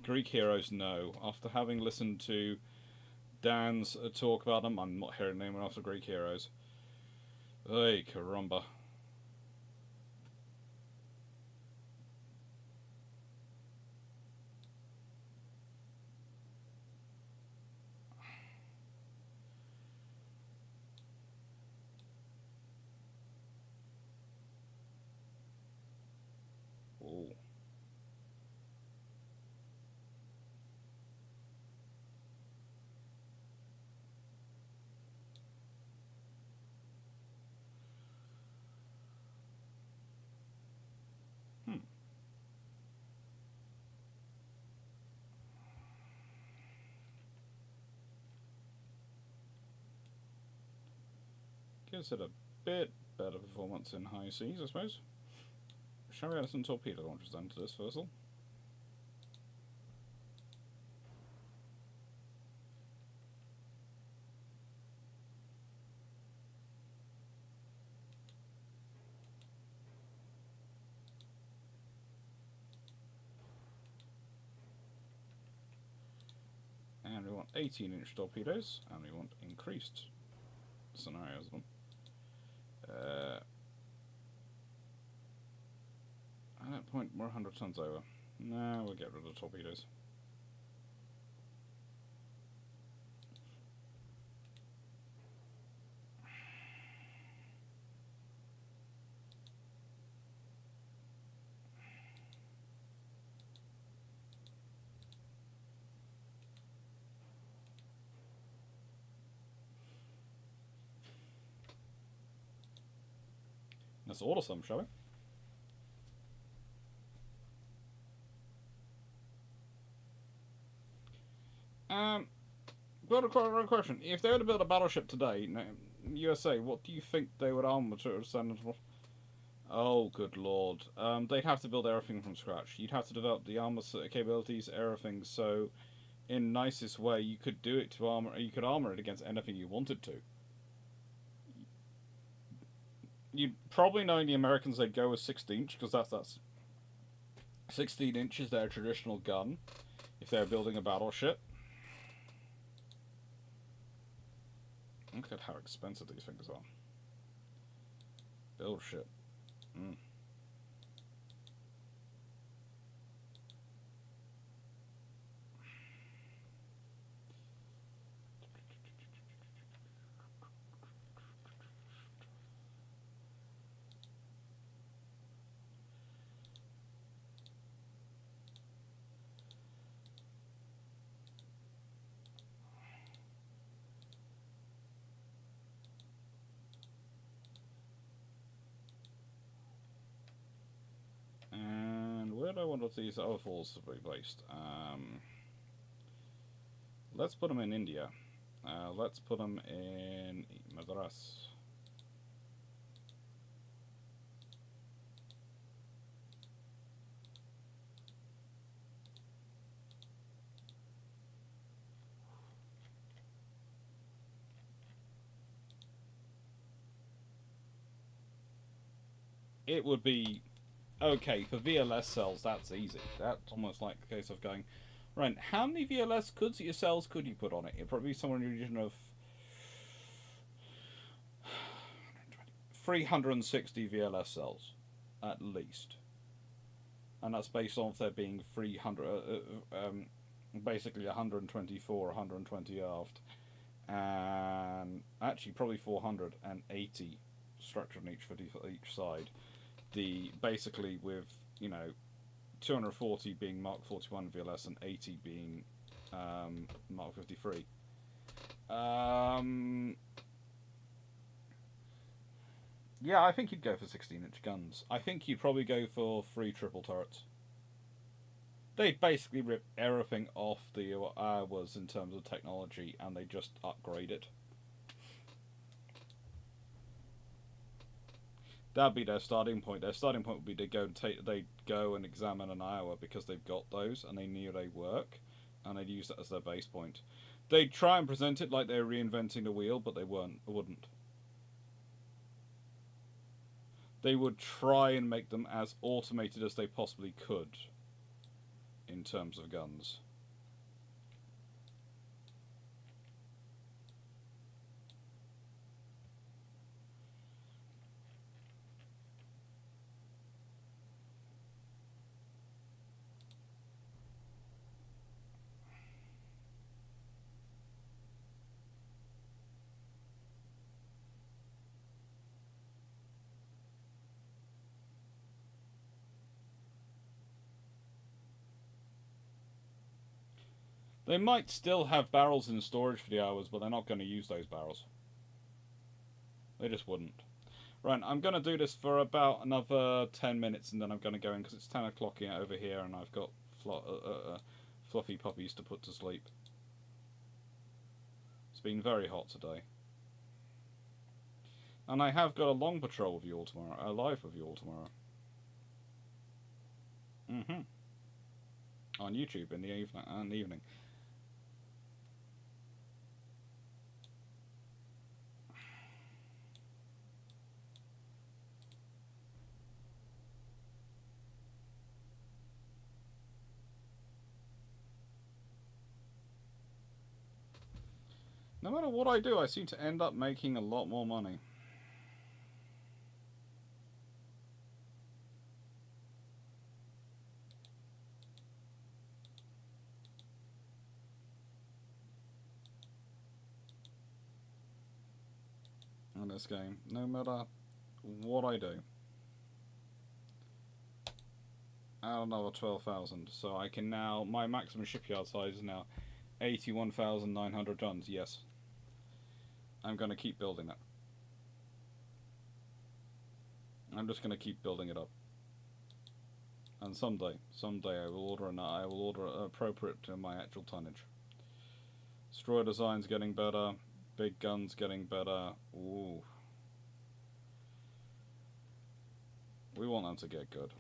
Greek heroes, no. After having listened to Dan's talk about them, I'm not hearing naming after Greek heroes. Hey, caramba. Oh. Gives it a bit better performance in high seas, I suppose. Shall we add some torpedo launchers then to this vessel? And we want 18-inch torpedoes, and we want increased scenarios of them. At that point, we're 100 tons over. Nah, we'll get rid of the torpedoes. Let's order some, shall we? Got a question. If they were to build a battleship today, USA, what do you think they would arm to send? Oh, good lord. They'd have to build everything from scratch. You'd have to develop the armor capabilities, everything. So, in nicest way, you could do it to armor. You could armor it against anything you wanted to. You'd probably know the Americans they'd go with 16-inch because that's 16-inch is their traditional gun. If they're building a battleship. Look at how expensive these things are. Build ship. Mm. And where do I want these other falls to be placed? Let's put them in India. Let's put them in Madras. It would be okay for VLS cells. That's easy. That's almost like the case of going, right, how many VLS cells could you put on it? It'd probably be somewhere in the region of 360 VLS cells, at least. And that's based on there being 300, basically 124, 120 aft, and actually probably 480 structured on each side. The basically with 240 being Mark 41 VLS and 80 being Mark 53. Yeah, I think you'd go for 16-inch guns. I think you'd probably go for 3 triple turrets. They'd basically rip everything off the hours in terms of technology, and they just upgrade it. That'd be their starting point. Their starting point would be they'd go and examine an Iowa because they've got those and they knew they work, and they'd use that as their base point. They'd try and present it like they're reinventing the wheel, but they wouldn't. They would try and make them as automated as they possibly could in terms of guns. They might still have barrels in storage for the hours, but they're not going to use those barrels. They just wouldn't. Right, I'm going to do this for about another 10 minutes, and then I'm going to go in because it's 10 o'clock over here, and I've got fluffy puppies to put to sleep. It's been very hot today. And I have got a long patrol with you all tomorrow, live with you all tomorrow. On YouTube in the evening. No matter what I do, I seem to end up making a lot more money. In this game, no matter what I do. Add another 12,000, so I can now, my maximum shipyard size is now 81,900 tons, yes. I'm going to keep building that. I'm just going to keep building it up. And someday I will order appropriate to my actual tonnage. Destroyer design's getting better, big guns getting better. Ooh. We want them to get good.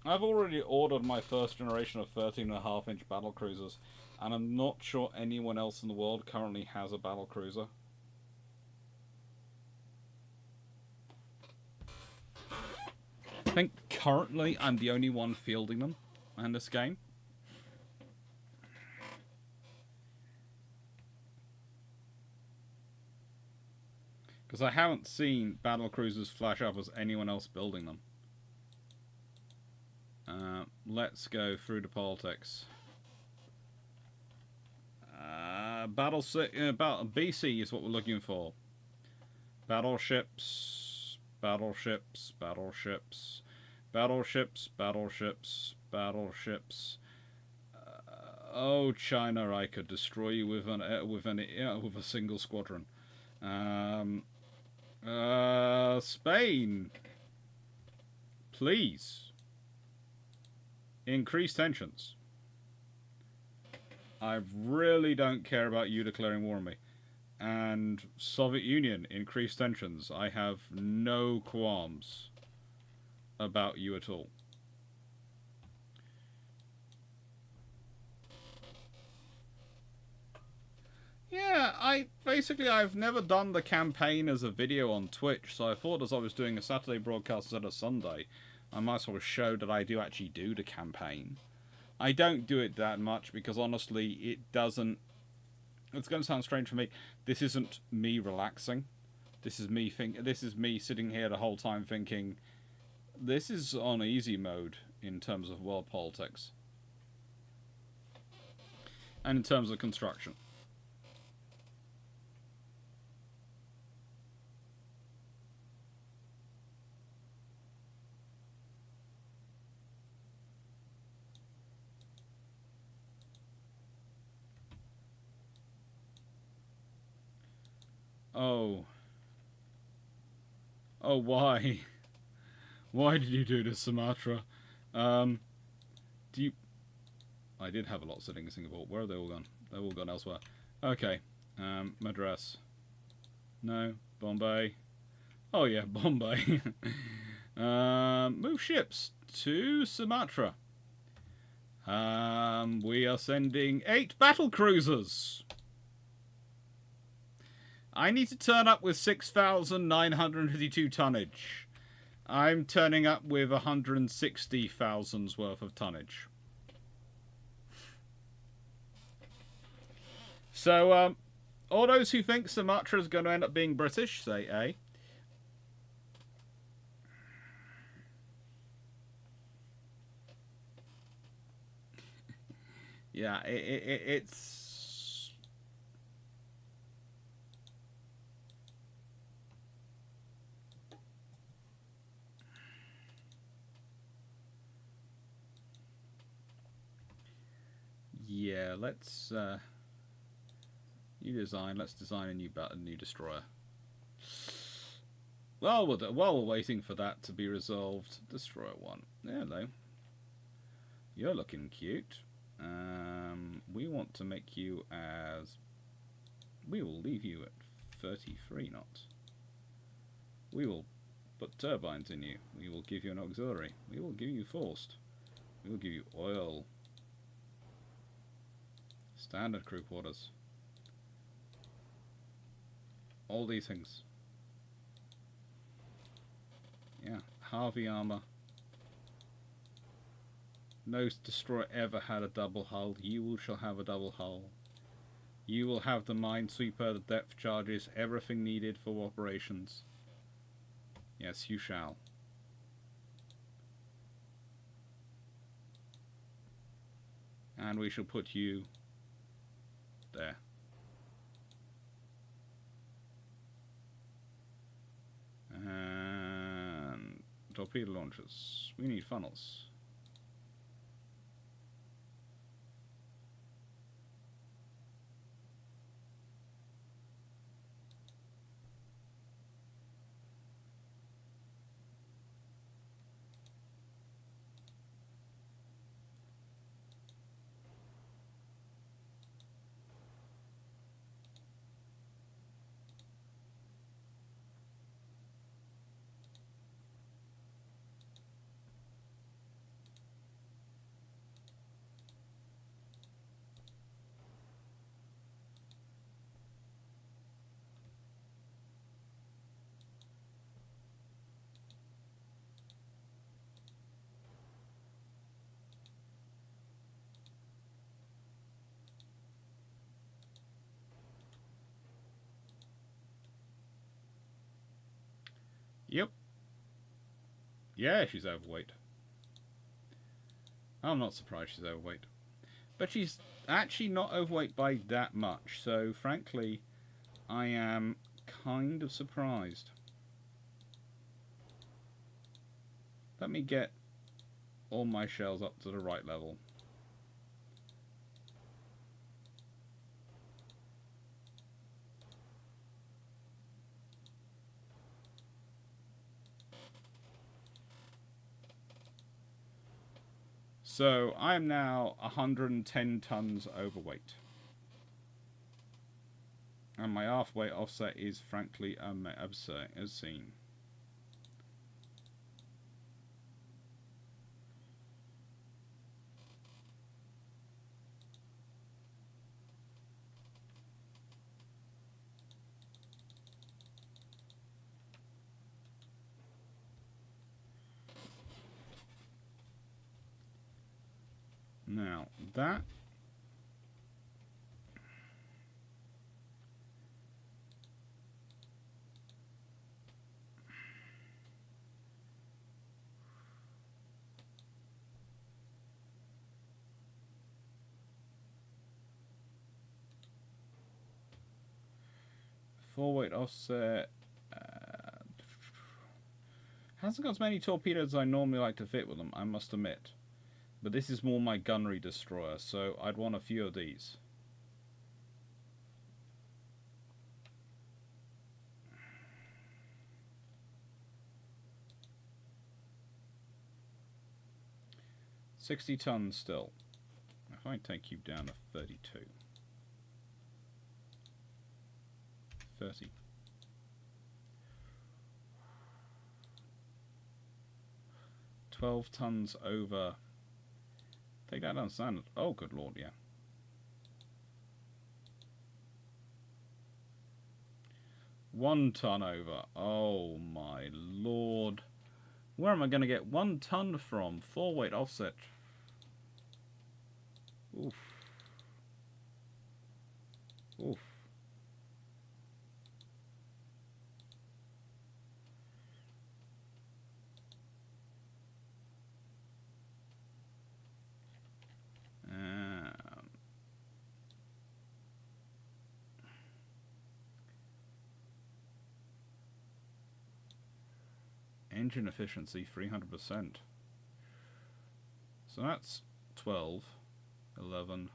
I've already ordered my first generation of 13.5-inch battle cruisers, and I'm not sure anyone else in the world currently has a battle cruiser. I think currently I'm the only one fielding them in this game. Because I haven't seen battle cruisers flash up as anyone else building them. Let's go through the politics. BC is what we're looking for. Battleships, battleships, battleships, battleships, battleships, battleships. Oh, China! I could destroy you with a single squadron. Spain, please increase tensions. I really don't care about you declaring war on me. And Soviet Union, increase tensions. I have no qualms about you at all. Yeah, I've never done the campaign as a video on Twitch, so I thought as I was doing a Saturday broadcast instead of Sunday, I might as well show that I do actually do the campaign. I don't do it that much because honestly, it doesn't. It's going to sound strange for me. This isn't me relaxing. This is me sitting here the whole time thinking, this is on easy mode in terms of world politics and in terms of construction. Oh. Oh, why? Why did you do this, Sumatra? Do you... I did have a lot sitting in Singapore. Where are they all gone? They've all gone elsewhere. Okay. Madras. No. Bombay. Oh, yeah, Bombay. Move ships to Sumatra. We are sending 8 battle cruisers. I need to turn up with 6,952 tonnage. I'm turning up with 160,000's worth of tonnage. So, all those who think Sumatra is going to end up being British, say A. Yeah, it's... Yeah, let's new design. Let's design a new destroyer. While we're waiting for that to be resolved, destroyer 1. Hello. You're looking cute. We want to make you as... We will leave you at 33 knots. We will put turbines in you. We will give you an auxiliary. We will give you forced. We will give you oil. Standard crew quarters. All these things. Yeah, Harvey armor. No destroyer ever had a double hull. You shall have a double hull. You will have the minesweeper, the depth charges, everything needed for operations. Yes, you shall. And we shall put you there. And torpedo launchers. We need funnels. Yep. Yeah, she's overweight. I'm not surprised she's overweight. But she's actually not overweight by that much. So, frankly, I am kind of surprised. Let me get all my shells up to the right level. So I am now 110 tons overweight. And my halfway offset is frankly obscene. Now, that forward offset hasn't got as many torpedoes as I normally like to fit with them, I must admit. But this is more my gunnery destroyer, so I'd want a few of these. $60 tons still. If I take you down to 32. 30. $12 tons over. Take that down standard. Oh, good lord, yeah. $1 ton over. Oh my lord. Where am I going to get 1 ton from? 4 weight offset. Oof. Oof. Engine efficiency 300%. So that's 12, 11.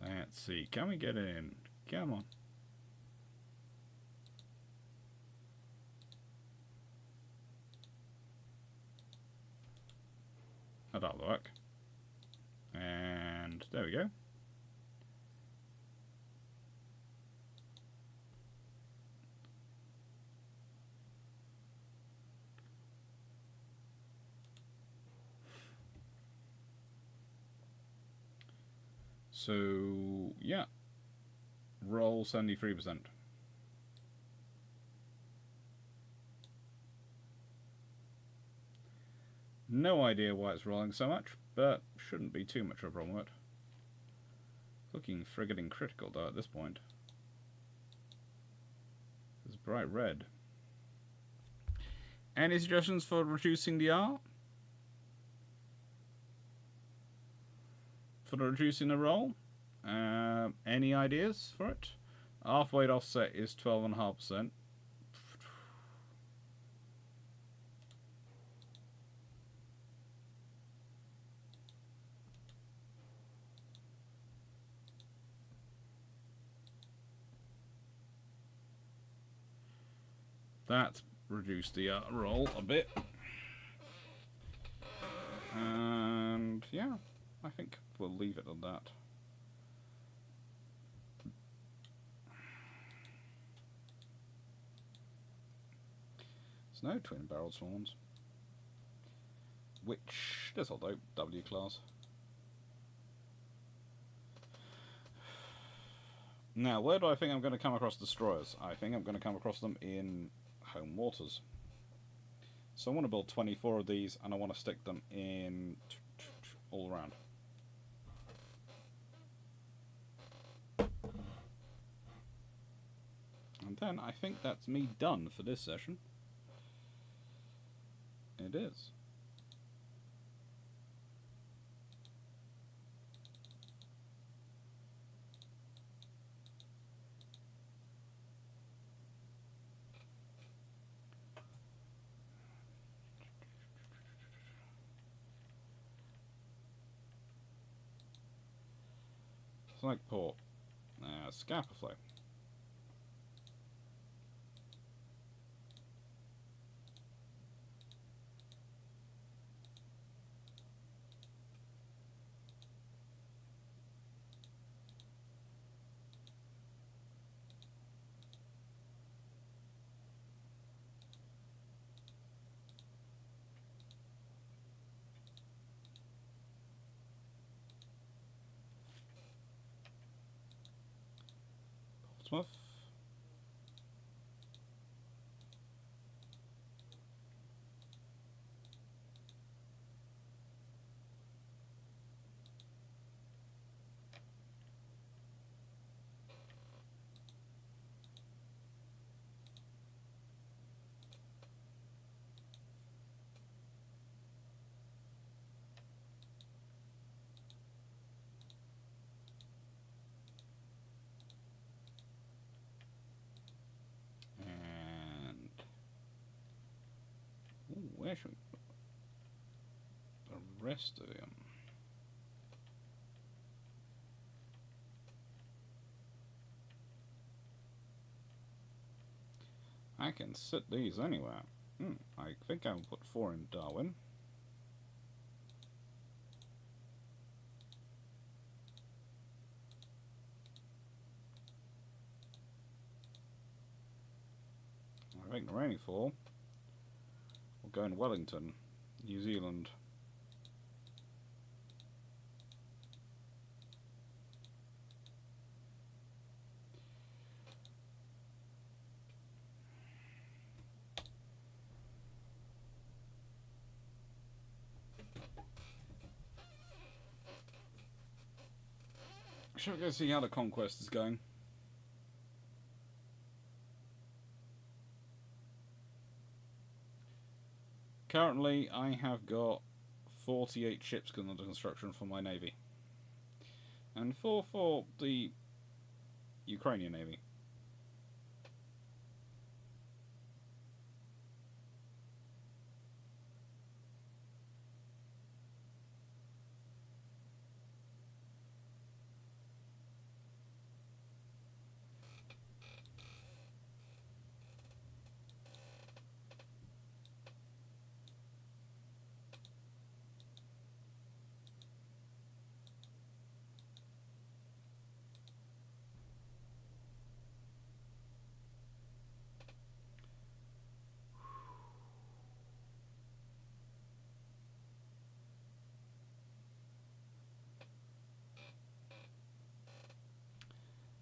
Let's see. Can we get in? Come on. That'll work. And there we go. So, yeah. Roll 73%. No idea why it's rolling so much, but shouldn't be too much of a problem with it. Looking friggin' critical though at this point. There's Bright red. Any suggestions for reducing the art? For reducing the roll? Any ideas for it? Half weight offset is 12.5%. That reduced the roll a bit. And yeah, I think we'll leave it at that. There's no twin barrel swans. Which, this'll do, W class. Now, where do I think I'm going to come across destroyers? I think I'm going to come across them in home waters. So I want to build 24 of these, and I want to stick them in all around. And then I think that's me done for this session. It is. Like port. Scapa flow. Portsmouth. And ooh, where should we put the rest of them? I can sit these anywhere. I think I'll put 4 in Darwin. I think the remaining 4 will go in Wellington, New Zealand. Shall we go see how the conquest is going? Currently, I have got 48 ships under construction for my navy, and 4 for the Ukrainian navy.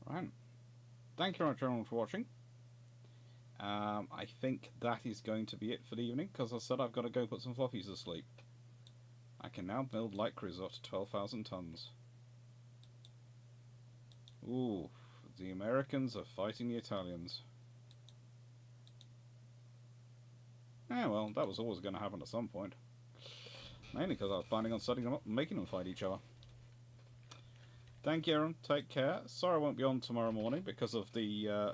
Right. Thank you very much, everyone, for watching. I think that is going to be it for the evening, because I said I've got to go put some floppies to sleep. I can now build light cruisers up to 12,000 tons. Ooh, the Americans are fighting the Italians. Yeah, well, that was always going to happen at some point. Mainly because I was planning on setting them up and making them fight each other. Thank you, Aaron. Take care. Sorry I won't be on tomorrow morning because of the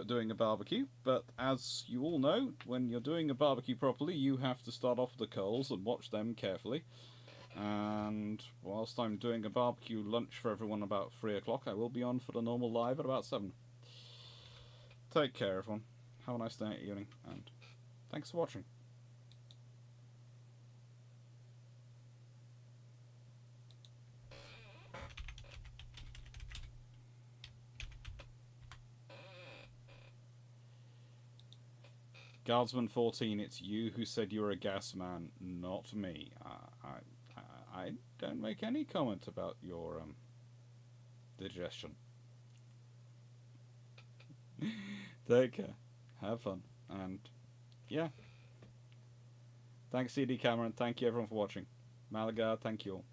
doing a barbecue. But as you all know, when you're doing a barbecue properly, you have to start off with the coals and watch them carefully. And whilst I'm doing a barbecue lunch for everyone about 3 o'clock, I will be on for the normal live at about 7. Take care, everyone. Have a nice day at evening, and thanks for watching. Guardsman 14, it's you who said you were a gas man, not me. I don't make any comment about your digestion. Take care. Have fun. And yeah. Thanks, CD Cameron. Thank you everyone for watching. Malaga, thank you all.